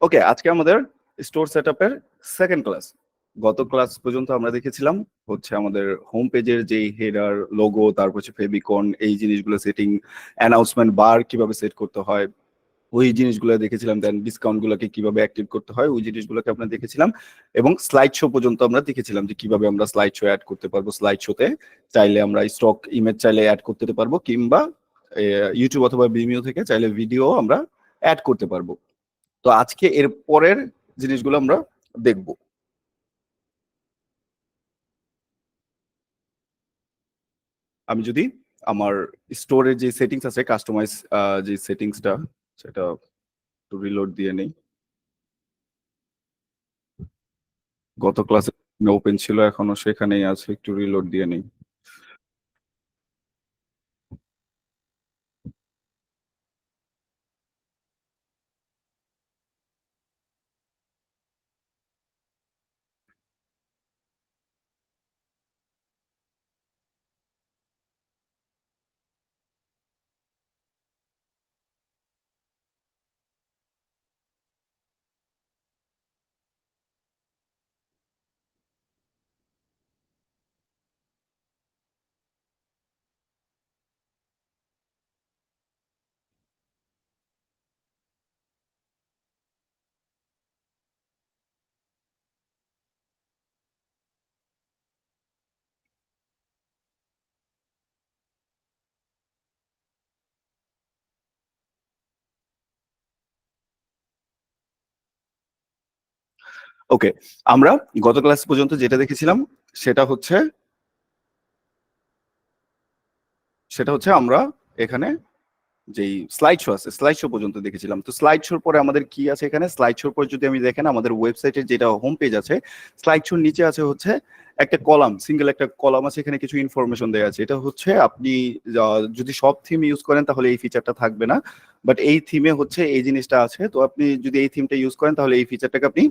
ওকে, আজকে আমাদের store সেটআপের second class. গত ক্লাস পর্যন্ত আমরা দেখেছিলাম হচ্ছে আমাদের হোম পেজের যে হেডার, লোগো, তারপর হচ্ছে ফেবিকন, এই জিনিসগুলো সেটিং, অ্যানাউন্সমেন্ট বার কিভাবে সেট করতে হয় ওই জিনিসগুলো দেখেছিলাম। দেন ডিসকাউন্ট গুলোকে কিভাবে অ্যাক্টিভ করতে হয় ওই জিনিসগুলোকে আমরা দেখেছিলাম। এবং স্লাইড শো পর্যন্ত আমরা দেখেছিলাম যে কিভাবে আমরা স্লাইড শো অ্যাড করতে পারবো। স্লাইড শোতে চাইলে আমরা স্টক ইমেজ চাইলে অ্যাড করতে পারবো, কিংবা ইউটিউব অথবা ভিমিও থেকে চাইলে ভিডিও আমরা অ্যাড করতে পারবো। তো আজকে এর পরের জিনিসগুলো আমরা দেখব। আমি যদি আমার স্টোরের যে সেটিংস আছে, কাস্টমাইজ যে সেটিংসটা, সেটা একটু রিলোড দিয়ে নেই। গত ক্লাসে ওপেন ছিল, এখনো সেখানেই আছে, একটু রিলোড দিয়ে নেই। ওকে, আমরা গত ক্লাস পর্যন্ত যেটা দেখেছিলাম সেটা হচ্ছে আমরা এখানে যেই স্লাইড শো আছে, স্লাইড শো পর্যন্ত দেখেছিলাম। তো স্লাইড শোর পরে আমাদের কি আছে এখানে? স্লাইড শোর পরে যদি আমি দেখেন, আমাদের ওয়েবসাইটের যেটা হোম পেজ আছে, স্লাইড শোর নিচে আছে হচ্ছে একটা কলাম, সিঙ্গেল একটা কলাম আছে, এখানে কিছু ইনফরমেশন দেওয়া আছে। এটা হচ্ছে আপনি যদি সব থিম ইউজ করেন তাহলে এই ফিচারটা থাকবে না, বাট এই থিমে হচ্ছে এই জিনিসটা আছে। তো আপনি যদি এই থিমটা ইউজ করেন তাহলে এই ফিচারটাকে আপনি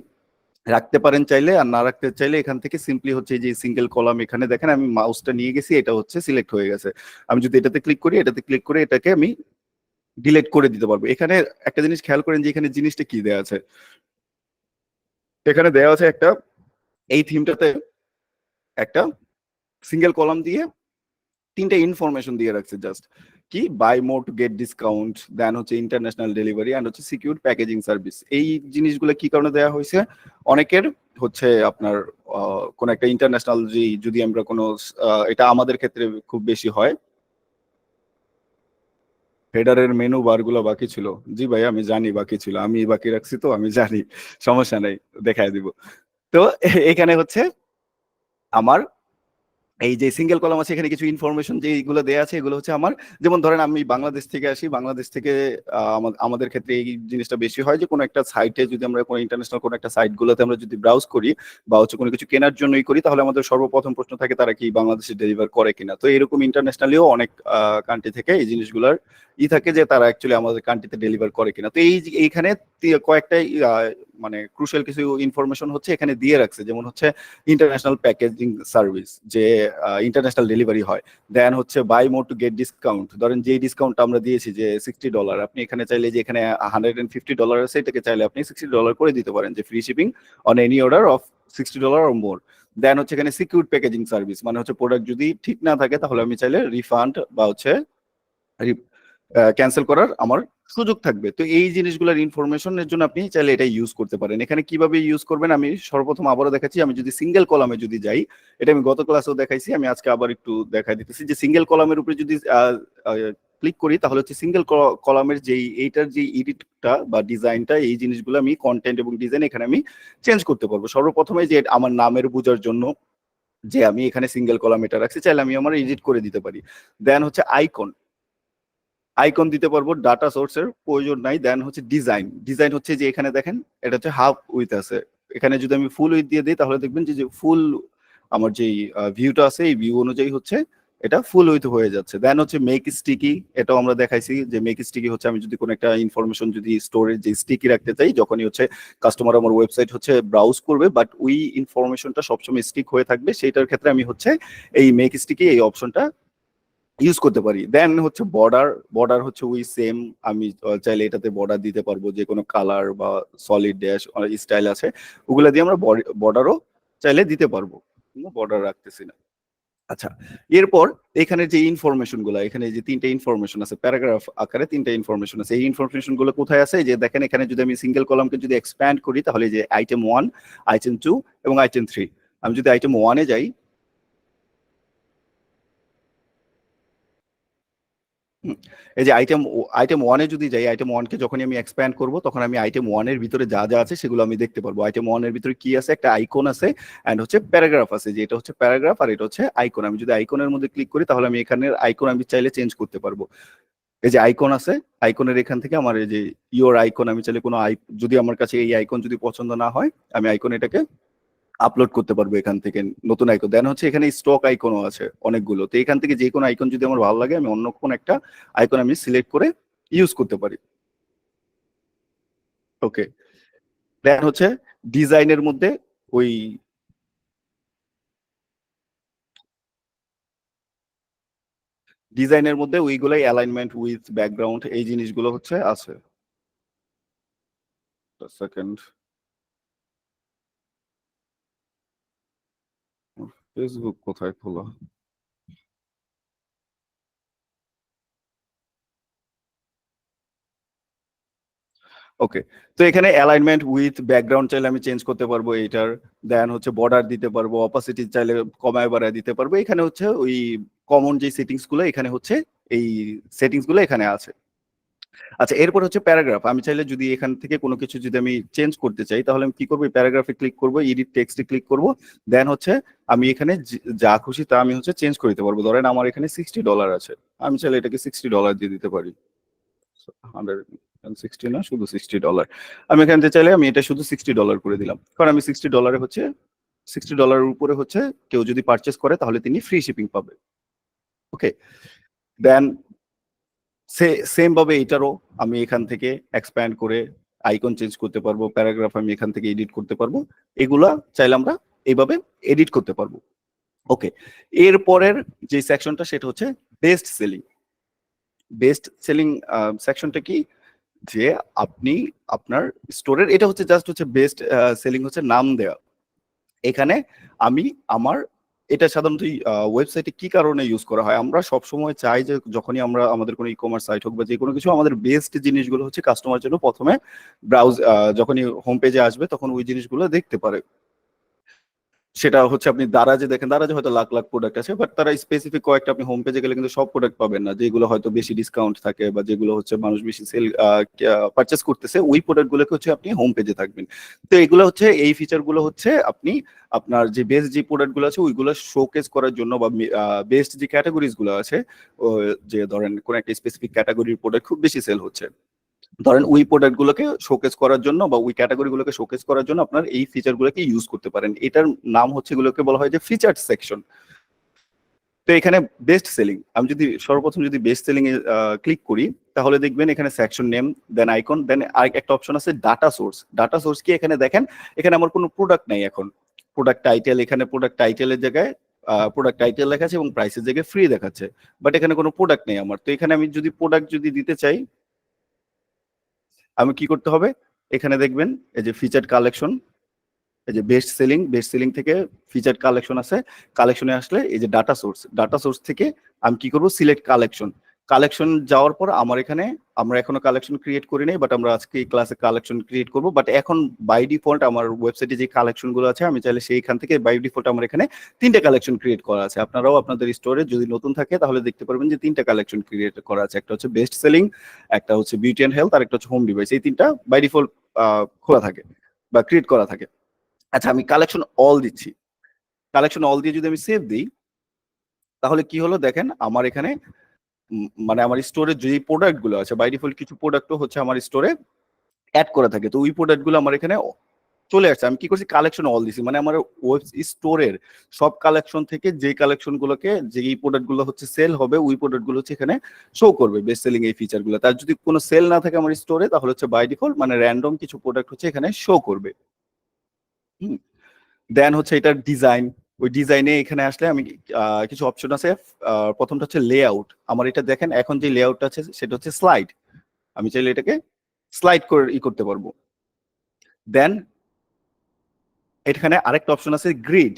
রাখতে পারেন চাইলে, আর না রাখতে চাইলে এখান থেকে সিম্পলি হচ্ছে এই যে সিঙ্গেল কলাম, এখানে দেখেন আমি মাউসটা নিয়ে গেছি, এটা হচ্ছে সিলেক্ট হয়ে গেছে। আমি যদি এটাতে ক্লিক করি, এটাতে ক্লিক করে এটাকে আমি ডিলেট করে দিতে পারবো। এখানে একটা জিনিস খেয়াল করেন যে এখানে জিনিসটা কি দেওয়া আছে। এখানে দেওয়া আছে একটা, এই থিমটাতে একটা সিঙ্গেল কলাম দিয়ে তিনটা ইনফরমেশন দিয়ে রাখছে, জাস্ট কি buy more to get discount, then হচ্ছে ইন্টারন্যাশনাল ডেলিভারি অ্যান্ড হচ্ছে সিকিউর প্যাকেজিং সার্ভিস। এই জিনিসগুলো কি কারণে দেওয়া হয়েছে? অনেকের হচ্ছে আপনার কোন একটা ইন্টারন্যাশনাল, যদি আমরা কোনো এটা আমাদের ক্ষেত্রে খুব বেশি হয়, হেডারের মেনু বার গুলো বাকি ছিল। জি ভাই, আমি জানি বাকি ছিল, আমি বাকি রাখছি, তো আমি জানি, সমস্যা নাই, দেখায় দিব। তো এখানে হচ্ছে আমার এই যে সিঙ্গেল কলাম আছে, এখানে কিছু ইনফরমেশন যেগুলো দেওয়া আছে এগুলো হচ্ছে আমার, যেমন ধরেন আমি বাংলাদেশ থেকে আসি, বাংলাদেশ থেকে আমাদের ক্ষেত্রে এই জিনিসটা বেশি হয় যে কোনো একটা সাইটে যদি আমরা কোনো ইন্টারন্যাশনাল কোনো একটা সাইট গুলোতে আমরা যদি ব্রাউজ করি বা হচ্ছে কোনো কিছু কেনার জন্যই করি, তাহলে আমাদের সর্বপ্রথম প্রশ্ন থাকে তারা কি বাংলাদেশে ডেলিভার করে কিনা। তো এরকম ইন্টারন্যাশনালিও অনেক কান্ট্রি থেকে এই জিনিসগুলোর থাকে যে তারা অ্যাকচুয়ালি আমাদের কান্ট্রিতে ডেলিভার করে কিনা। তো এইখানে কয়েকটাই মানে ক্রুশাল কিছু ইনফরমেশন হচ্ছে এখানে দিয়ে রাখছে, যেমন হচ্ছে ইন্টারন্যাশনাল প্যাকেজিং সার্ভিস, যে ইন্টারন্যাশনাল ডেলিভারি হয়। দেন হচ্ছে buy more to get discount, ধরেন যে ডিসকাউন্টটা আমরা দিয়েছি যে $60, আপনি এখানে চাইলে যে এখানে $150 আছে, এটাকে চাইলে আপনি $60 করে দিতে পারেন, যে free shipping on any order of $60 or more. Then হচ্ছে এখানে সিকিউর প্যাকেজিং সার্ভিস, মানে হচ্ছে প্রোডাক্ট যদি ঠিক না থাকে তাহলে আমি চাইলে রিফান্ড বা হচ্ছে ক্যান্সেল করার আমার সুযোগ থাকবে। তো এই জিনিসগুলোর ইনফরমেশনের জন্য আপনি চাইলে এটা ইউজ করতে পারেন। এখানে কিভাবে ইউজ করবেন আমি সর্বপ্রথম আবারও দেখাচ্ছি। আমি যদি সিঙ্গেল কলামে যদি যাই, এটা আমি গত ক্লাসেও দেখাইছি, আমি আজকে আবার একটু দেখাই দিতেছি, যে সিঙ্গেল কলামের উপরে যদি ক্লিক করি তাহলে হচ্ছে সিঙ্গেল কলামের যেই এইটার যে এডিটটা বা ডিজাইনটা, এই জিনিসগুলো আমি কন্টেন্ট এবং ডিজাইন এখানে আমি চেঞ্জ করতে পারবো। সর্বপ্রথমে যে আমার নামের বোঝার জন্য যে আমি এখানে সিঙ্গেল কলাম এটা রাখছি, চাইলে আমি আমার এডিট করে দিতে পারি। দেন হচ্ছে আইকন, আইকন দিতে পারবো, ডাটা সোর্সের প্রয়োজন নাই। দেন হচ্ছে ডিজাইন, ডিজাইন হচ্ছে যে এখানে দেখেন এটা হচ্ছে হাফ উইথ আছে, এখানে যদি আমি ফুল উইথ দিয়ে দিই তাহলে দেখবেন যে ফুল আমার যেই ভিউটা আছে এই ভিউ অনুযায়ী হচ্ছে এটা ফুল উইথ হয়ে যাচ্ছে। দেন হচ্ছে মেক স্টিকি, এটাও আমরা দেখাইছি যে মেক স্টিকি হচ্ছে আমি যদি কোনো একটা ইনফরমেশন যদি স্টোরেজ যে স্টিকি রাখতে চাই, যখনই হচ্ছে কাস্টমার আমার ওয়েবসাইট হচ্ছে ব্রাউজ করবে বাট ওই ইনফরমেশনটা সবসময় স্টিক হয়ে থাকবে, সেইটার ক্ষেত্রে আমি হচ্ছে এই মেক স্টিকি এই অপশনটা ইউজ করতে পারি। দেন হচ্ছে বর্ডার, বর্ডার হচ্ছে ওই সেম, আমি চাইলে এটাতে বর্ডার দিতে পারবো, যে কোনো কালার বা সলিড ড্যাশ স্টাইল আছে, ওগুলা দিয়ে আমরা বর্ডারও চাইলে দিতে পারবো, বর্ডার রাখতেছি না। আচ্ছা, এরপর এখানে যে ইনফরমেশন গুলো, এখানে যে তিনটা ইনফরমেশন আছে, প্যারাগ্রাফ আকারে তিনটা ইনফরমেশন আছে, এই ইনফরমেশন গুলো কোথায় আছে? যে দেখেন এখানে যদি আমি সিঙ্গেল কলামকে যদি এক্সপ্যান্ড করি, তাহলে যে আইটেম 1, আইটেম 2 এবং আইটেম 3, আমি যদি আইটেম 1-এ যাই, হুম, এই যে আইটেম আইটেম 1-এ যদি যাই, আইটেম 1-কে যখনই আমি এক্সপ্যান্ড করব, তখন আমি আইটেম 1-এর ভিতরে যা যা আছে সেগুলো আমি দেখতে পারবো। আইটেম 1-এর ভিতরে কি আছে? একটা আইকন আছে এন্ড হচ্ছে প্যারাগ্রাফ আছে, যে এটা হচ্ছে প্যারাগ্রাফ আর এটা হচ্ছে আইকন। আমি যদি আইকনের মধ্যে ক্লিক করি, তাহলে আমি এখানের আইকন আমি চাইলে চেঞ্জ করতে পারবো। এই যে আইকন আছে, আইকনের এখান থেকে আমার এই যে ইওর আইকন, আমি চাইলে কোনো যদি আমার কাছে এই আইকন যদি পছন্দ না হয়, আমি আইকন এটাকে আপলোড করতে পারবো এখান থেকে, নতুন আইকন। দেন হচ্ছে এখানে স্টক আইকনও আছে অনেকগুলো, তো এখান থেকে যে কোনো আইকন যদি আমার ভালো লাগে, আমি অন্য কোন একটা আইকন আমি সিলেক্ট করে ইউজ করতে পারি। ওকে, দেন হচ্ছে ডিজাইনের মধ্যে ওই ডিজাইনের মধ্যে ওইগুলাই অ্যালাইনমেন্ট উইথ ব্যাকগ্রাউন্ড, এই জিনিসগুলো হচ্ছে আছে। সেকেন্ড, ফেসবুক কোথায় খোলা? ওকে, তো এখানে অ্যালাইনমেন্ট উইথ ব্যাকগ্রাউন্ড চাইলে আমি চেঞ্জ করতে পারবো এইটার। দেন হচ্ছে বর্ডার দিতে পারবো, অপাসিটি চাইলে কমায় বাড়ায় দিতে পারবো। এখানে হচ্ছে ওই কমন যে সেটিংস গুলো এখানে হচ্ছে, এই সেটিংস গুলো এখানে আছে। আচ্ছা, এরপর হচ্ছে প্যারাগ্রাফ। আমি চাইলে যদি এখান থেকে কোনো কিছু যদি আমি চেঞ্জ করতে চাই, তাহলে আমি কি করবো? প্যারাগ্রাফে ক্লিক করবো, এডিট টেক্সটে ক্লিক করবো। দেন হচ্ছে আমি এখানে যা খুশি তা আমি হচ্ছে চেঞ্জ করে দিতে পারবো। ধরেন আমার এখানে $60 আছে, আমি চাইলে এটাকে $60 দিয়ে দিতে পারি। 160 না, শুধু $60। আমি এখান থেকে চাইলে আমি এটা শুধু $60 করে দিলাম, কারণ আমি $60 হচ্ছে, $60 উপরে হচ্ছে কেউ যদি পারচেস করে, তাহলে তিনি ফ্রি শিপিং পাবে। ওকে, দেন সেম ভাবে এটারও আমি এখান থেকে এক্সপ্যান্ড করে আইকন চেঞ্জ করতে পারবো, প্যারাগ্রাফ আমি এখান থেকে এডিট করতে পারবো। এগুলা চাইলে আমরা এইভাবে এডিট করতে পারবো। ওকে, এর পরের যে সেকশনটা সেটা হচ্ছে বেস্ট সেলিং। বেস্ট সেলিং সেকশনটা কি? যে আপনি আপনার স্টোরের, এটা হচ্ছে জাস্ট হচ্ছে বেস্ট সেলিং হচ্ছে নাম দেওয়া। এখানে আমি আমার, এটা সাধারণত ওয়েবসাইটে কি কারণে ইউজ করা হয়? আমরা সব সময় চাই যে যখনই আমরা আমাদের কোনো ই কমার্স সাইট হোক বা যে কোনো কিছু, আমাদের বেস্ট জিনিসগুলো হচ্ছে কাস্টমার জন্য প্রথমে ব্রাউজ, যখনই হোম পেজে আসবে তখন ওই জিনিসগুলো দেখতে পারে। সেটা হচ্ছে আপনি দারাজে দেখেন, দারাজে হয়তো লাখ লাখ প্রোডাক্ট আছে, বাট তারা স্পেসিফিক কয়েকটা, আপনি হোম পেজে গেলে কিন্তু সব প্রোডাক্ট পাবেন না, যেগুলো হয়তো বেশি ডিসকাউন্ট থাকে বা যেগুলো হচ্ছে মানুষ বেশি সেল পারচেস করতেছে, ওই প্রোডাক্ট গুলোকে হচ্ছে আপনি হোম পেজে থাকবেন। তো এগুলো হচ্ছে, এই ফিচার গুলো হচ্ছে আপনি আপনার যে বেস্ট যে প্রোডাক্ট গুলো আছে ওইগুলো শোকেস করার জন্য, বা বেস্ট যে ক্যাটাগরিজ গুলো আছে, যে ধরেন কোন একটা স্পেসিফিক ক্যাটাগরির প্রোডাক্ট খুব বেশি সেল হচ্ছে, ধরেন ওই প্রোডাক্ট গুলোকে শোকেস করার জন্য বা ওই ক্যাটাগরি গুলোকে শোকেস করার জন্য আপনার এই ফিচার গুলোকে ইউজ করতে পারেন। এটার নাম হচ্ছে, এগুলোকে বলা হয় যে ফিচার সেকশন। তো এখানে বেস্ট সেলিং, আমি যদি সর্বপ্রথম যদি বেস্ট সেলিং এ ক্লিক করি, তাহলে দেখবেন এখানে সেকশন নেম, দেন আইকন, দেন আরেকটা অপশন আছে ডাটা সোর্স। ডাটা সোর্স কি? এখানে দেখেন, এখানে আমার কোনো প্রোডাক্ট নাই এখন। প্রোডাক্ট টাইটেল, এখানে প্রোডাক্ট টাইটেলের জায়গায় প্রোডাক্ট টাইটেল লেখা আছে এবং প্রাইসের জায়গায় ফ্রি দেখাচ্ছে, বাট এখানে কোনো প্রোডাক্ট নেই আমার। তো এখানে আমি যদি প্রোডাক্ট যদি দিতে চাই, আমি কি করতে হবে? এখানে দেখবেন এই যে ফিচার কালেকশন, এই যে বেস্ট সেলিং, বেস্ট সেলিং থেকে ফিচার কালেকশন আছে, কালেকশনে আসলে এই যে ডাটা সোর্স, ডাটা সোর্স থেকে আমি কি করব? Select collection. কালেকশন যাওয়ার পর আমার এখানে, আমরা এখনো কালেকশন ক্রিয়েট করি নাই, বাট আমরা আজকে এই ক্লাসে কালেকশন ক্রিয়েট করব। বাট এখন বাই ডিফল্ট আমার ওয়েবসাইটে যে কালেকশন গুলো আছে, আমি চাইলে সেইখান থেকে বাই ডিফল্ট আমার এখানে 3টে কালেকশন ক্রিয়েট করা আছে। আপনারাও আপনাদের স্টোরে যদি নতুন থাকে তাহলে দেখতে পারবেন যে 3টে কালেকশন ক্রিয়েট করা আছে, একটা হচ্ছে বেস্ট সেলিং, একটা হচ্ছে বিউটি এন্ড হেলথ, আর একটা হচ্ছে হোম ডিভাইস। এই 3টা বাই ডিফল্ট খোলা থাকে বা ক্রিয়েট করা থাকে। আচ্ছা, আমি কালেকশন অল দিচ্ছি। কালেকশন অল দিয়ে যদি আমি সেভ দিই, তাহলে কি হলো দেখেন, আমার এখানে মানে আমার স্টোরে যে প্রোডাক্ট গুলো আছে, বাই ডিফল্ট কিছু প্রোডাক্টও হচ্ছে আমার স্টোরে অ্যাড করা থাকে, তো ওই প্রোডাক্ট গুলো আমার এখানে চলে আসছে। আমি কি করছি? কালেকশন অল দিছি, মানে আমার ওয়েব স্টোরের সব কালেকশন থেকে যে কালেকশন গুলোকে, যে এই প্রোডাক্ট গুলো হচ্ছে সেল হবে, ওই প্রোডাক্ট গুলো হচ্ছে এখানে শো করবে, বেস্ট সেলিং এই ফিচার গুলো। তার যদি কোনো সেল না থাকে আমার স্টোরে, তাহলে হচ্ছে বাই ডিফল্ট মানে র্যান্ডম কিছু প্রোডাক্ট হচ্ছে এখানে শো করবে। হুম, দেন হচ্ছে এটার ডিজাইন, ওই ডিজাইনে এখানে আসলে আমি কিছু অপশন আছে। প্রথমটা হচ্ছে লেআউট। আমার এটা দেখেন এখন যে লেআউটটা আছে সেটা হচ্ছে স্লাইড। আমি চাইলে এটাকে স্লাইড করে করতে পারবো। দেন এখানে আরেকটা অপশন আছে গ্রিড।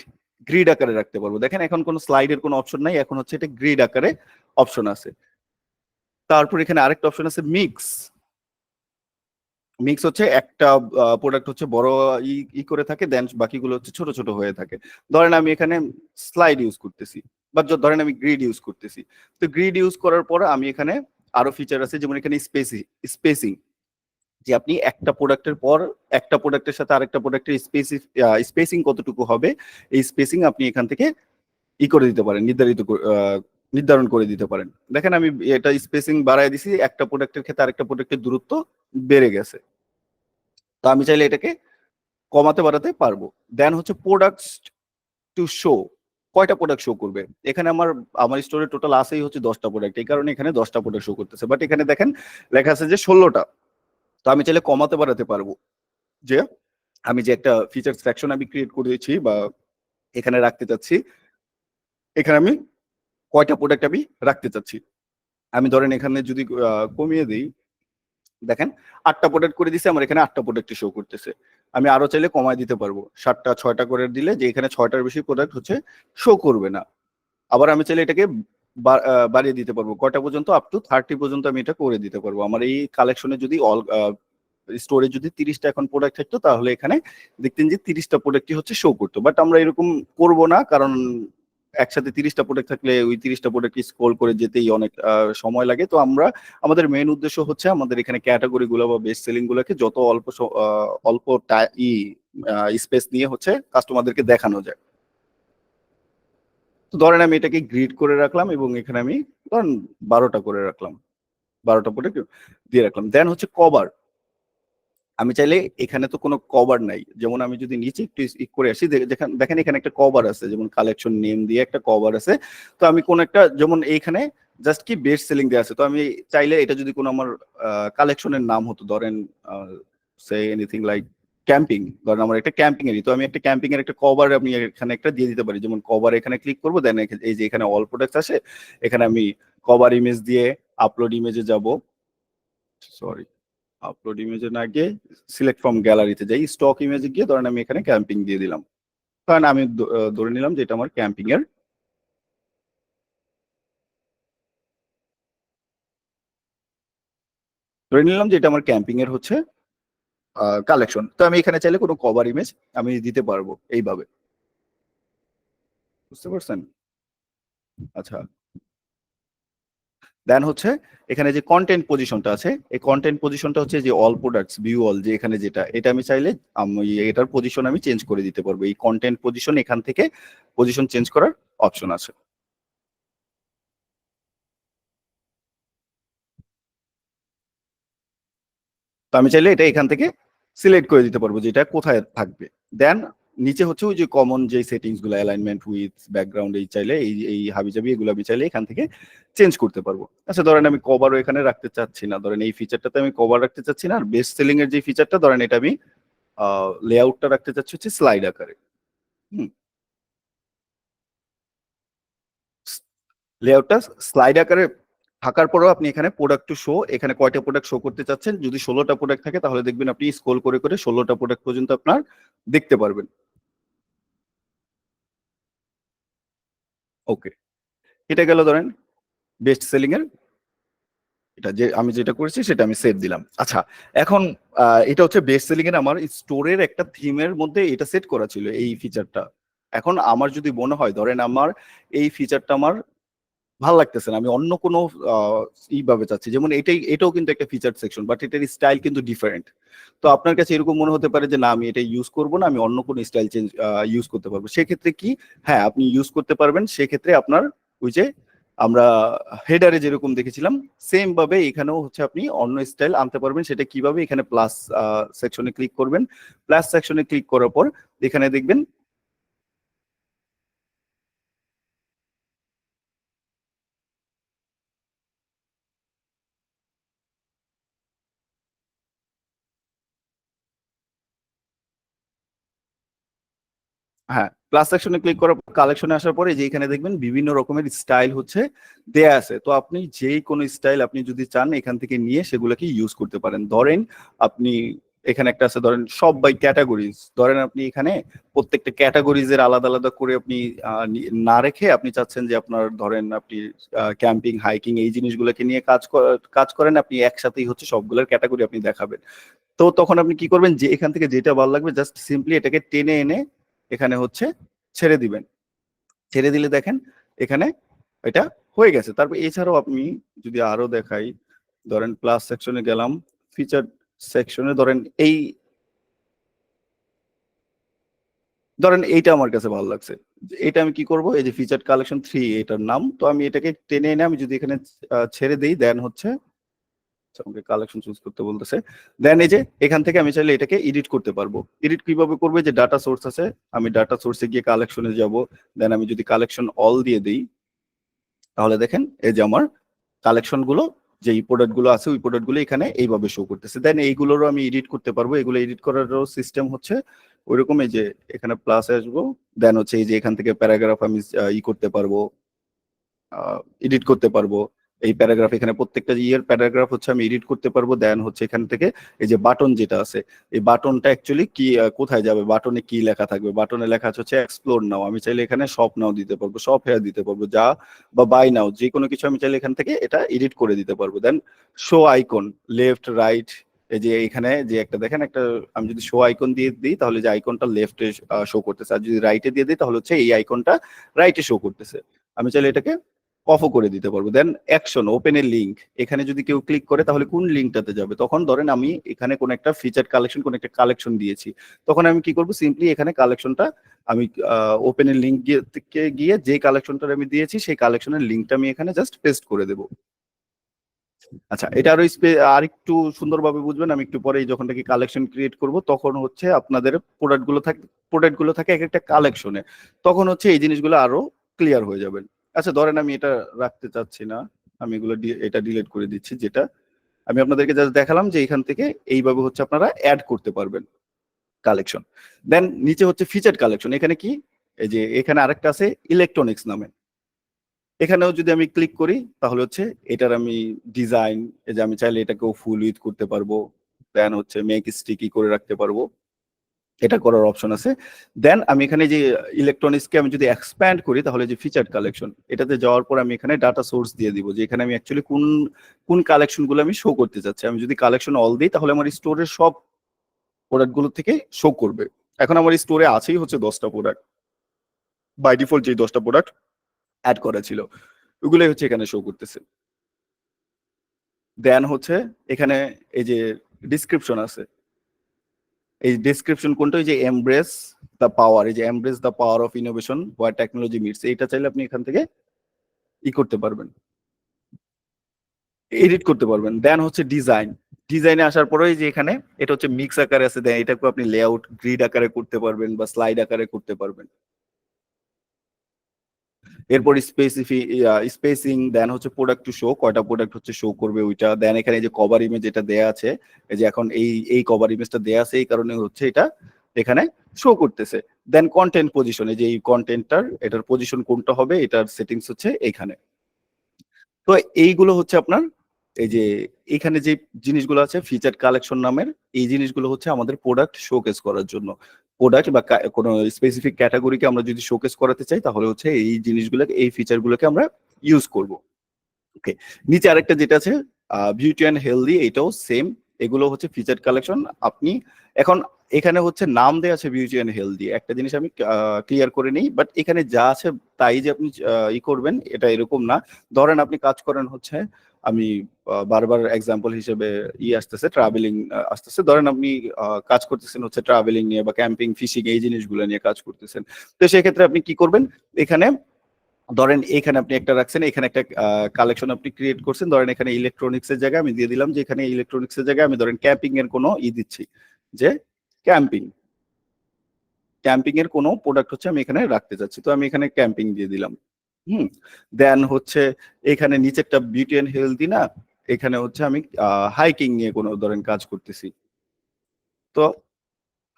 গ্রিড আকারে রাখতে পারবো। দেখেন এখন কোনো স্লাইডের কোনো অপশন নাই, এখন হচ্ছে এটা গ্রিড আকারে অপশন আছে। তারপর এখানে আরেকটা অপশন আছে মিক্স। মিক্স হচ্ছে একটা প্রোডাক্ট হচ্ছে বড় করে থাকে, দেন বাকিগুলো হচ্ছে ছোট ছোট হয়ে থাকে। ধরেন আমি এখানে স্লাইড ইউজ করতেছি, বা ধরেন আমি গ্রিড ইউজ করতেছি। তো গ্রিড ইউজ করার পর আমি এখানে আরো ফিচার আছে, যেমন এখানে স্পেসিং, যে আপনি একটা প্রোডাক্টের পর একটা প্রোডাক্টের সাথে আরেকটা প্রোডাক্টের স্পেসিং কতটুকু হবে, এই স্পেসিং আপনি এখান থেকে করে দিতে পারেন, নির্ধারণ করে দিতে পারেন। দেখেন আমি এটা স্পেসিং বাড়ায় দিছি, একটা প্রোডাক্টের ক্ষেত্রে আরেকটা প্রোডাক্টের দূরত্ব বেড়ে গেছে। তো আমি চাইলে এটাকে কমাতে বাড়াতে পারবো। দেন হচ্ছে প্রোডাক্টস টু শো, কয়টা প্রোডাক্ট শো করবে। এখানে আমার আমার স্টোরে টোটাল আসেই হচ্ছে 10টা প্রোডাক্ট, এই কারণে এখানে 10টা প্রোডাক্ট শো করতেছে, বাট এখানে দেখেন লেখা আছে যে 16টা। তো আমি চাইলে কমাতে বাড়াতে পারবো, যে আমি যে একটা ফিচার সেকশন আমি ক্রিয়েট করেছি বা এখানে রাখতে চাচ্ছি, এখানে আমি কয়টা প্রোডাক্ট আমি রাখতে চাচ্ছি। আমি ধরেন এখানে যদি কমিয়ে দিই, দেখেন 8টা প্রোডাক্ট করে দিছে, আমার এখানে 8টা প্রোডাক্ট শো করতেছে। আমি আরো চাইলে কমায় দিতে পারবো, 7টা 6টা করে দিলে যে এখানে 6টার বেশি প্রোডাক্ট হচ্ছে শো করবে না। আবার আমি চাইলে এটাকে বাড়িয়ে দিতে পারবো, কয়টা পর্যন্ত, আপ টু 30 পর্যন্ত আমি এটা করে দিতে পারবো। আমার এই কালেকশনে যদি স্টোরে যদি 30টা এখন প্রোডাক্ট থাকতো, তাহলে এখানে দেখতেন যে 30টা প্রোডাক্টই হচ্ছে শো করতো। বাট আমরা এরকম করব না, কারণ একসাথে 30টা প্রোডাক্ট থাকলে ওই 30টা প্রোডাক্ট স্ক্রল করে যেতেই অনেক সময় লাগে। তো আমরা আমাদের মেইন উদ্দেশ্য হচ্ছে আমাদের এখানে ক্যাটাগরি গুলো বা বেস্ট সেলিং গুলোকে যত অল্প স্পেস নিয়ে হচ্ছে কাস্টমারদেরকে দেখানো যায়। তো ধরেন আমি এটাকে গ্রিড করে রাখলাম এবং এখানে আমি ধরেন 12টা করে রাখলাম, 12টা প্রোডাক্ট দিয়ে রাখলাম। দেন হচ্ছে কভার। আমি চাইলে এখানে তো কোনো কভার নাই, যেমন আমি যদি নিচে একটু করে আসি, দেখেন এখানে একটা কভার আছে, যেমন কালেকশন নেম দিয়ে একটা কভার আছে। তো আমি কোন একটা, যেমন এইখানে জাস্ট কি বেস্ট সেলিং দেওয়া আছে, তো আমি চাইলে এটা যদি কোনো আমার কালেকশনের নাম হতো, ধরেন সে এনিথিং লাইক ক্যাম্পিং, ধরেন আমার একটা ক্যাম্পিং এরই, তো আমি একটা ক্যাম্পিং এর একটা কভার আমি এখানে একটা দিয়ে দিতে পারি। যেমন কভার এখানে ক্লিক করবো, দেন এই যে এখানে অল প্রোডাক্টস আসে, এখানে আমি কভার ইমেজ দিয়ে আপলোড ইমেজে যাব, সরি আপলোড ইমেজে না গিয়ে সিলেক্ট ফ্রম গ্যালারিতে যাই, স্টক ইমেজে গিয়ে ধরেন আমি এখানে ক্যাম্পিং দিয়ে দিলাম। কারণ আমি ধরে নিলাম যে এটা আমার ক্যাম্পিং এর, ধরে নিলাম যে এটা আমার ক্যাম্পিং এর হচ্ছে কালেকশন। তো আমি এখানে চাইলে কোনো কভার ইমেজ আমি দিতে পারবো এইভাবে। বুঝতে পারছেন? আচ্ছা, দেন হচ্ছে এখানে যে কন্টেন্ট পজিশনটা আছে, এই কন্টেন্ট পজিশনটা হচ্ছে যে অল প্রোডাক্টস ভিউ অল, যে এখানে যেটা, এটা আমি চাইলে আমি এটার পজিশন আমি চেঞ্জ করে দিতে পারবো। এই কন্টেন্ট পজিশন, এখান থেকে পজিশন চেঞ্জ করার অপশন আছে। তো আমি চাইলে এটা এখান থেকে সিলেক্ট করে দিতে পারবো যে এটা কোথায় থাকবে। দেন নিচে হচ্ছে ওই যে কমন যে সেটিংস গুলো, অ্যালাইনমেন্ট উইথ ব্যাকগ্রাউন্ড, এই চাইলে এই হাবিজাবি এগুলো আমি চাইলে এখান থেকে চেঞ্জ করতে পারবো। আচ্ছা ধরেন আমি কভারও এখানে রাখতে চাচ্ছি না, ধরেন এই ফিচারটাতে আমি কভার রাখতে চাচ্ছি না, আর বেস্ট সেলিং এর যে ফিচারটা, ধরেন এটা আমি লেআউটটা রাখতে চাচ্ছি হচ্ছে স্লাইড আকারে। হুম, লেআউটটা স্লাইড আকারে থাকার পরেও আপনি এখানে প্রোডাক্ট টু শো, এখানে কয়টা প্রোডাক্ট শো করতে চাচ্ছেন, যদি 16টা প্রোডাক্ট থাকে তাহলে দেখবেন আপনি স্ক্রল করে করে 16টা প্রোডাক্ট পর্যন্ত আপনার দেখতে পারবেন। ওকে, এটা গেল ধরেন বেস্ট সেলিং এর, এটা যে আমি যেটা করেছি সেটা আমি সেভ দিলাম। আচ্ছা, এখন এটা হচ্ছে বেস্ট সেলিং এর আমার স্টোরের একটা থিমের মধ্যে এটা সেট করা ছিল এই ফিচারটা। এখন আমার যদি মনে হয় ধরেন আমার এই ফিচারটা আমার ভাল লাগতেছে না, আমি অন্য কোনো ভাবে চাচ্ছি, যেমন এটাও কিন্তু একটা ফিচার সেকশন, বাট এটার স্টাইল কিন্তু ডিফারেন্ট। তো আপনার কাছে এরকম মনে হতে পারে যে না আমি এটা ইউজ করব না, আমি অন্য কোনো স্টাইল চেঞ্জ ইউজ করতে পারবো, সেক্ষেত্রে কি, হ্যাঁ আপনি ইউজ করতে পারবেন। সেক্ষেত্রে আপনার ওই যে আমরা হেডারে যেরকম দেখেছিলাম, সেম ভাবে এখানেও হচ্ছে আপনি অন্য স্টাইল আনতে পারবেন। সেটা কিভাবে, এখানে প্লাস সেকশনে ক্লিক করবেন, প্লাস সেকশনে ক্লিক করার পর এখানে দেখবেন, হ্যাঁ প্লাস সেকশনে ক্লিক করার পর কালেকশনে আসার পরে যে এখানে দেখবেন বিভিন্ন রকমের স্টাইল হচ্ছে দেয়া আছে। তো আপনি যেই কোনো স্টাইল আপনি যদি চান এখান থেকে নিয়ে সেগুলোকে ইউজ করতে পারেন। ধরেন আপনি এখানে একটা আছে, ধরেন সব বাই ক্যাটাগরিজ, ধরেন আপনি এখানে প্রত্যেকটা ক্যাটাগরিজ এর আলাদা আলাদা করে আপনি না রেখে আপনি চাচ্ছেন যে আপনার ধরেন আপনি ক্যাম্পিং হাইকিং এই জিনিসগুলোকে নিয়ে কাজ করেন, আপনি একসাথেই হচ্ছে সবগুলোর ক্যাটাগরি আপনি দেখাবেন। তো তখন আপনি কি করবেন, যে এখান থেকে যেটা ভালো লাগবে জাস্ট সিম্পলি এটাকে টেনে এনে এখানে হচ্ছে ছেড়ে দিবেন। ছেড়ে দিলে দেখেন এখানে এটা হয়ে গেছে। তারপর এছাড়াও আপনি যদি আরো দেখাই, ধরেন প্লাস সেকশনে গেলাম, ফিচার সেকশনে ধরেন ধরেন এইটা আমার কাছে ভালো লাগছে। এটা আমি কি করব, এই যে ফিচার কালেকশন 3 এটার নাম, তো আমি এটাকে টেনে এনে আমি যদি এখানে ছেড়ে দেই দেন হচ্ছে আমাকে কালেকশন চুজ করতে বলতেছে। দেন এই যে এখান থেকে আমি চাইলে এটাকে এডিট করতে পারবো। এডিট কিভাবে করবে, যে ডাটা সোর্স আছে, আমি ডাটা সোর্সে গিয়ে কালেকশনে যাব। দেন আমি যদি কালেকশন অল দিয়ে দিই তাহলে দেখেন এই যে আমার কালেকশন গুলো, যে প্রোডাক্ট গুলো আছে ওই প্রোডাক্ট গুলো এখানে এইভাবে শো করতেছে। দেন এইগুলোরও আমি এডিট করতে পারবো। এগুলো এডিট করারও সিস্টেম হচ্ছে ওইরকম, এই যে এখানে প্লাস আসবো, দেন হচ্ছে এই যে এখান থেকে প্যারাগ্রাফ আমি করতে পারবো, এডিট করতে পারবো। এই প্যারাগ্রাফ এখানে প্রত্যেকটা ইয়ের প্যারাগ্রাফ হচ্ছে আমি এডিট করতে পারবো। দেন হচ্ছে এখান থেকে এই যে বাটন যেটা আছে, এই বাটনটা অ্যাকচুয়ালি কি কোথায় যাবে, বাটনে কি লেখা থাকবে, বাটনে লেখা আছে হচ্ছে এক্সপ্লোর নাও, আমি চাইলে এখানে শপ নাও দিতে পারবো, শপ হেয়ার দিতে পারবো, যা বা বাই নাও, যে কোনো কিছু আমি চাইলে এখান থেকে এটা এডিট করে দিতে পারবো। দেন শো আইকন লেফট রাইট, এই যে এখানে যে একটা দেখেন একটা, আমি যদি শো আইকন দিয়ে দিই তাহলে যে আইকনটা লেফটে শো করতেছে, আর যদি রাইটে দিয়ে দিই তাহলে হচ্ছে এই আইকনটা রাইটে শো করতেছে। আমি চাইলে এটাকে অফও করে দিতে পারবো। দেন অ্যাকশন ওপেন এ লিঙ্ক, এখানে যদি কেউ ক্লিক করে তাহলে কোন লিঙ্কটাতে যাবে, তখন ধরেন আমি এখানে কোন একটা ফিচার কালেকশন কোন একটা কালেকশন দিয়েছি, তখন আমি কি করব, সিম্পলি এখানে কালেকশনটা আমি ওপেন এর লিঙ্ক গিয়ে যে কালেকশনটা আমি দিয়েছি সেই কালেকশনের লিঙ্কটা আমি এখানে জাস্ট পেস্ট করে দেবো। আচ্ছা, এটা আরো আর একটু সুন্দরভাবে বুঝবেন, আমি একটু পরে যখন থেকে কালেকশন ক্রিয়েট করব তখন হচ্ছে আপনাদের প্রোডাক্ট গুলো থাকে এক একটা কালেকশনে, তখন হচ্ছে এই জিনিসগুলো আরো ক্লিয়ার হয়ে যাবেন। আচ্ছা ধরেন আমি এটা রাখতে চাচ্ছি না, আমি এগুলো এটা ডিলিট করে দিচ্ছি। যেটা আমি আপনাদেরকে জাস্ট দেখালাম যে এখান থেকে এইভাবে হচ্ছে আপনারা অ্যাড করতে পারবেন কালেকশন। দেন নিচে হচ্ছে ফিচার কালেকশন, এখানে কি, এই যে এখানে আরেকটা আছে ইলেকট্রনিক্স নামে, এখানেও যদি আমি ক্লিক করি তাহলে হচ্ছে এটার আমি ডিজাইন, এই যে আমি চাইলে এটাকেও ফুল উইথ করতে পারবো, দেন হচ্ছে মেক স্টিকি করে রাখতে পারবো, এটা করার অপশন আছে। দেন আমি এখানে যে ইলেকট্রনিক্সকে আমি যদি এক্সপ্যান্ড করি তাহলে যে ফিচার কালেকশন এটাতে যাওয়ার পর আমি এখানে ডাটা সোর্স দিয়ে দিব, যে এখানে আমি অ্যাকচুয়ালি কোন কোন কালেকশন গুলো আমি শো করতে চাচ্ছি। আমি যদি কালেকশন অল দিই তাহলে আমার স্টোরের সব প্রোডাক্ট গুলো থেকে শো করবে। এখন আমার স্টোরে আছেই হচ্ছে 10টা প্রোডাক্ট, বাই ডিফল্ট যে 10টা প্রোডাক্ট অ্যাড করা ছিল ওগুলোই হচ্ছে এখানে শো করতেছে। দেন হচ্ছে এখানে এই যে ডিসক্রিপশন আছে, এই ডেসক্রিপশন কোনটা, এই যে এমব্রেস দ্য পাওয়ার, এই যে embrace the power of innovation where technology meets, এইটা চাইলে আপনি এখান থেকে করতে পারবেন, এডিট করতে পারবেন। দেন হচ্ছে ডিজাইন, ডিজাইনে আসার পরে যে এখানে এটা হচ্ছে মিক্স আকারে আছে, দেন এটাকে আপনি লেআউট গ্রিড আকারে করতে পারবেন বা স্লাইড আকারে করতে পারবেন। এরপর স্পেসিং, দেন হচ্ছে প্রোডাক্ট টু শো, কয়টা প্রোডাক্ট হচ্ছে শো করবে ওইটা। দেন এখানে যে কভার ইমেজ এটা দেয়া আছে, এই যে এখন এই কভার ইমেজটা দেয়া আছে এই কারণে হচ্ছে এটা এখানে শো করতেছে। দেন কন্টেন্ট পজিশন, এই যে এই কন্টেন্টটার এটার পজিশন কোনটা হবে এটার সেটিংস হচ্ছে এইখানে। তো এইগুলো হচ্ছে আপনার এই যে এখানে যে জিনিসগুলো আছে ফিচার কালেকশন নামের, এই জিনিসগুলো হচ্ছে আমাদের প্রোডাক্ট শোকেস করার জন্য। প্রোডাক্ট বা কোনো স্পেসিফিক ক্যাটাগরিকে আমরা যদি শোকেস করাতে চাই তাহলে হচ্ছে এই জিনিসগুলোকে এই ফিচারগুলোকে আমরা ইউজ করব। ওকে, নিচে আরেকটা যেটা আছে বিউটি অ্যান্ড হেলদি, এটাও সেম, এগুলো হচ্ছে ফিচার কালেকশন। আপনি এখন এখানে হচ্ছে নাম দেওয়া আছে বিউটি অ্যান্ড হেলদি, একটা জিনিস আমি ক্লিয়ার করে নিই, বাট এখানে যা আছে তাই যে আপনি করবেন এটা এরকম না। ধরেন আপনি কাজ করেন হচ্ছে, আমি বারবার এক্সাম্পল হিসেবে আসতেছে ট্রাভেলিং আসতেছে, ধরেন আপনি কাজ করতেছেন হচ্ছে ট্রাভেলিং নিয়ে বা ক্যাম্পিং ফিশিং এই জিনিসগুলো নিয়ে কাজ করতেছেন। তো সেক্ষেত্রে আপনি কি করবেন, এখানে ধরেন এখানে আপনি একটা রাখছেন, এখানে একটা কালেকশন আপনি ক্রিয়েট করছেন, ধরেন এখানে ইলেকট্রনিক্স এর জায়গায় আমি দিয়ে দিলাম যে এখানে ইলেকট্রনিক্স এর জায়গায় আমি ধরেন ক্যাম্পিং এর কোনো দিচ্ছি, যে ক্যাম্পিং ক্যাম্পিং এর কোনো প্রোডাক্ট হচ্ছে আমি এখানে রাখতে চাচ্ছি, তো আমি এখানে ক্যাম্পিং দিয়ে দিলাম। হুম, দেন হচ্ছে এখানে নিচে একটা বিউটি এন্ড হেলদি না, এখানে হচ্ছে আমি হাইকিং নিয়ে কোনো ধরেন কাজ করতেছি। তো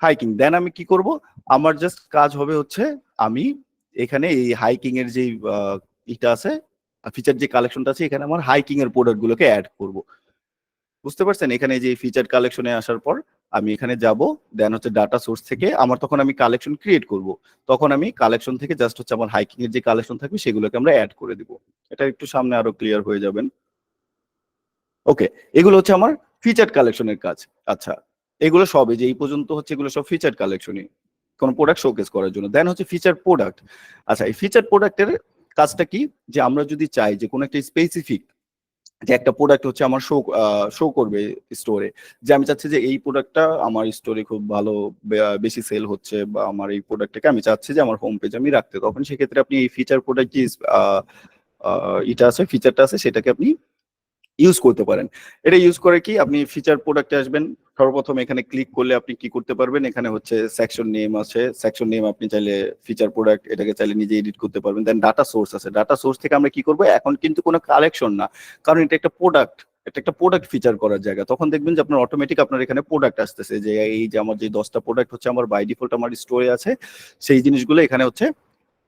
হাইকিং। দেন আমি কি করব, আমার জাস্ট কাজ হবে হচ্ছে আমি এখানে এই হাইকিং এর যে এটা আছে, ফিচার যে কালেকশনটা আছে, এখানে আমার হাইকিং এর প্রোডাক্ট গুলোকে অ্যাড করব। বুঝতে পারছেন? এখানে যে ফিচার কালেকশনে আসার পর আমি এখানে যাব, দেন হচ্ছে ডাটা সোর্স থেকে আমার তখন আমি কালেকশন ক্রিয়েট করব। তখন আমি কালেকশন থেকে জাস্ট হচ্ছে আমার হাইকিং এর যে কালেকশন থাকবে সেগুলোকে আমরা অ্যাড করে দিব। এটা একটু সামনে আরো ক্লিয়ার হয়ে যাবেন। ওকে, এগুলো হচ্ছে আমার ফিচার কালেকশনের কাজ। আচ্ছা, এগুলো সব এই যে এই পর্যন্ত হচ্ছে এগুলো সব ফিচার কালেকশনই, কোন প্রোডাক্ট শোকেস করার জন্য। দেন হচ্ছে ফিচার প্রোডাক্ট। আচ্ছা, এই ফিচার প্রোডাক্টের কাজটা কি, যে আমরা যদি চাই যে কোনো একটা স্পেসিফিক যে একটা প্রোডাক্ট হচ্ছে আমার শো করবে স্টোরে, যে আমি চাচ্ছি যে এই প্রোডাক্টটা আমার স্টোরে খুব ভালো বেশি সেল হচ্ছে, বা আমার এই প্রোডাক্টটাকে আমি চাচ্ছি যে আমার হোম পেজে আমি রাখতে, তখন সেক্ষেত্রে আপনি এই ফিচার প্রোডাক্ট যে এটা আছে, ফিচারটা আছে, সেটাকে আপনি ইউজ করতে পারেন। এটা ইউজ করে কি, আপনি ফিচার প্রোডাক্টে আসবেন, সর্বপ্রথম এখানে ক্লিক করলে আপনি কি করতে পারবেন, এখানে হচ্ছে সেকশন নেম আছে, সেকশন নেম আপনি চাইলে ফিচার প্রোডাক্ট এটাকে চাইলে নিজে এডিট করতে পারবেন। দেন ডাটা সোর্স আছে, ডাটা সোর্স থেকে আমরা কি করব, এখন কিন্তু কোনো কালেকশন না, কারণ এটা একটা প্রোডাক্ট, এটা একটা প্রোডাক্ট ফিচার করার জায়গা। তখন দেখবেন যে আপনার অটোমেটিক আপনার এখানে প্রোডাক্ট আসতেছে, যে এই যে আমার যে 10টা প্রোডাক্ট হচ্ছে আমার বাই ডিফল্ট আমার স্টোরে আছে, সেই জিনিসগুলো এখানে হচ্ছে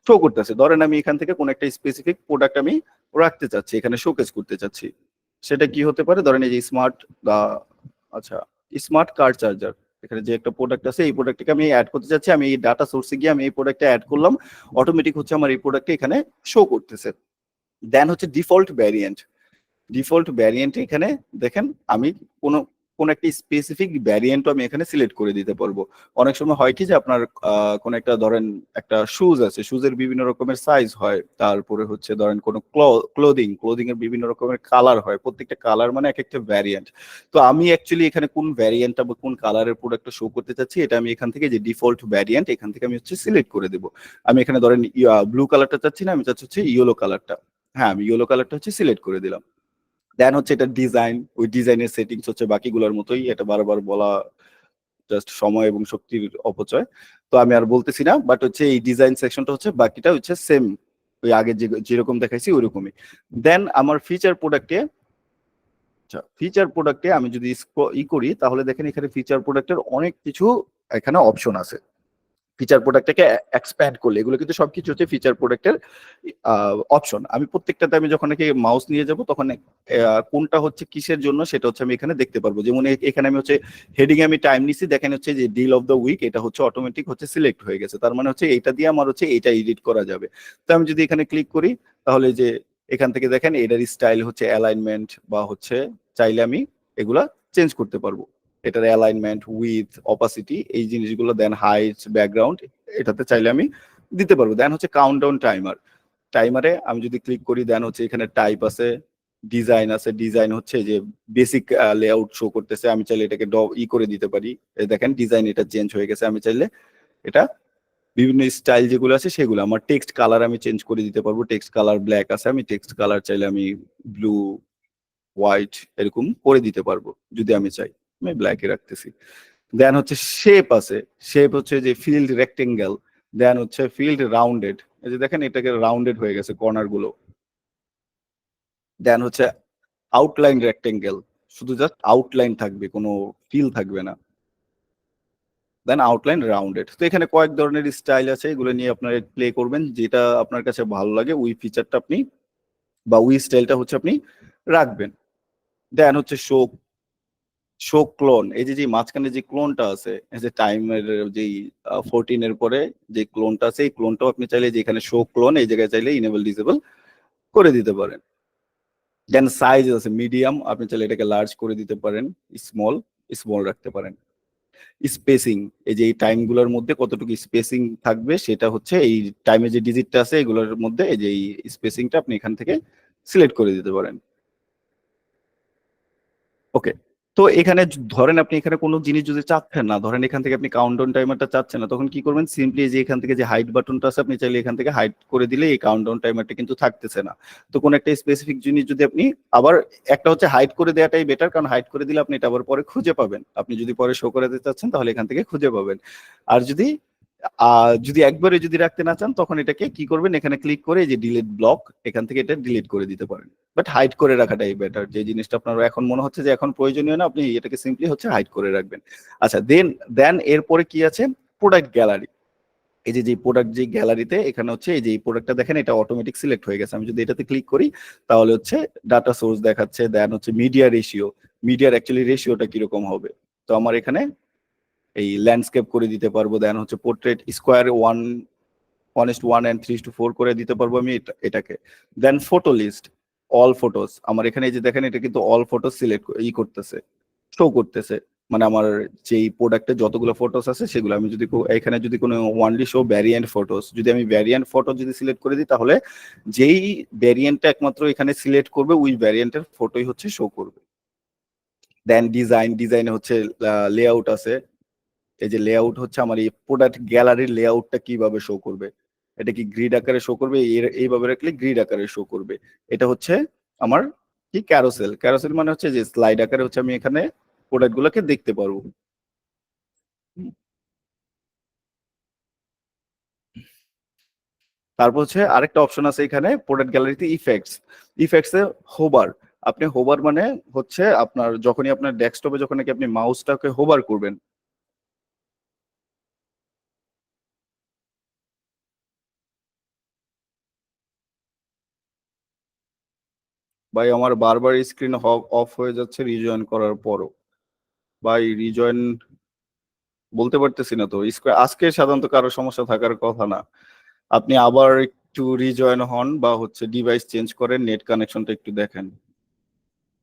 শো করতেছে। ধরেন আমি এখান থেকে কোন একটা স্পেসিফিক প্রোডাক্ট আমি রাখতে চাচ্ছি, এখানে শোকেস করতে চাচ্ছি, সেটা কি হতে পারে, ধরেন এই যে স্মার্ট বা আচ্ছা স্মার্ট কার চার্জার, এখানে যে একটা প্রোডাক্ট আছে, এই প্রোডাক্টকে আমি অ্যাড করতে চাচ্ছি, আমি এই ডাটা সোর্সে গিয়ে আমি এই প্রোডাক্টটা অ্যাড করলাম, অটোমেটিক হচ্ছে আমার এই প্রোডাক্টটা এখানে শো করতেছে। দেন হচ্ছে ডিফল্ট ভ্যারিয়েন্ট। ডিফল্ট ভ্যারিয়েন্টে এখানে দেখেন আমি কোনো কোন একটা স্পেসিফিক ভ্যারিয়েন্টও আমি এখানে সিলেক্ট করে দিতে পারবো। অনেক সময় হয় কি যে আপনার কোন একটা ধরেন একটা শুজ আছে, শুজের বিভিন্ন রকমের সাইজ হয়, তারপরে হচ্ছে ধরেন কোনো ক্লোদিং, ক্লোদিং এর বিভিন্ন রকমের কালার হয়, প্রত্যেকটা কালার মানে এক একটা ভ্যারিয়েন্ট। তো আমি অ্যাকচুয়ালি এখানে কোন ভ্যারিয়েন্টটা বা কোন কালারের প্রোডাক্টটা শো করতে চাচ্ছি, এটা আমি এখান থেকে যে ডিফল্ট ভ্যারিয়েন্ট এখান থেকে আমি হচ্ছে সিলেক্ট করে দেবো। আমি এখানে ধরেন ব্লু কালারটা চাচ্ছি না, আমি চাচ্ছি হচ্ছে ইয়েলো কালারটা। হ্যাঁ, আমি ইয়েলো কালারটা হচ্ছে সিলেক্ট করে দিলাম। দেন হচ্ছে এটা ডিজাইন, ওই ডিজাইনের সেটিংস হচ্ছে বাকিগুলোর মতোই, এটা বারবার বলা জাস্ট সময় এবং শক্তির অপচয়, তো আমি আর বলতেছি না। বাট হচ্ছে এই ডিজাইন সেকশনটা হচ্ছে বাকিটা হচ্ছে সেম, ওই আগে যে যেরকম দেখাইছি ওইরকমই। দেন আমার ফিচার প্রোডাক্টে, আচ্ছা ফিচার প্রোডাক্টে আমি যদি করি, তাহলে দেখেন এখানে ফিচার প্রোডাক্টের অনেক কিছু এখানে অপশন আছে। ফিচার প্রোডাক্টটাকে এক্সপ্যান্ড করলে এগুলো কিন্তু সবকিছু হচ্ছে ফিচার প্রোডাক্টের অপশন। আমি প্রত্যেকটাতে আমি যখন নাকি মাউস নিয়ে যাব, তখন কোনটা হচ্ছে কিসের জন্য সেটা হচ্ছে আমি এখানে দেখতে পারবো। যেমন এখানে আমি হচ্ছে হেডিং আমি টাইম নিছি, দেখেন হচ্ছে যে ডিল অফ দ্য উইক, এটা হচ্ছে অটোমেটিক হচ্ছে সিলেক্ট হয়ে গেছে, তার মানে হচ্ছে এইটা দিয়ে আমার হচ্ছে এইটা এডিট করা যাবে। তো আমি যদি এখানে ক্লিক করি, তাহলে যে এখান থেকে দেখেন এটার স্টাইল হচ্ছে অ্যালাইনমেন্ট, বা হচ্ছে চাইলে আমি এগুলা চেঞ্জ করতে পারবো, এটার অ্যালাইনমেন্ট, উইথ, অপাসিটি, এই জিনিসগুলো, দেন হাইট, ব্যাকগ্রাউন্ড, এটাতে চাইলে আমি দিতে পারবো। দেন হচ্ছে কাউন্টডাউন টাইমার, টাইমারে আমি যদি ক্লিক করি, দেন হচ্ছে এখানে টাইপ আছে, ডিজাইন আছে, ডিজাইন হচ্ছে যে বেসিক লেআউট শো করতেছে, আমি চাইলে এটাকে করে দিতে পারি। এই দেখেন ডিজাইন এটা চেঞ্জ হয়ে গেছে, আমি চাইলে এটা বিভিন্ন স্টাইল যেগুলো আছে সেগুলো, আমার টেক্সট কালার আমি চেঞ্জ করে দিতে পারবো, টেক্সট কালার ব্ল্যাক আছে, আমি টেক্সট কালার চাইলে আমি ব্লু, হোয়াইট এরকম করে দিতে পারবো যদি আমি চাই, আমি ব্ল্যাকে রাখতেছি। দেন হচ্ছে শেপ আছে, শেপ হচ্ছে যে ফিল্ড রেক্টেঙ্গেল, দেন হচ্ছে ফিল্ড রাউন্ডেড, এই যে দেখেন এটাকে রাউন্ডেড হয়ে গেছে কর্নার গুলো। দেন হচ্ছে আউটলাইন রেক্টেঙ্গেল, শুধু জাস্ট আউটলাইন থাকবে, কোনো ফিল থাকবে না। দেন আউটলাইন রাউন্ডেড। তো এখানে কয়েক ধরনের স্টাইল আছে, এগুলো নিয়ে আপনারা প্লে করবেন, যেটা আপনার কাছে ভালো লাগে ওই ফিচারটা আপনি বা ওই স্টাইলটা হচ্ছে আপনি রাখবেন। দেন হচ্ছে শো, শো ক্লোন, এই যে যে মাঝখানে যে ক্লোনটা আছে, এই যে টাইমের যেই 14 এর পরে যে ক্লোনটা আছে, এই ক্লোনটাও আপনি চাইলে যে এখানে শো ক্লোন এই জায়গায় চাইলে ইনেবল ডিসেবল করে দিতে পারেন। দেন সাইজ আছে মিডিয়াম, আপনি চাইলে এটাকে লার্জ করে দিতে পারেন, স্মল, স্মল রাখতে পারেন। স্পেসিং, এই যে এই টাইম গুলোর মধ্যে কতটুকু স্পেসিং থাকবে সেটা হচ্ছে এই টাইমে যে ডিজিটটা আছে এগুলোর মধ্যে এই যে এই স্পেসিংটা আপনি এখান থেকে সিলেক্ট করে দিতে পারেন। ওকে, তো এখানে ধরেন আপনি এখানে কোনো জিনিস যদি চাচ্ছেন না, ধরেন এখান থেকে আপনি কাউন্টডাউন টাইমারটা চাচ্ছেন না, তখন কি করবেন, সিম্পলি যে এখান থেকে যে হাইড বাটনটা আছে আপনি চাইলে এখান থেকে হাইড করে দিলে এই কাউন্টডাউন টাইমারটা কিন্তু থাকতেছে না। তো কোন একটা স্পেসিফিক জিনিস যদি আপনি আবার, একটা হচ্ছে হাইড করে দেওয়াটাই বেটার, কারণ হাইড করে দিলে আপনি এটা আবার পরে খুঁজে পাবেন, আপনি যদি পরে শো করাতে চাচ্ছেন তাহলে এখান থেকে খুঁজে পাবেন। আর যদি যদি একবারে যদি রাখতে না চান তখন এটাকে কি করবেন, এখানে ক্লিক করে এই যে ডিলিট ব্লক, এখান থেকে এটা ডিলিট করে দিতে পারেন। বাট হাইড করে রাখাটাই বেটার, যে জিনিসটা আপনার এখন মনে হচ্ছে যে এখন প্রয়োজনীয় না, আপনি এটাকে সিম্পলি হচ্ছে হাইড করে রাখবেন। আচ্ছা, দেন এরপরে কি আছে, প্রোডাক্ট গ্যালারি। এই যে প্রোডাক্ট যে গ্যালারিতে এখানে হচ্ছে এই যে প্রোডাক্টটা দেখেন, এটা অটোমেটিক সিলেক্ট হয়ে গেছে। আমি যদি এটাতে ক্লিক করি তাহলে হচ্ছে ডাটা সোর্স দেখাচ্ছে, দেন হচ্ছে মিডিয়া রেশিও, মিডিয়ার অ্যাকচুয়ালি রেশিওটা কিরকম হবে। তো আমার এখানে এই ল্যান্ডস্কেপ করে দিতে পারবো, দেন হচ্ছে পোর্ট্রেট স্কোয়ার 1:1 and 3:4 করে দিতে পারবো আমি এটাকে। দেন ফটো লিস্ট, অল ফটোস, আমার এখানে এই যে দেখেন এটা কিন্তু অল ফটো সিলেক্ট করতেছে, শো করতেছে। মানে আমার যেই প্রোডাক্টে যতগুলো ফটোস আছে সেগুলো আমি যদি এখানে যদি কোনো ওয়ানলি শো ভ্যারিয়েন্ট ফটোস, যদি আমি ভ্যারিয়েন্ট ফটো যদি সিলেক্ট করে দিই তাহলে যেই ভ্যারিয়েন্টটা একমাত্র এখানে সিলেক্ট করবে ওই ভ্যারিয়েন্টের ফটোই হচ্ছে শো করবে। দেন ডিজাইনে হচ্ছে লেআউট আছে। এই যে লেআউট হচ্ছে আমার এই প্রোডাক্ট গ্যালারির লেআউটটা কিভাবে শো করবে, এটা কি গ্রিড আকারে শো করবে, এইভাবে রাখলে গ্রিড আকারে শো করবে। এটা হচ্ছে আমার কি ক্যারোসেল, ক্যারোসেল মানে হচ্ছে যে স্লাইড আকারে হচ্ছে আমি এখানে প্রোডাক্ট গুলোকে দেখতে পারবো। তারপর হচ্ছে আরেকটা অপশন আছে এখানে প্রোডাক্ট গ্যালারিতে, ইফেক্টস। ইফেক্টসে হোবার, আপনি হোবার মানে হচ্ছে আপনার যখনই আপনার ডেস্কটপে যখন নাকি আপনি মাউসটাকে হোবার করবেন। ভাই আমার বারবার স্ক্রিন অফ হয়ে যাচ্ছে রিজয়েন করার পরও। ভাই রিজয়েন বলতে পারতেছি না তো, আজকে সাধারণত কারো সমস্যা থাকার কথা না। আপনি আবার একটু রিজয়েন হন বা হচ্ছে ডিভাইস চেঞ্জ করেন, নেট কানেকশনটা একটু দেখেন,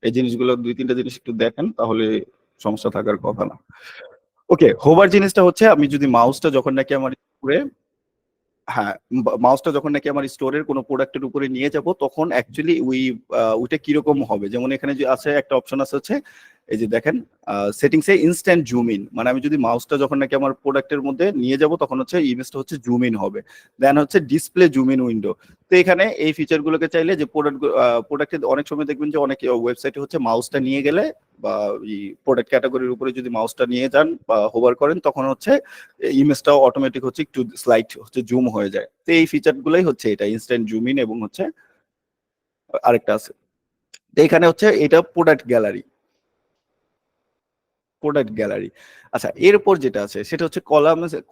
এই জিনিসগুলো 2-3টা জিনিস একটু দেখেন, তাহলে সমস্যা থাকার কথা না। ওকে, হোভার জিনিসটা হচ্ছে আমি যদি মাউসটা যখন নাকি আমার উপরে, হ্যাঁ, মাউসটা যখন নাকি আমার স্টোরের কোনো প্রোডাক্টের উপরে নিয়ে যাব তখন অ্যাকচুয়ালি ওইটা কিরকম হবে, যেমন এখানে যে আছে একটা অপশন আছে হচ্ছে এই যে দেখেন সেটিংসে ইনস্ট্যান্ট জুম ইন, মানে আমি যদি মাউসটা যখন নাকি আমার প্রোডাক্টের মধ্যে নিয়ে যাব তখন হচ্ছে ইমেজটা হচ্ছে জুম ইন হবে। দেন হচ্ছে ডিসপ্লে জুম ইন উইন্ডো। তো এখানে এই ফিচারগুলোকে চাইলে যে প্রোডাক্টে অনেক সময় দেখবেন যে অনেক ওয়েবসাইটে হচ্ছে মাউসটা নিয়ে গেলে বা এই প্রোডাক্ট ক্যাটাগরির উপরে যদি মাউসটা নিয়ে যান বা হোভার করেন তখন হচ্ছে ইমেজটাও অটোমেটিক হচ্ছে একটু স্লাইড হচ্ছে জুম হয়ে যায়। তো এই ফিচার গুলাই হচ্ছে এটা ইনস্ট্যান্ট জুম ইন এবং হচ্ছে আরেকটা আছে। তো এখানে হচ্ছে এটা প্রোডাক্ট গ্যালারি, প্রোডাক্ট গ্যালারি। আচ্ছা, এরপর যেটা আছে সেটা হচ্ছে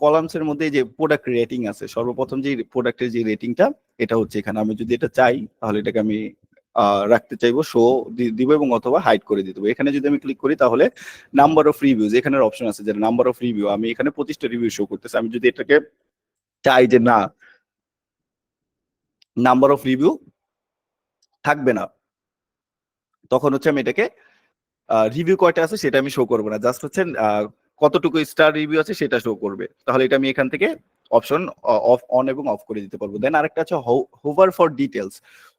কলামস এর মধ্যে যে প্রোডাক্ট রেটিং আছে, সর্বপ্রথম যে প্রোডাক্টের যে রেটিংটা এটা হচ্ছে এখানে। আমি যদি এটা চাই তাহলে এটাকে আমি রাখতে চাইবো, শো দিব এবং অথবা হাইড করে দিতে হবে। এখানে যদি আমি ক্লিক করি তাহলে নাম্বার অফ রিভিউজ এখানের অপশন আছে, যে নাম্বার অফ রিভিউ আমি এখানে 25টা রিভিউ শো করতেছে। আমি যদি এটাকে চাই যে না, নাম্বার অফ রিভিউ থাকবে না, তখন হচ্ছে আমি এটাকে রিভিউ কয়টা আছে সেটা আমি শো করবো না, জাস্ট হচ্ছে কতটুকু স্টার রিভিউ আছে সেটা শো করবে। তাহলে এটা আমি এখান থেকে অপশন অফ অন এবং অফ করে দিতে পারবো। দেন আরেকটা আছে hover for details.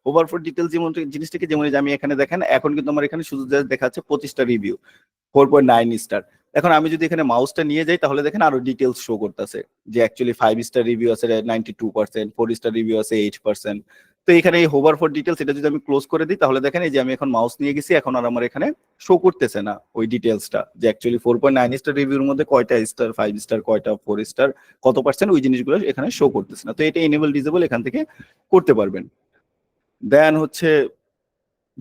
Hover for details যেমন জিনিসটাকে, যেমন আমি এখানে দেখেন এখন কিন্তু আমার এখানে শুধু দেখাচ্ছে 25টা রিভিউ, 4.9 স্টার। এখন আমি যদি এখানে মাউসটা নিয়ে যাই তাহলে দেখেন আরো ডিটেলস শো করতেছে, যে অ্যাকচুয়ালি 5 স্টার রিভিউ আছে 92%, 4 স্টার রিভিউ আছে 8%। তো এখানে এই হোভার ফর ডিটেলস এটা যদি আমি ক্লোজ করে দিই তাহলে দেখেন এই যে আমি এখন মাউস নিয়ে গেছি, এখন আর আমার এখানে শো করতেছে না ওই ডিটেলসটা, যে অ্যাকচুয়ালি 4.9 স্টার রিভিউর মধ্যে কয়টা স্টার, 5 স্টার, কয়টা 4 স্টার, কত পার্সেন্ট, ওই জিনিসগুলো এখানে শো করতেছে না। তো এটা এনেবল ডিসেবল এখান থেকে করতে পারবেন। দেন হচ্ছে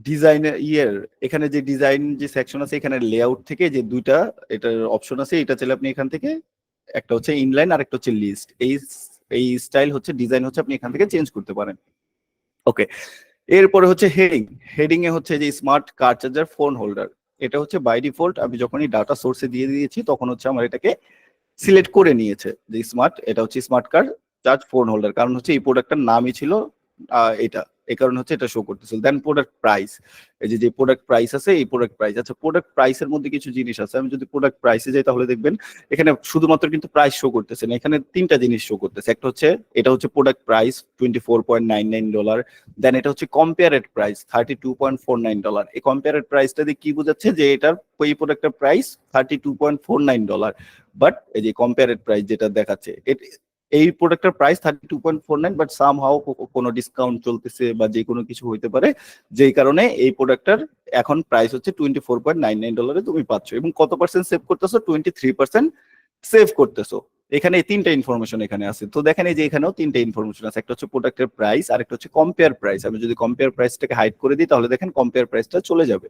ডিজাইনের এখানে যে ডিজাইন যে সেকশন আছে এখানে লেআউট থেকে যে দুইটা এটার অপশন আছে, এটা চাইলে আপনি এখান থেকে একটা হচ্ছে ইনলাইন আর একটা হচ্ছে লিস্ট, এই স্টাইল হচ্ছে ডিজাইন হচ্ছে আপনি এখান থেকে চেঞ্জ করতে পারেন। ওকে, এরপরে হচ্ছে হেডিং। হেডিং এ হচ্ছে যে স্মার্ট কার চার্জার ফোন হোল্ডার, এটা হচ্ছে বাই ডিফল্ট আমি যখনই ডাটা সোর্সে দিয়ে দিয়েছি তখন হচ্ছে আমার এটাকে সিলেক্ট করে নিয়েছে যে স্মার্ট, এটা হচ্ছে smart card charge phone holder, কারণ হচ্ছে এই প্রোডাক্টটার নামই ছিল এটা, এই কারণে হচ্ছে এটা শো করতেছিল। দেন প্রোডাক্ট প্রাইস, এই যে প্রোডাক্ট প্রাইস আছে এই প্রোডাক্ট প্রাইস। আচ্ছা, প্রোডাক্ট প্রাইসের মধ্যে কিছু জিনিস আছে, আমি যদি প্রোডাক্ট প্রাইসে যাই তাহলে দেখবেন এখানে শুধুমাত্র কিন্তু প্রাইস শো করতেছে না, এখানে 3টা জিনিস শো করতেছে। একটা হচ্ছে এটা হচ্ছে প্রোডাক্ট প্রাইস $24.99। দেন এটা হচ্ছে কম্পেয়ারেড প্রাইস $32.49। এই কম্পেয়ারেড প্রাইসটা দিয়ে কি বোঝাচ্ছে যে এটার এই প্রোডাক্টের প্রাইস $32.49, বাট এই যে কম্পেয়ারেড প্রাইস যেটা দেখাচ্ছে এই প্রোডাক্টের প্রাইস 32.49, বাট সাম হাউ কোনো ডিসকাউন্ট চলতেছে বা যে কোনো কিছু হইতে পারে, যেই কারণে এই প্রোডাক্টটার এখন প্রাইস হচ্ছে $24.99 তুমি পাচ্ছ, এবং কত পার্সেন্ট সেভ করতেছো, 23% সেভ করতেছো। এখানে তিনটা ইনফরমেশন এখানে আছে। তো দেখেন এই যে এখানেও তিনটা ইনফরমেশন আছে, একটা হচ্ছে প্রোডাক্টের প্রাইস, আর একটা হচ্ছে কম্পেয়ার প্রাইস। আমি যদি কম্পেয়ার প্রাইসটাকে হাইড করে দিই তাহলে দেখেন কম্পেয়ার প্রাইসটা চলে যাবে।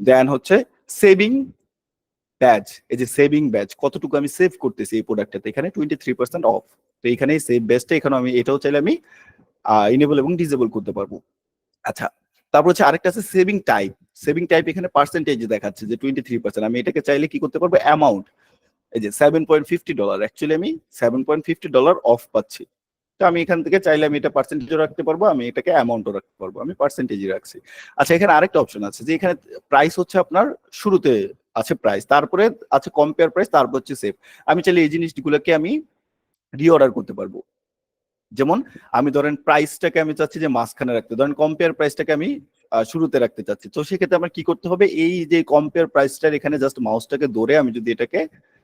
দেন হচ্ছে সেভিং ব্যাচ, এই যে সেভিং ব্যাচ, কতটুকু আমি সেভ করতেছি এই প্রোডাক্টটাতে, এখানে 23% অফ। তো এখানে সেভ ব্যাচটা এখানে আমি এটাও চাইলে আমি ইনেবল এবং ডিসেবল করতে পারবো। আচ্ছা, তারপর হচ্ছে আরেকটা আছে সেভিং টাইপ। সেভিং টাইপ এখানে পার্সেন্টেজ দেখাচ্ছে যে 23%। আমি এটাকে চাইলে কি করতে পারবো, অ্যামাউন্ট, এই যে $7.50, অ্যাকচুয়ালি আমি $7.50 অফ পাচ্ছি। তো আমি এখান থেকে চাইলে আমি এটা পার্সেন্টেজও রাখতে পারবো, আমি এটাকে অ্যামাউন্টও রাখতে পারবো, আমি পার্সেন্টেজই রাখছি। আচ্ছা, এখানে আরেকটা অপশন আছে যে এখানে প্রাইস হচ্ছে আপনার শুরুতে আছে প্রাইস, তারপরে আছে কম্পেয়ার প্রাইস, তারপর হচ্ছে সেভ। আমি চাইলে এই জিনিসগুলোকে আমি রিঅর্ডার করতে পারবো। যেমন আমি ধরেন প্রাইসটাকে আমি চাচ্ছি যে মাঝখানে রাখতে, ধরেন কম্পেয়ার প্রাইসটাকে আমি শুরুতে রাখতে চাচ্ছি। তো সেক্ষেত্রে আমার কি করতে হবে, এই যে কম্পেয়ার প্রাইসটার এখানে জাস্ট মাউসটাকে ধরে আমি যদি এটাকে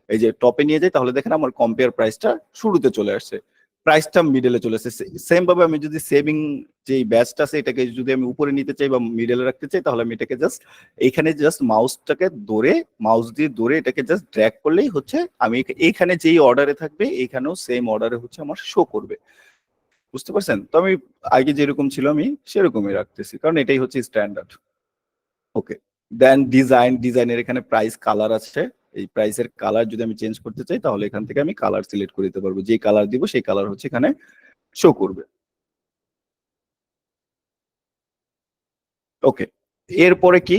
এই যে টপে নিয়ে যাই তাহলে দেখেন আমার কম্পেয়ার প্রাইসটা শুরুতে চলে আসছে, প্রাইসটা মিডলে চলে আসছে। সেম ভাবে আমি যদি সেভিং যে ব্যাচটা আছে এটাকে যদি আমি উপরে নিতে চাই বা মিডলে রাখতে চাই তাহলে আমি এটাকে জাস্ট এইখানে জাস্ট মাউসটাকে ধরে, মাউস দিয়ে ধরে এটাকে জাস্ট ড্র্যাগ করলেই হচ্ছে আমি এইখানে যেই অর্ডারে থাকবে এইখানেও সেম অর্ডারে হচ্ছে আমার শো করবে। বুঝতে পারছেন? তো আমি আগে যেরকম ছিল আমি সেরকমই রাখতেছি, কারণ এটাই হচ্ছে স্ট্যান্ডার্ড। ওকে, দেন ডিজাইনের এখানে প্রাইস কালার আছে। এই প্রাইসের কালার যদি আমি চেঞ্জ করতে চাই তাহলে এখান থেকে আমি কালার সিলেক্ট করে দিতে পারবো, যে কালার দিব সেই কালার হচ্ছে এখানে শো করবে। ওকে, এরপরে কি,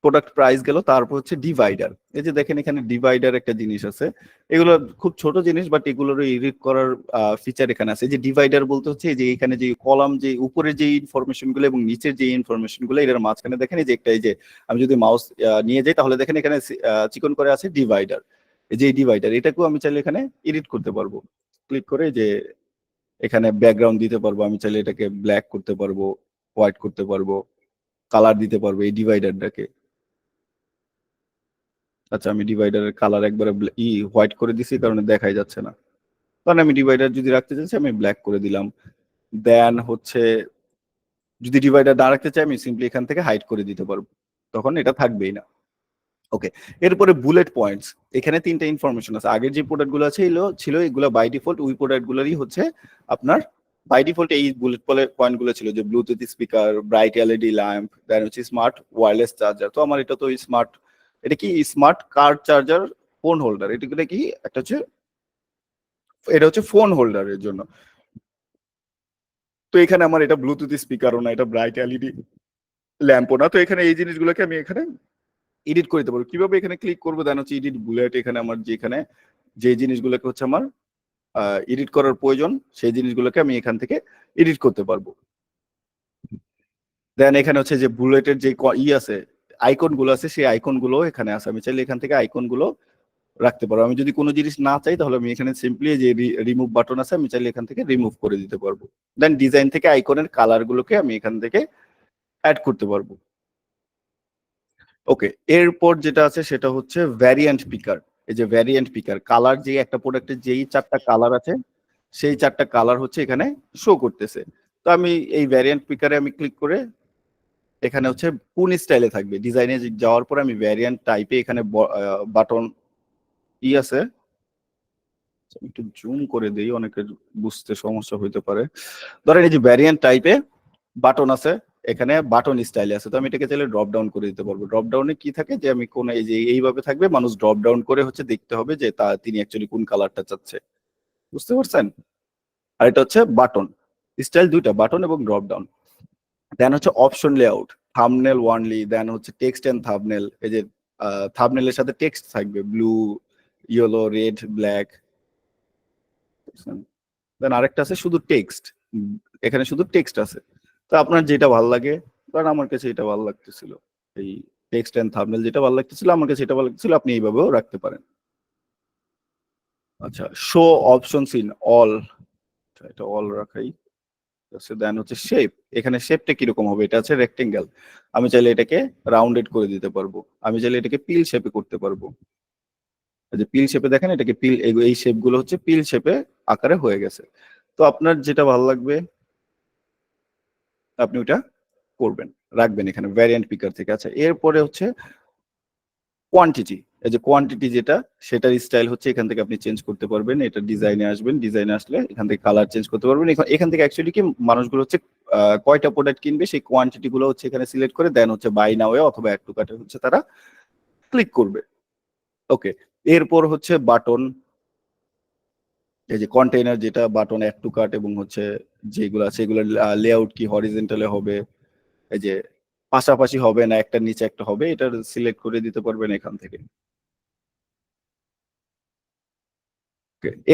প্রোডাক্ট প্রাইস গেল, তারপর হচ্ছে ডিভাইডার। এই যে দেখেন এখানে ডিভাইডার একটা জিনিস আছে, এগুলো খুব ছোট জিনিস বাট এগুলোর এডিট করার ফিচার এখানে আছে। এই যে ডিভাইডার বলতে হচ্ছে যে এখানে যে কলাম, যে উপরে যে ইনফরমেশন গুলো এবং নিচের যে ইনফরমেশন গুলো, এটার মাঝখানে দেখেন এই যে একটা, এই যে আমি যদি মাউস নিয়ে যাই তাহলে দেখেন এখানে চিকন করে আছে ডিভাইডার। এই যে ডিভাইডার এটাকেও আমি চাইলে এখানে এডিট করতে পারবো, ক্লিক করে যে এখানে ব্যাকগ্রাউন্ড দিতে পারবো, আমি চাইলে এটাকে ব্ল্যাক করতে পারবো, হোয়াইট করতে পারবো, কালার দিতে পারবো এই ডিভাইডারটাকে। আচ্ছা, আমি ডিভাইডারের কালার একবারে হোয়াইট করে দিছি কারণে দেখাই যাচ্ছে না, কারণ আমি ডিভাইডার যদি রাখতে চাইছি আমি ব্ল্যাক করে দিলাম। দেন হচ্ছে যদি ডিভাইডার না রাখতে চাই আমি সিম্পলি এখান থেকে হাইড করে দিতে পারবো, তখন এটা থাকবেই না। ওকে, এরপরে বুলেট পয়েন্টস। এখানে তিনটা ইনফরমেশন আছে। আগের যে প্রোডাক্ট গুলো আছে এগুলো ছিল, এগুলো বাই ডিফল্ট ওই প্রোডাক্ট গুলোরই হচ্ছে আপনার বাই ডিফল্ট এই বুলেট পয়েন্ট গুলো ছিল, যে Bluetooth speaker, bright LED lamp, then হচ্ছে স্মার্ট ওয়্যারলেস চার্জার। তো আমার এটা তো স্মার্ট, এটা কি স্মার্ট কার চার্জার ফোন হোল্ডার, এটা কি একটা হচ্ছে, এটা হচ্ছে ফোন হোল্ডারের জন্য। তো এখানে আমার এটা ব্লুটুথ স্পিকারও না, এটা ব্রাইট এলইডি ল্যাম্পও না। তো এখানে এই জিনিসগুলোকে আমি এখানে এডিট করে দিতে পারবো। কিভাবে, এখানে ক্লিক করবো, দেন হচ্ছে এডিট বুলেট, এখানে আমার যেখানে যে জিনিসগুলোকে হচ্ছে আমার এডিট করার প্রয়োজন সেই জিনিসগুলোকে আমি এখান থেকে এডিট করতে পারবো। দেন এখানে হচ্ছে যে বুলেটের যে আছে, আইকন গুলো আছে, সেই আইকন গুলো এখানে আছে। আমি চাইলে এখান থেকে আইকন গুলো রাখতে পারবো। আমি যদি কোনো জিনিস না চাই তাহলে আমি এখানে সিম্পলি যে রিমুভ বাটন আছে আমি চাইলে এখান থেকে রিমুভ করে দিতে পারবো। দেন ডিজাইন থেকে আইকনের কালার গুলোকে আমি এখান থেকে অ্যাড করতে পারবো। ওকে, এরপর যেটা আছে সেটা হচ্ছে ভ্যারিয়েন্ট পিকার। এই যে ভ্যারিয়েন্ট পিকার, কালার, যে একটা প্রোডাক্টের যেই চারটা কালার আছে সেই চারটা কালার হচ্ছে এখানে শো করতেছে। তো আমি এই ভ্যারিয়েন্ট পিকারে আমি ক্লিক করে এখানে হচ্ছে কোন স্টাইলে থাকবে, ডিজাইনে যাওয়ার পরে আমি ভ্যারিয়েন্ট টাইপে এখানে বাটন আছে, আমি একটু জুম করে দিই, অনেকের বুঝতে সমস্যা হইতে পারে। ধরেন এই যে ভ্যারিয়েন্ট টাইপে বাটন আছে, এখানে বাটন স্টাইলে আছে। তো আমি এটাকে চাইলে ড্রপ ডাউন করে দিতে পারবো। ড্রপ ডাউনে কি থাকে, যে আমি কোন এই যে এইভাবে থাকবে, মানুষ ড্রপ ডাউন করে হচ্ছে দেখতে হবে যে তিনি অ্যাকচুয়ালি কোন কালারটা চাচ্ছে। বুঝতে পারছেন? আর এটা হচ্ছে বাটন স্টাইল, দুইটা বাটন এবং ড্রপ ডাউন। দেন হচ্ছে অপশন লেআউট, থাম্বনেল ওয়ানলি, দেন হচ্ছে টেক্সট এন্ড থাম্বনেল। এই যে থাম্বনেলের সাথে টেক্সট থাকবে, ব্লু, ইয়েলো, রেড, ব্ল্যাক। দেন আরেকটা আছে শুধু টেক্সট, এখানে শুধু টেক্সট আছে। তো আপনার যেটা ভালো লাগে, কারণ আমার কাছে এটা ভালো লাগতেছিল, এই টেক্সট এন্ড থাম্বনেল যেটা ভালো লাগতেছিল আমার কাছে, এটা ভালো লাগতেছিল, আপনি এইভাবেও রাখতে পারেন। আচ্ছা, শো অপশনস ইন অল, এটা অল রাখাই আছে। দেন হচ্ছে শেপ, এখানে শেপটা কিরকম হবে, এটা আছে রেক্টেঙ্গেল, আমি চাইলে এটাকে রাউন্ডেড করে দিতে পারবো, আমি চাইলে এটাকে পিল শেপে করতে পারবো। এই যে পিল শেপে দেখেন, এটাকে পিল, এই শেপ গুলো হচ্ছে পিল শেপে আকারে হয়ে গেছে। তো আপনার যেটা ভালো লাগবে আপনি ওটা করবেন, রাখবেন এখানে ভ্যারিয়েন্ট পিকার থেকে। আচ্ছা, এরপরে হচ্ছে কোয়ান্টিটি। এই যে কোয়ান্টিটি যেটা, সেটার স্টাইল হচ্ছে এখান থেকে আপনি চেঞ্জ করতে পারবেন। এটা ডিজাইনে আসবেন, ডিজাইনে আসলে এখান থেকে কালার চেঞ্জ করতে পারবেন। এখান থেকে অ্যাকচুয়ালি কি মানুষগুলো হচ্ছে কয়টা প্রোডাক্ট কিনবে সেই কোয়ান্টিটি গুলো হচ্ছে এখানে সিলেক্ট করে দেন হচ্ছে বাই নাও অথবা অ্যাড টু কার্টে হচ্ছে তারা ক্লিক করবে। ওকে, এরপর হচ্ছে বাটন, এই যে কন্টেইনার যেটা বাটন অ্যাড টু কার্ট এবং হচ্ছে যেগুলো আছে এগুলোর লেআউট কি হরিজন্টালে হবে, এই যে পাশাপাশি হবে না একটা নিচে একটা হবে, এটা সিলেক্ট করে দিতে পারবেন এখান থেকে।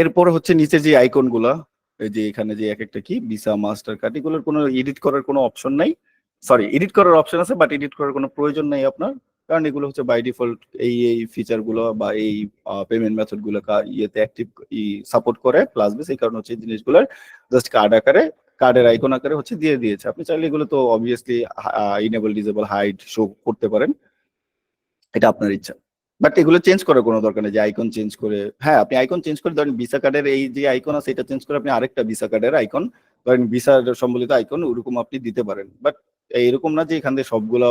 এরপর হচ্ছে নিচে যে আইকন গুলা, এই যে এখানে যে এক একটা কি ভিসা মাস্টার কার্ড, এগুলোর কোনো এডিট করার কোনো অপশন নাই। সরি, এডিট করার অপশন আছে বাট এডিট করার কোনো প্রয়োজন নাই আপনার, কারণ এগুলো হচ্ছে বাই ডিফল্ট এই এই ফিচার গুলো বা এই পেমেন্ট মেথড গুলো ইয়েতে অ্যাক্টিভ সাপোর্ট করে প্লাস বেস, এই কারণে হচ্ছে এই জিনিসগুলোর জাস্ট কার্ড আকারে, কার্ডের আইকন আকারে হচ্ছে দিয়ে দিয়েছে। আপনি চাইলে এগুলো তো obviously enable disable hide show করতে পারেন, এটা আপনার ইচ্ছা। বাট এগুলো চেঞ্জ করার কোনো দরকার নেই যে আইকন চেঞ্জ করে, হ্যাঁ আপনি আইকন চেঞ্জ করে ধরেন ভিসা কার্ডের এই যে আইকন আছে এটা চেঞ্জ করে আপনি আরেকটা ভিসা কার্ডের আইকন, ধরেন ভিসা সম্বলিত আইকন ওরকম আপনি দিতে পারেন। বাট এইরকম না যে এখান থেকে সবগুলো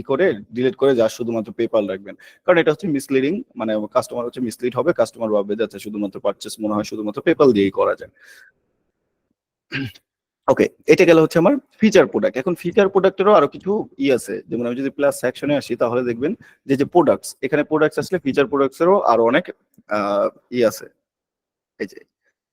করে ডিলিট করে যা শুধুমাত্র পেপাল রাখবেন, কারণ এটা হচ্ছে মিসলিডিং, মানে কাস্টমার হচ্ছে মিসলিড হবে, কাস্টমার ভাববে যাচ্ছে শুধুমাত্র পারচেস মনে হয় শুধুমাত্র পেপাল দিয়েই করা যায়। ওকে, এটা গেল হচ্ছে আমার ফিচার প্রোডাক্ট। এখন ফিচার প্রোডাক্টেরও আরো কিছু আছে, যেমন আমি যদি প্লাস সেকশনে আসি তাহলে দেখবেন যে যে প্রোডাক্টস, এখানে প্রোডাক্টস আসলে ফিচার প্রোডাক্টসেরও আরো অনেক আছে। এই যে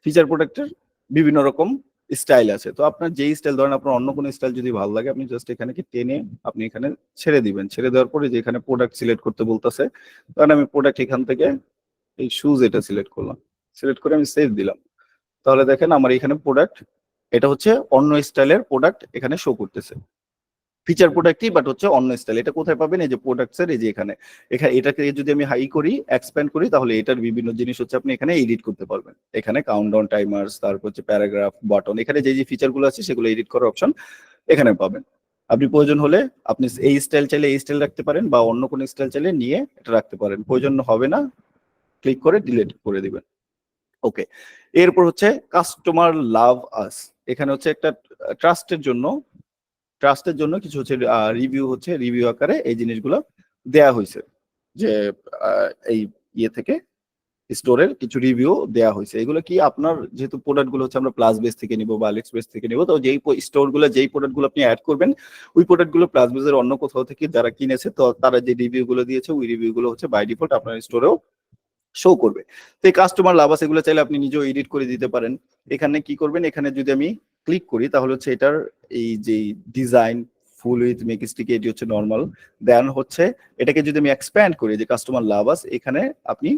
ফিচার প্রোডাক্টের বিভিন্ন রকম স্টাইল আছে, তো আপনার যেই স্টাইল ধরেন আপনার অন্য কোনো স্টাইল যদি ভালো লাগে আপনি জাস্ট এখানে কি টেনে আপনি এখানে ছেড়ে দিবেন, ছেড়ে দেওয়ার পরে যে এখানে প্রোডাক্ট সিলেক্ট করতে বলতেছে, কারণ আমি প্রোডাক্ট এখান থেকে এই শুজ এটা সিলেক্ট করলাম, সিলেক্ট করে আমি সেভ দিলাম, তাহলে দেখেন আমার এখানে প্রোডাক্ট, এটা হচ্ছে অন্য স্টাইলের প্রোডাক্ট এখানে শো করতেছে। ফিচার প্রোডাক্টই বাট হচ্ছে অন্য স্টাইল। এটা কোথায় পাবেন, এই যে প্রোডাক্টস এর এই যে এখানে, এখানে এটাকে যদি আমি হাই করি এক্সপ্যান্ড করি তাহলে এটার বিভিন্ন জিনিস হচ্ছে আপনি এখানে এডিট করতে পারবেন। এখানে কাউন্টডাউন টাইমার্স, তারপর হচ্ছে প্যারাগ্রাফ, বাটন, এখানে যে যে ফিচার গুলো আছে সেগুলো এডিট করার অপশন এখানে পাবেন। আপনি প্রয়োজন হলে আপনি এই স্টাইল চাইলে এই স্টাইল রাখতে পারেন বা অন্য কোনো স্টাইল চাইলে নিয়ে এটা রাখতে পারেন, প্রয়োজন হবে না ক্লিক করে ডিলিট করে দিবেন। ওকে, এরপর হচ্ছে কাস্টমার লাভ আস, এখানে হচ্ছে একটা ট্রাস্টের জন্য, ট্রাস্টের জন্য কিছু হচ্ছে রিভিউ, হচ্ছে রিভিউ আকারে এই জিনিসগুলো দেয়া হয়েছে, যে এই ইয়ে থেকে স্টোরের কিছু রিভিউ দেয়া হয়েছে। এগুলো কি আপনার যেহেতু প্রোডাক্ট গুলো হচ্ছে আমরা প্লাস বেস থেকে নিব বা আলিএক্সপ্রেস থেকে নিব, তো যেই স্টোর গুলো যেই প্রোডাক্ট গুলো আপনি অ্যাড করবেন ওই প্রোডাক্ট গুলো প্লাস বেসের অন্য কোথাও থেকে যারা কিনেছে তো তারা যে রিভিউ গুলো দিয়েছে ওই রিভিউ গুলো হচ্ছে বাই ডিফল্ট আপনার স্টোরেও শো করবে। তো এই কাস্টমার লাভ আছে এগুলো চাইলে আপনি নিজেও এডিট করে দিতে পারেন। এখানে কি করবেন, এখানে যদি আমি ক্লিক করি তাহলে হচ্ছে এটার এই যে ডিজাইন ফুল উইথ মেকিস্টিক এটি হচ্ছে নর্মাল, দেন হচ্ছে এটাকে যদি আমি এক্সপ্যান্ড করি যে কাস্টমার লাভ আস, এখানে আপনি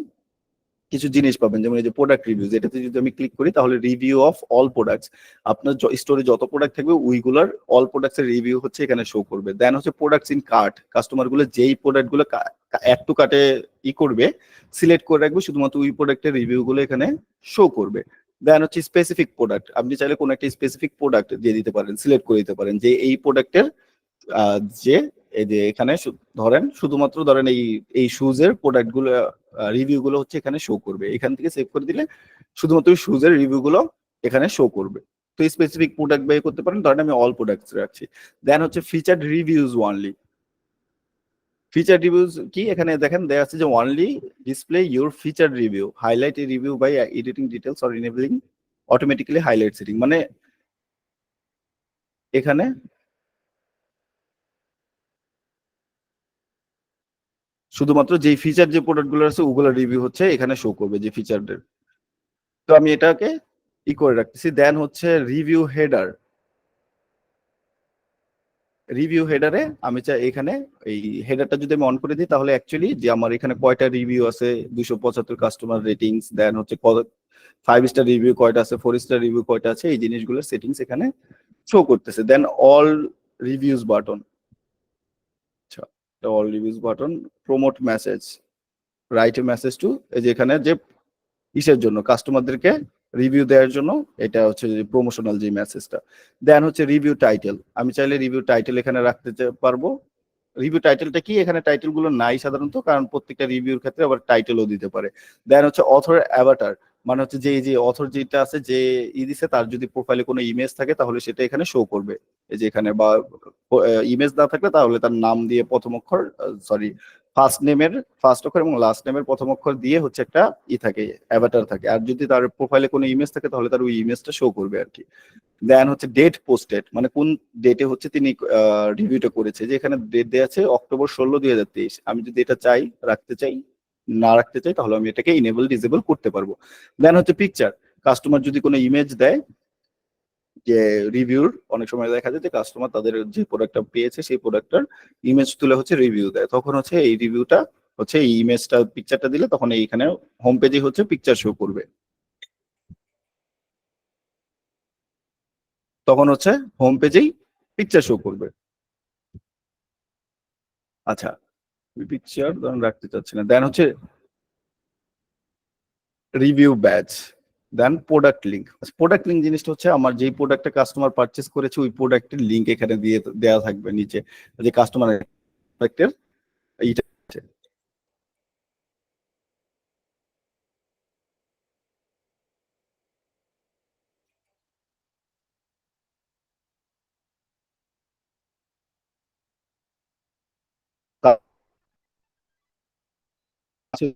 কিছু জিনিস পাবেন, যেমন এই যে প্রোডাক্ট রিভিউজ, এটাতে যদি আমি ক্লিক করি তাহলে রিভিউ অফ অল প্রোডাক্টস, আপনার স্টোরে যত প্রোডাক্ট থাকবে ওইগুলোর অল প্রোডাক্টস এর রিভিউ হচ্ছে এখানে শো করবে। দেন হচ্ছে প্রোডাক্টস ইন কার্ট, কাস্টমার গুলো যেই প্রোডাক্ট গুলো অ্যাড টু কার্টে করবে সিলেক্ট করে রাখবে শুধুমাত্র ওই প্রোডাক্টের রিভিউ গুলো এখানে শো করবে। দেন হচ্ছে স্পেসিফিক প্রোডাক্ট, আপনি চাইলে কোনো একটা স্পেসিফিক প্রোডাক্ট দিয়ে দিতে পারেন, সিলেক্ট করে দিতে পারেন যে এই প্রোডাক্টের যে এই যে এখানে ধরেন শুধুমাত্র ধরেন এই এই শুজ এর প্রোডাক্ট গুলো রিভিউ গুলো হচ্ছে এখানে শো করবে, এখান থেকে সেভ করে দিলে শুধুমাত্র শুজ এর রিভিউ গুলো এখানে শো করবে। তো স্পেসিফিক প্রোডাক্ট বাই করতে পারেন, ধরেন আমি অল প্রোডাক্টস রাখছি। দেন হচ্ছে featured reviews only, feature reviews কি এখানে দেখেন দেয়া আছে যে only display your feature review, highlight a review by editing details or enabling automatically highlight setting, মানে এখানে শুধুমাত্র যেই ফিচার যে প্রোডাক্ট গুলো আছে ওগুলো রিভিউ হচ্ছে এখানে শো করবে যে ফিচারদের। তো আমি এটাকে করে রাখতেছি। দেন হচ্ছে রিভিউ হেডার, রিভিউ হেডারে আমি চাই এখানে এই হেডারটা যদি আমি অন করে দিই তাহলে অ্যাকচুয়ালি যে আমার এখানে কয়টা রিভিউ আছে, 275 কাস্টমার রেটিংস, দেন হচ্ছে 5 স্টার রিভিউ কয়টা আছে, 4 স্টার রিভিউ কয়টা আছে, এই জিনিসগুলোর সেটিংস এখানে শো করতেছে। দেন অল রিভিউজ বাটন, আচ্ছা all reviews button, promote message, write a message to, এই যে এখানে যে ইসের জন্য কাস্টমারদেরকে রিভিউ দেওয়ার জন্য এটা হচ্ছে প্রমোশনাল যে মেসেজটা। দেন হচ্ছে রিভিউ টাইটেল, আমি চাইলে রিভিউ টাইটেল এখানে রাখতে পারবো। রিভিউ টাইটেলটা কি, এখানে টাইটেল গুলো নাই সাধারণত, কারণ প্রত্যেকটা রিভিউর ক্ষেত্রে আবার টাইটেলও দিতে পারে। দেন হচ্ছে অথর অ্যাভাটার, মানে হচ্ছে যে এই যে অথর যেটা আছে যে দিছে তার যদি প্রোফাইলে কোনো ইমেজ থাকে তাহলে সেটা এখানে শো করবে। এই যে এখানে বা ইমেজ না থাকলে তাহলে তার নাম দিয়ে প্রথম অক্ষর, সরি, ফার্স্ট নেমের ফার্স্ট অক্ষর এবং লাস্ট নেমের প্রথম অক্ষর দিয়ে হচ্ছে একটা থাকে, অ্যাভাটার থাকে। আর যদি তার প্রোফাইলে কোনো ইমেজ থাকে তাহলে তার ওই ইমেজটা শো করবে আর কি। দেন হচ্ছে ডেট পোস্টেড, মানে কোন ডেটে হচ্ছে তিনি রিভিউটা করেছে। যে এখানে ডেট দেওয়া আছে অক্টোবর 16, 2023। আমি যদি এটা চাই রাখতে চাই, না রাখতে চাই, তাহলে আমি এটাকে ইনেবল ডিসেবল করতে পারবো। দেন হচ্ছে পিকচার, কাস্টমার যদি কোনো ইমেজ দেয়, যে রিভিউর অনেক সময় দেখা যায় যে কাস্টমার তাদের যে প্রোডাক্টটা পেয়েছে সেই প্রোডাক্টটার ইমেজ তুলে হচ্ছে রিভিউ দেয়, তখন হচ্ছে এই রিভিউটা হচ্ছে এই ইমেজটা পিকচারটা দিলে তখন এইখানে হোম পেজে হচ্ছে পিকচার শো করবে, তখন হচ্ছে হোম পেজেই পিকচার শো করবে। আচ্ছা, পিকচার ধরুন রাখতে চাচ্ছি না। দেন হচ্ছে রিভিউ ব্যাচ, দেন প্রোডাক্ট লিঙ্ক। প্রোডাক্ট লিঙ্ক জিনিসটা হচ্ছে আমার যেই প্রোডাক্টটা কাস্টমার পারচেস করেছে ওই প্রোডাক্টের লিঙ্ক এখানে দিয়ে দেওয়া থাকবে নিচে, যে কাস্টমার প্রোডাক্টের এইটা আছে।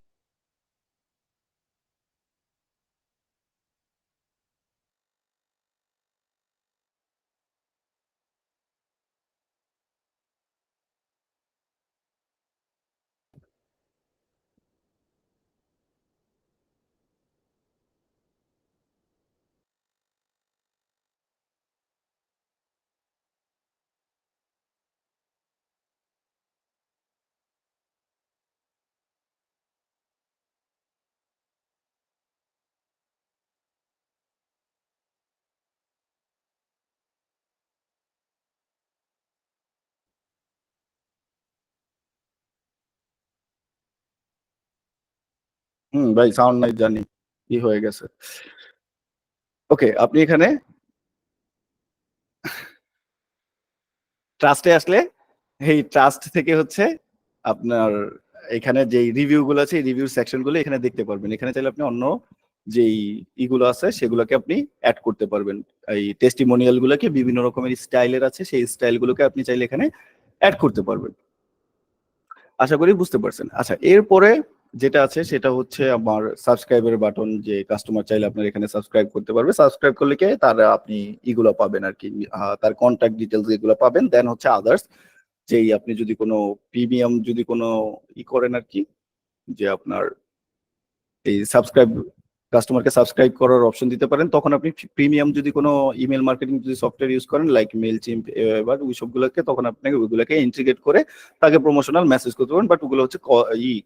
ভাই সাউন্ড নাই, জানি কি হয়ে গেছে। ওকে, আপনি এখানে ট্রাস্টে আসলে এই ট্রাস্ট থেকে হচ্ছে আপনার এখানে যে রিভিউ গুলো আছে এই রিভিউ সেকশন গুলো এখানে দেখতে পারবেন। এখানে চাইলে আপনি অন্য যেই ইগুলো আছে সেগুলোকে আপনি অ্যাড করতে পারবেন। এই টেস্টিমোনিয়াল গুলোকে বিভিন্ন রকমের স্টাইলের আছে, সেই স্টাইল গুলোকে আপনি চাইলে এখানে অ্যাড করতে পারবেন। আশা করি বুঝতে পারছেন। আচ্ছা, এরপরে যেটা আছে সেটা হচ্ছে আমার সাবস্ক্রাইবের বাটন, যে কাস্টমার চাইলে আপনার এখানে সাবস্ক্রাইব করতে পারবে। সাবস্ক্রাইব করলে কি তার আপনি ইগুলো পাবেন আর কি, তার কন্ট্যাক্ট ডিটেলস এগুলো পাবেন। দেন হচ্ছে আদার্স, যেই আপনি যদি কোনো প্রিমিয়াম যদি কোনো করেন আর কি, যে আপনার এই সাবস্ক্রাইব কাস্টমারকে সাবস্ক্রাইব করার অপশন দিতে পারেন, তখন আপনি প্রিমিয়াম যদি কোনো ইমেল মার্কেটিং যদি সফটওয়্যার ইউজ করেন লাইক মেল চিম্প এবার ওই সবগুলোকে, তখন আপনাকে ওইগুলোকে ইন্টিগ্রেট করে তাকে প্রমোশনাল মেসেজ করতে পারেন। বাট ওগুলো হচ্ছে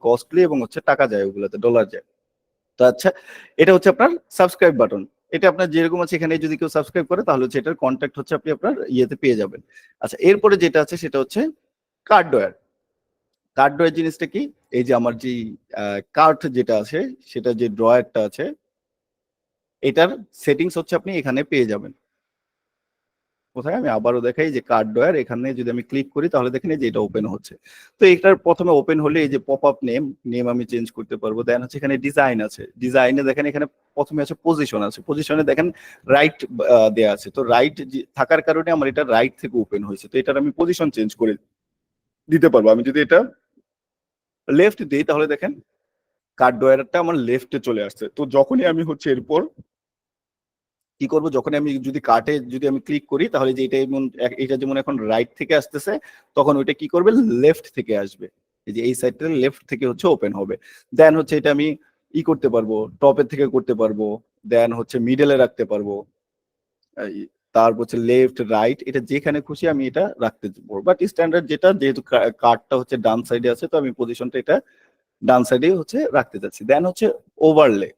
কস্টলি এবং হচ্ছে টাকা যায়, ওগুলোতে ডলার যায়। তো আচ্ছা, এটা হচ্ছে আপনার সাবস্ক্রাইব বাটন। এটা আপনার যেরকম আছে এখানে যদি কেউ সাবস্ক্রাইব করে তাহলে হচ্ছে এটার কন্ট্যাক্ট হচ্ছে আপনি আপনার ইয়েতে পেয়ে যাবেন। আচ্ছা, এরপরে যেটা আছে সেটা হচ্ছে কার্ডওয়্যার। কার্ডওয়্যার জিনিসটা কি? এই যে আমার যে কার্ট যেটা আছে, সেটা যে ড্রয়ারটা আছে, এটার সেটিংস হচ্ছে আপনি এখানে পেয়ে যাবেন। কোথায় আমি আবারও দেখাই, যে কার্ড ড্রয়ার, এখানে যদি আমি ক্লিক করি তাহলে দেখেন এই যে এটা ওপেন হচ্ছে। তো এটার প্রথমে ওপেন হলে এই যে পপ আপ নেম, নেম আমি চেঞ্জ করতে পারবো। দেন হচ্ছে এখানে ডিজাইন আছে, ডিজাইনে দেখেন এখানে প্রথমে আছে পজিশন আছে, পজিশনে দেখেন রাইট দেয়া আছে। তো রাইট থাকার কারণে আমার এটা রাইট থেকে ওপেন হয়েছে, তো এটার আমি পজিশন চেঞ্জ করে দিতে পারবো। আমি যদি এটা লেফট দিই তাহলে দেখেন কার্ড ড্রয়ারটা আমার লেফটে চলে আসছে। তো যখনই আমি হচ্ছে এরপর কি করব, যখন আমি যদি কার্টে যদি আমি ক্লিক করি তাহলে যে এটা যেমন এটা যেমন এখন রাইট থেকে আসতেছে, তখন ওইটা কি করবে, লেফট থেকে আসবে। এই যে এই সাইডটা লেফট থেকে হচ্ছে ওপেন হবে। দেন হচ্ছে এটা আমি করতে পারবো, টপের থেকে করতে পারবো। দেন হচ্ছে মিডলে রাখতে পারবো। এই, তারপর হচ্ছে লেফট রাইট, এটা যেখানে খুশি আমি এটা রাখতে পারবো। বাট স্ট্যান্ডার্ড যেটা, যেহেতু কার্ডটা হচ্ছে ডান সাইডে আছে, তো আমি পজিশনটা এটা ডান সাইডে হচ্ছে রাখতে চাচ্ছি। দেন হচ্ছে ওভারলে।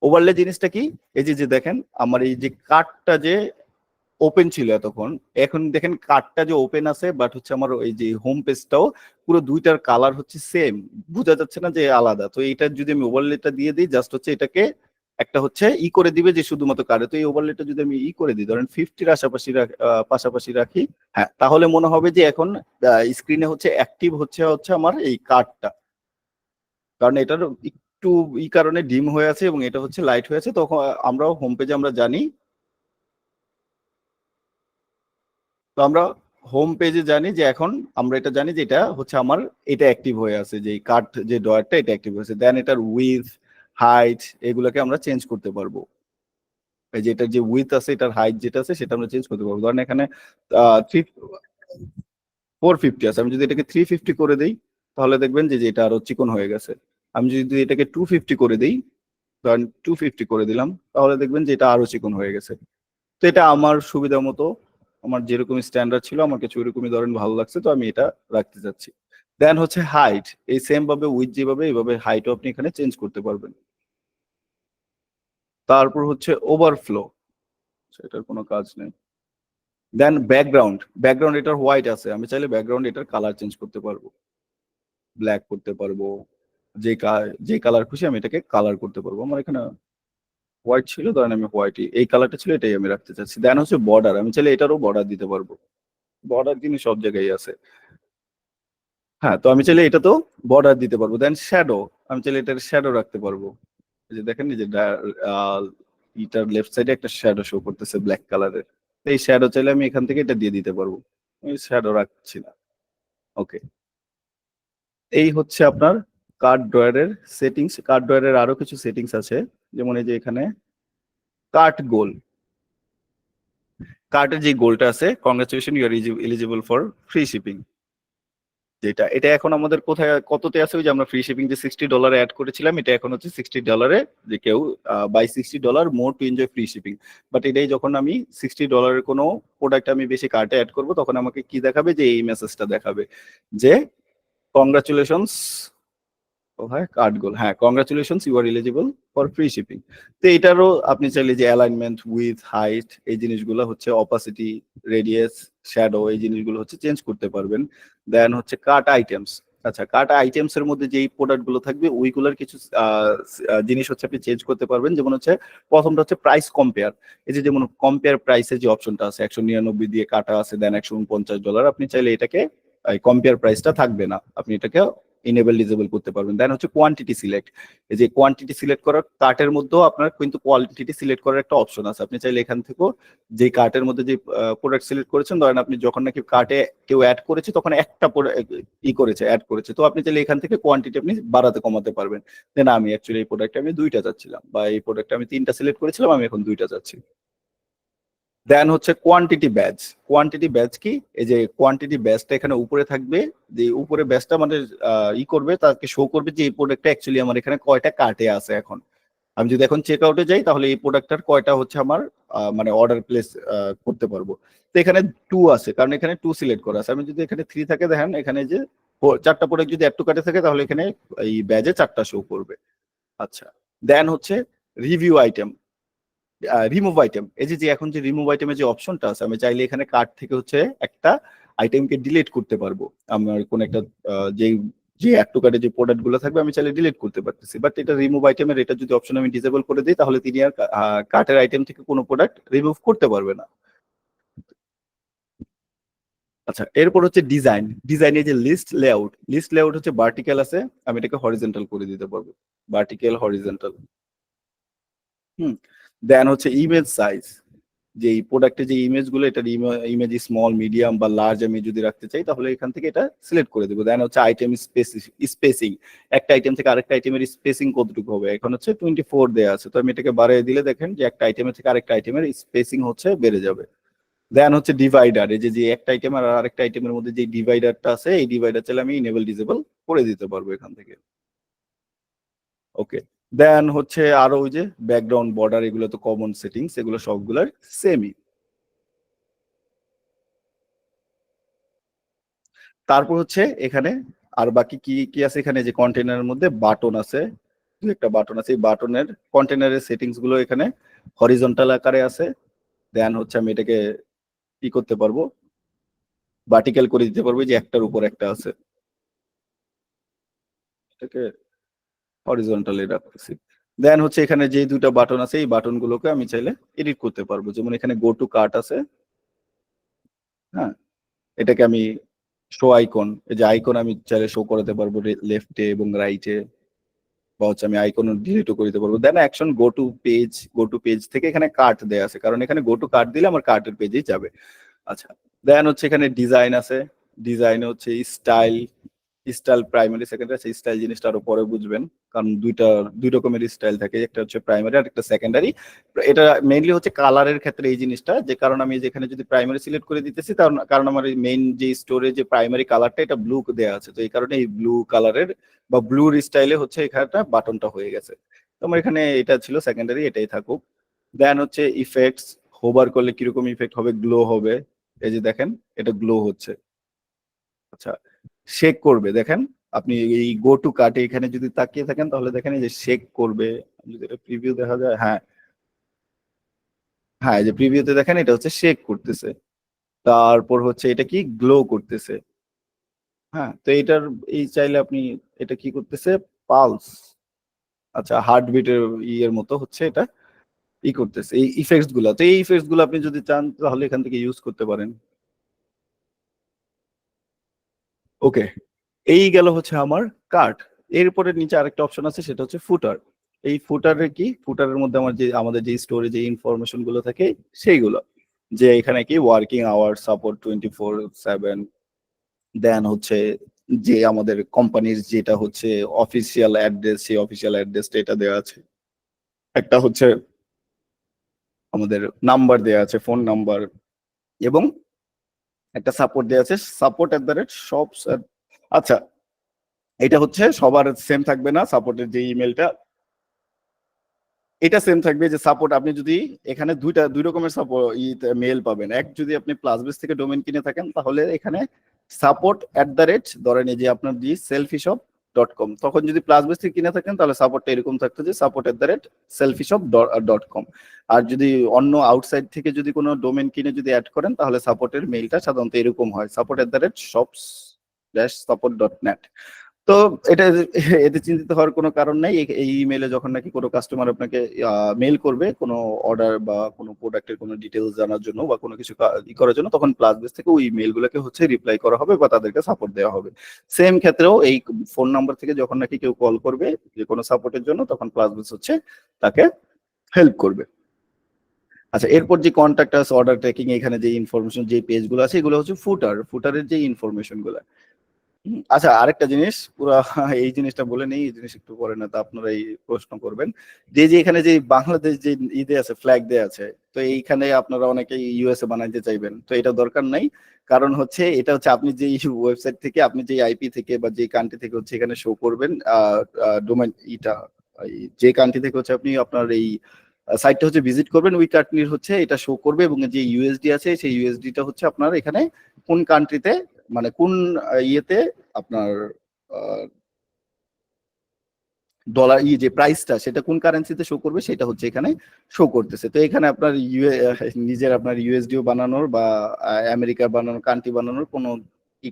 ওভারলে জিনিসটা কি? এই যে যে দেখেন আমার এই যে কার্ডটা যে ওপেন ছিল এতক্ষণ, এখন দেখেন কার্ডটা যে ওপেন আছে, বাট হচ্ছে আমার এই যে হোম পেজটাও পুরো দুইটার কালার হচ্ছে সেম, বোঝা যাচ্ছে না যে আলাদা। তো এটা যদি আমি ওভারলেটা দিয়ে দিই, জাস্ট হচ্ছে এটাকে একটা হচ্ছে করে দিবে যে শুধুমাত্র কার্ডে। তো এই ওভারলেটা যদি আমি করে দিই, ধরেন 50-র আশেপাশে পাশাপাশি রাখি, হ্যাঁ, তাহলে মনে হবে যে এখন স্ক্রিনে হচ্ছে অ্যাক্টিভ হচ্ছে হচ্ছে আমার এই কার্ডটা। কারণ এটার একটু কারণে ডিম হয়ে আছে এবং এটা হচ্ছে লাইট হয়ে আছে, তখন আমরাও হোম পেজে আমরা জানি, তো আমরা হোম পেজে জানি যে এখন আমরা এটা জানি যে এটা হচ্ছে আমার এটা অ্যাক্টিভ হয়ে আছে, যে কাট যে ড্রয়ারটা এটা অ্যাক্টিভ হয়েছে। দেন এটার উইথ, হাইট এগুলোকে আমরা চেঞ্জ করতে পারবো। এই যে এটার যে উইথ আছে, এটার হাইট যেটা আছে সেটা আমরা চেঞ্জ করতে পারবো। ধরেন এখানে 450 আছে, আমি যদি এটাকে 350 করে দিই তাহলে দেখবেন যে এটা আরো চিকন হয়ে গেছে। আমি যদি এটাকে 250 করে দিই, ধরেন 250 করে দিলাম, তাহলে দেখবেন যে এটা আরো চিকন হয়ে গেছে। তো এটা আমার সুবিধা মতো, আমার যেরকম স্ট্যান্ডার্ড ছিল আমার কাছে ওইরকমই ধরেন ভালো লাগছে, তো আমি এটা রাখতে চাচ্ছি। দেন হচ্ছে হাইট, এই সেম ভাবে উইথ যেভাবে এইভাবে হাইটও আপনি এখানে চেঞ্জ করতে পারবেন। তারপর হচ্ছে ওভারফ্লো, সেটার কোনো কাজ নেই। দেন ব্যাকগ্রাউন্ড, ব্যাকগ্রাউন্ড এটার হোয়াইট আছে, আমি চাইলে ব্যাকগ্রাউন্ড এটার কালার চেঞ্জ করতে পারবো, ব্ল্যাক করতে পারবো, যে কালার খুশি আমি এটাকে কালার করতে পারবো। আমার এখানে হোয়াইট ছিল, ধরেন আমি হোয়াইট, এই কালারটা ছিল এটাই আমি রাখতে চাচ্ছি। দেন হচ্ছে বর্ডার, আমি চাইলে এটারও বর্ডার দিতে পারবো, বর্ডার জিনিস সব জায়গায় আছে। হ্যাঁ, তো আমি চাইলে এটা তো বর্ডার দিতে পারবো। দেন শ্যাডো, আমি চাইলে এটার শ্যাডো রাখতে পারবো। এই যে দেখেন, এই যে এটার লেফট সাইডে একটা শ্যাডো শো করতেছে ব্ল্যাক কালারের, এই শ্যাডো চাইলে আমি এখান থেকে এটা দিয়ে দিতে পারবো। আমি শ্যাডো রাখছি না। ওকে, এই হচ্ছে আপনার কার্ড ড্রয়ারের সেটিংস। কার্ড ড্রয়ারের আরো কিছু সেটিংস আছে, যেমন এই যে এখানে কার্ট গোল, কার্টের যে গোলটা আছে, congratulation you are eligible for free shipping, যেটা এটা এখন আমাদের কোথায় কততে আছে, ওই যে আমরা ফ্রি শিপিং যে $60 অ্যাড করেছিলাম, এটা এখন হচ্ছে $60, যে কেউ buy $60 more to enjoy free shipping. But এটাই যখন আমি $60 কোনো প্রোডাক্ট আমি বেশি কার্টে অ্যাড করবো, তখন আমাকে কি দেখাবে, যে এই মেসেজটা দেখাবে যে কংগ্রাচুলেশনস, ও হ্যাঁ কার্ড গোল, হ্যাঁ congratulations you are eligible for free shipping. তো এটারও আপনি চাইলে যে অ্যালাইনমেন্ট, উইথ, হাইট, এই জিনিসগুলো হচ্ছে অপাসিটি, রেডিয়াস, শ্যাডো, এই জিনিসগুলো হচ্ছে চেঞ্জ করতে পারবেন। দেন হচ্ছে কার্ট আইটেমস, আচ্ছা কার্ট আইটেমস এর মধ্যে যেই প্রোডাক্ট গুলো থাকবে ওইগুলোর কিছু জিনিস হচ্ছে আপনি চেঞ্জ করতে পারবেন। যেমন হচ্ছে প্রথমটা হচ্ছে প্রাইস কম্পেয়ার, এই যে যেমন কম্পেয়ার প্রাইসের যে অপশনটা আছে 199 দিয়ে কাটা আছে, দেন $149, আপনি চাইলে এটাকে কম্পেয়ার প্রাইসটা থাকবে না, আপনি এটাকে ইনেবল ডিসেবল করতে পারবেন। দেন হচ্ছে কোয়ান্টিটি সিলেক্ট, এই যে কোয়ান্টিটি সিলেক্ট করার কার্টের মধ্যেও আপনার কিন্তু কোয়ান্টিটি সিলেক্ট করার একটা অপশন আছে, আপনি চাইলে এখান থেকেও যে কার্টের মধ্যে যে প্রোডাক্ট সিলেক্ট করেছেন, ধরেন আপনি যখন নাকি কার্টে কেউ অ্যাড করেছে তখন একটা করেছে, অ্যাড করেছে, তো আপনি চাইলে এখান থেকে কোয়ান্টিটি আপনি বাড়াতে কমাতে পারবেন। যে না, আমি অ্যাকচুয়ালি এই প্রোডাক্টে আমি 2টা চাচ্ছিলাম, বা এই প্রোডাক্টে আমি 3টা সিলেক্ট করেছিলাম, আমি এখন 2টা চাচ্ছি। দেন হচ্ছে কোয়ান্টিটি ব্যাচ, কোয়ান্টিটি ব্যাচ কি, এই যে কোয়ান্টিটি ব্যাচটা এখানে উপরে থাকবে, যে উপরে ব্যাচটা মানে করবে, তাকে শো করবে যে এই প্রোডাক্টটা অ্যাকচুয়ালি আমার এখানে কয়টা কার্টে আছে এখন। আমি যদি এখন চেক আউটে যাই তাহলে এই প্রোডাক্টটার কয়টা হচ্ছে আমার মানে অর্ডার প্লেস করতে পারবো। তো এখানে 2 আছে, কারণ এখানে 2 সিলেক্ট করা আছে। আমি যদি এখানে 3 থাকে, দেখেন এখানে যে 4টা প্রোডাক্ট যদি একটু কাটে থাকে তাহলে এখানে এই ব্যাজে 4টা শো করবে। আচ্ছা, দেন হচ্ছে রিভিউ আইটেম, রিমুভ আইটেম, এই যে এখন যে রিমুভ আইটেমের যে অপশনটা আছে, আমি চাইলে এখানে কার্ট থেকে হচ্ছে একটা আইটেমকে ডিলিট করতে পারবো। আমার কোন একটা যে যে অ্যাড টু কার্টে যে প্রোডাক্ট গুলো থাকবে আমি চাইলে ডিলিট করতে পারতেছি, বাট এটা রিমুভ আইটেমের এটা যদি অপশন আমি ডিসেবল করে দিই তাহলে তিনি আর কার্টের আইটেম থেকে কোনো প্রোডাক্ট রিমুভ করতে পারবে না। আচ্ছা, এরপর হচ্ছে ডিজাইন, ডিজাইনের যে লিস্ট লেআউট, লিস্ট লেআউট হচ্ছে ভার্টিক্যাল আছে, আমি এটাকে হরিজন্টাল করে দিতে পারবো, ভার্টিক্যাল, হরিজন্টাল। হুম, দেন হচ্ছে ইমেজ সাইজ, যে এই প্রোডাক্টের যে ইমেজ গুলো, এটার ইমেজ স্মল, মিডিয়াম বা লার্জ আমি যদি রাখতে চাই তাহলে এখান থেকে এটা সিলেক্ট করে দেবো। দেন হচ্ছে আইটেম স্পেসিং, একটা আইটেম থেকে আরেকটা আইটেমের স্পেসিং কতটুকু হবে, এখন হচ্ছে 24 দেওয়া আছে, তো আমি এটাকে বাড়িয়ে দিলে দেখেন যে একটা আইটেমের থেকে আরেকটা আইটেমের স্পেসিং হচ্ছে বেড়ে যাবে। দেন হচ্ছে ডিভাইডার, এই যে একটা আইটেম আর আরেকটা আইটেমের মধ্যে যে ডিভাইডারটা আছে, এই ডিভাইডার চাইলে আমি ইনেবল ডিসেবল করে দিতে পারবো এখান থেকে। ওকে, দেন হচ্ছে আরো ওই যে ব্যাকগ্রাউন্ড, বর্ডার, এগুলো তো কমন সেটিংস, এগুলো সবগুলোর সেমই। তারপর হচ্ছে এখানে আর বাকি কি কি আছে, এখানে যে কন্টেনারের মধ্যে বাটন আছে, দু একটা বাটন আছে, এই বাটনের কন্টেনারের সেটিংস গুলো এখানে হরিজন্টাল আকারে আছে। দেন হচ্ছে আমি এটাকে কি করতে পারবো, ভার্টিক্যাল করে দিতে পারবো, যে একটার উপর একটা আছে, এটাকে হরিজন্টালি রাখতেছি। দেন হচ্ছে এখানে যে 2টা বাটন আছে, এই বাটন গুলোকে আমি চাইলে এডিট করতে পারবো, যেমন এখানে গো টু কার্ট আছে, হ্যাঁ, এটাকে আমি শো আইকন, এই যে আইকন আমি চাইলে শো করাতে পারবো লেফটে এবং রাইটে। বা হচ্ছে আমি আইকন ডিলিটও করে দিতে পারবো। দেন অ্যাকশন গো টু পেজ থেকে এখানে কার্ট দেয়া আছে, কারণ এখানে গো টু কার্ট দিলে আমার কার্টের পেজেই যাবে। আচ্ছা, দেন হচ্ছে এখানে ডিজাইন আছে, ডিজাইনে হচ্ছে স্টাইল, স্টাইল প্রাইমারি সেকেন্ডারি আছে। স্টাইল জিনিসটা আরো পরে বুঝবেন, কারণ দুই রকমের স্টাইল থাকে, একটা হচ্ছে প্রাইমারি আর একটা সেকেন্ডারি। এটা মেইনলি হচ্ছে কালারের ক্ষেত্রে এই জিনিসটা, যে কারণ আমি যেখানে যদি প্রাইমারি সিলেক্ট করে দিতেছি, কারণ আমার মেইন যে স্টোরে যে প্রাইমারি কালারটা এটা ব্লু দেওয়া আছে, তো এই কারণে এই ব্লু কালারের বা ব্লুর স্টাইলে হচ্ছে এখানে বাটনটা হয়ে গেছে। তো আমার এখানে এটা ছিল সেকেন্ডারি, এটাই থাকুক। দেন হচ্ছে ইফেক্টস, হোভার করলে কিরকম ইফেক্ট হবে, গ্লো হবে, এই যে দেখেন এটা গ্লো হচ্ছে। আচ্ছা, শেক করবে, দেখেন আপনি এই গো টু কার্টে এখানে যদি তাকিয়ে থাকেন তাহলে দেখেন এই যে শেক করবে। যদি এটা প্রিভিউ দেখা যায়, হ্যাঁ হ্যাঁ, এই যে প্রিভিউতে দেখেন এটা হচ্ছে শেক করতেছে। তারপর হচ্ছে এটা কি গ্লো করতেছে। হ্যাঁ, তো এটার এই চাইলে আপনি এটা কি করতেছে, পালস, আচ্ছা হার্টবিটের ইয়ের মতো হচ্ছে এটা করতেছে এই ইফেক্টস গুলা। তো এই ইফেক্টস গুলো আপনি যদি চান তাহলে এখান থেকে ইউজ করতে পারেন। ওকে, এই গেল হচ্ছে আমার কার্ট। এরপরে নিচে আরেকটা অপশন আছে, সেটা হচ্ছে ফুটার। এই ফুটারে কি, ফুটারের মধ্যে আমাদের যে স্টোরে যে ইনফরমেশন গুলো থাকে সেইগুলো, যে এখানে কি ওয়ার্কিং আওয়ার সাপোর্ট 24/7, দেন হচ্ছে যে আমাদের কোম্পানির যেটা হচ্ছে অফিসিয়াল অ্যাড্রেস, সেই অফিসিয়াল অ্যাড্রেসটা এটা দেওয়া আছে। একটা হচ্ছে আমাদের নাম্বার দেওয়া আছে, ফোন নাম্বার, এবং একটা সাপোর্ট দেওয়া আছে, support@shops। আচ্ছা, এটা হচ্ছে সবার সেম থাকবে না, সাপোর্টের যে ইমেলটা এটা সেম থাকবে। যে সাপোর্ট আপনি যদি এখানে দুই রকমের মেল পাবেন। এক, যদি আপনি প্লাস বেস থেকে ডোমেন কিনে থাকেন তাহলে এখানে support@, ধরেন এই যে আপনার যে selfishop.com, তখন যদি প্লাস বেস থেকে কিনে থাকেন তাহলে সাপোর্টটা এরকম থাকতো যে support@selfishop.com। আর যদি অন্য আউটসাইড থেকে যদি কোনো ডোমেন কিনে যদি অ্যাড করেন তাহলে সাপোর্টের মেইলটা সাধারণত এরকম হয়, support@shops-support.net। তো এটা, এতে চিন্তিত হওয়ার কোনো কারণ নাই। এই ইমেলে যখন নাকি কোনো কাস্টমার আপনাকে মেল করবে কোনো অর্ডার বা কোনো প্রোডাক্টের কোনো ডিটেলস জানার জন্য বা কোনো কিছু করার জন্য, তখন প্লাস বেস থেকে ওই মেলগুলোকে হচ্ছে রিপ্লাই করা হবে বা তাদেরকে সাপোর্ট দেওয়া হবে। সেম ক্ষেত্রেও এই ফোন নাম্বার থেকে যখন নাকি কেউ কল করবে যে কোনো সাপোর্টের জন্য, তখন প্লাস বেস হচ্ছে তাকে হেল্প করবে। আচ্ছা, এরপর যে কন্ট্যাক্ট আস, অর্ডার ট্র্যাকিং, এখানে যে ইনফরমেশন যে পেজগুলো আছে এগুলো হচ্ছে ফুটারের যে ইনফরমেশন গুলো। আচ্ছা, আরেকটা জিনিস পুরা এই জিনিসটা বলে নেই, এই জিনিস একটু পরে না তো আপনারা এই প্রশ্ন করবেন, যে যে এখানে যে বাংলাদেশ যে ঈদে আছে ফ্ল্যাগ দেয়া আছে, তো এইখানে আপনারা অনেকে ইউএসএ বানাইতে চাইবেন, তো এটা দরকার নাই। কারণ হচ্ছে এটা হচ্ছে আপনি যে ওয়েবসাইট থেকে, আপনি যে আইপি থেকে বা যে কান্ট্রি থেকে হচ্ছে এখানে শো করবেন ডোমেন এটা, যে কান্ট্রি থেকে হচ্ছে আপনি আপনার এই সাইটটা হচ্ছে ভিজিট করবেন, ওই কান্ট্রির হচ্ছে এটা শো করবে, এবং যে ইউএসডি আছে সেই ইউএসডিটা হচ্ছে আপনার এখানে কোন কান্ট্রিতে, মানে কোন ইয়েতে আপনার ডলার যে প্রাইসটা সেটা কোন কারেন্সিতে শো করবে সেটা হচ্ছে এখানে শো করতেছে। তো এখানে আপনার নিজের আপনার ইউএসডিও বানানোর বা আমেরিকার বানানোর, কান্ট্রি বানানোর কোনো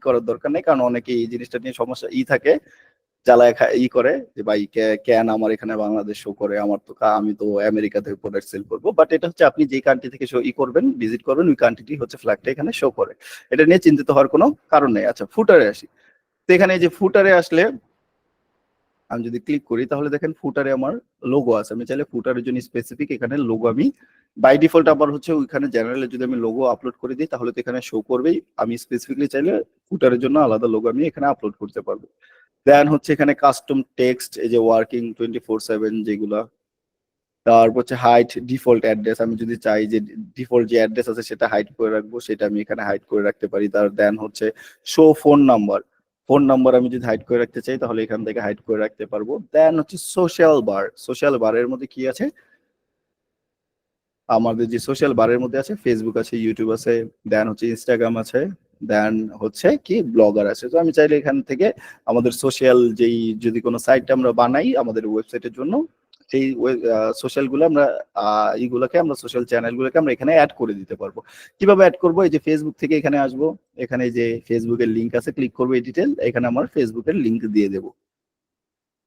করার দরকার নেই, কারণ অনেকে এই জিনিসটা নিয়ে সমস্যা থাকে, জ্বালায় করে যে ভাই কেন আমার এখানে বাংলাদেশ শো করে, আমার তো আমি তো আমেরিকা থেকে প্রোডাক্ট সেল করবো। বাট এটা হচ্ছে আপনি যে কান্ট্রি থেকে শো করবেন, ভিজিট করবেন, ওই কান্ট্রিটি হচ্ছে ফ্ল্যাগটা এখানে শো করে। এটা নিয়ে চিন্তিত হওয়ার কোনো কারণ নেই। আচ্ছা, ফুটারে আসি। তো এখানে এই যে ফুটারে আসলে আমি যদি ক্লিক করি তাহলে দেখেন ফুটারে আমার লোগো আছে। আমি চাইলে ফুটারের জন্য স্পেসিফিক এখানে লোগো আমি বাই ডিফল্ট আবার হচ্ছে ওইখানে জেনারেলে যদি আমি লোগো আপলোড করে দিই তাহলে তো এখানে শো করবেই। আমি স্পেসিফিকলি চাইলে ফুটারের জন্য আলাদা লোগো আমি এখানে আপলোড করতে পারবো। দেন হচ্ছে এখানে কাস্টম টেক্সট, এই যে ওয়ার্কিং 24/7 যেগুলা, তারপর হচ্ছে হাইট ডিফল্ট অ্যাড্রেস, আমি যদি চাই যে ডিফল্ট যে অ্যাড্রেস আছে সেটা হাইড করে রাখবো, সেটা আমি এখানে হাইড করে রাখতে পারি। তার দেন হচ্ছে show phone number, phone number আমি যদি হাইড করে রাখতে চাই তাহলে এখান থেকে হাইড করে রাখতে পারবো। দেন হচ্ছে সোশ্যাল বার, সোশ্যাল বারের মধ্যে কি আছে, আমাদের যে সোশ্যাল বারের মধ্যে আছে ফেসবুক আছে, ইউটিউব আছে, দেন হচ্ছে ইনস্টাগ্রাম আছে, দেন হচ্ছে কি ব্লগার আছে। তো আমি চাইলে এখান থেকে আমাদের সোশ্যাল যেই যদি কোনো সাইট আমরা বানাই আমাদের ওয়েবসাইটের জন্য, সেই সোশ্যাল গুলো আমরা এইগুলোকে আমরা সোশ্যাল চ্যানেল গুলোকে আমরা এখানে অ্যাড করে দিতে পারবো। কিভাবে অ্যাড করবো, এই যে ফেসবুক থেকে এখানে আসবো, এখানে যে ফেসবুকের লিঙ্ক আছে ক্লিক করবো, এই ডিটেল এখানে আমার ফেসবুকের লিঙ্ক দিয়ে দেবো।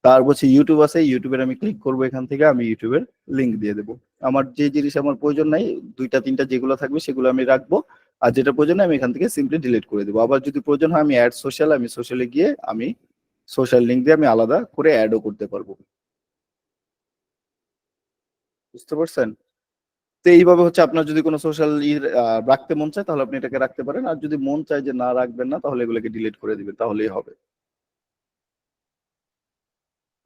তারপর হচ্ছে ইউটিউব আছে, ইউটিউবের আমি ক্লিক করবো, এখান থেকে আমি ইউটিউবের লিঙ্ক দিয়ে দেবো। আমার যে জিনিস আমার প্রয়োজন নাই, দুইটা তিনটা যেগুলো থাকবে সেগুলো আমি রাখবো, আর যেটা প্রয়োজন নাই আমি এখান থেকে সিম্পলি ডিলিট করে দেবো। আবার যদি প্রয়োজন হয় আমি অ্যাড সোশ্যাল, আমি সোশ্যালে গিয়ে আমি সোশ্যাল লিঙ্ক দিয়ে আমি আলাদা করে অ্যাডও করতে পারবো। বুঝতে পারছেন? তো এইভাবে হচ্ছে আপনার যদি কোনো সোশ্যাল রাখতে মন চায় তাহলে আপনি এটাকে রাখতে পারেন, আর যদি মন চায় যে না রাখবেন না তাহলে এগুলোকে ডিলিট করে দিবেন, তাহলেই হবে।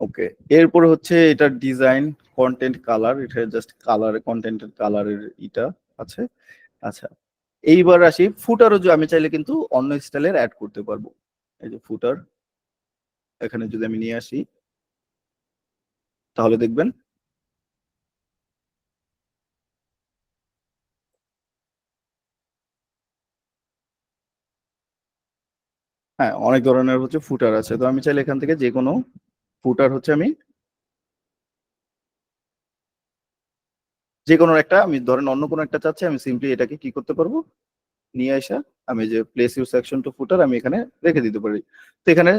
ওকে, এরপরে হচ্ছে এটার ডিজাইন, কন্টেন্ট, কালার, এটা জাস্ট কালার, কন্টেন্টের কালারের ইটা আছে। আচ্ছা, এইবার আসি ফুটারও, যে আমি চাইলে কিন্তু অন্য স্টাইলের অ্যাড করতে পারবো। এই যে ফুটার, এখানে যদি আমি নিয়ে আসি তাহলে দেখবেন, হ্যাঁ অনেক ধরনের হচ্ছে ফুটার আছে। তো আমি চাইলে এখান থেকে যে কোনো ফুটার হচ্ছে আমি যে কোনো একটা, আমি ধরেন অন্য কোনো একটা চাচ্ছি, আমি সিম্পলি এটাকে কি করতে পারবো, নিয়ে আসা, আমি যে প্লেস ইউর সেকশন টু ফুটার আমি এখানে রেখে দিতে পারি। তো এখানে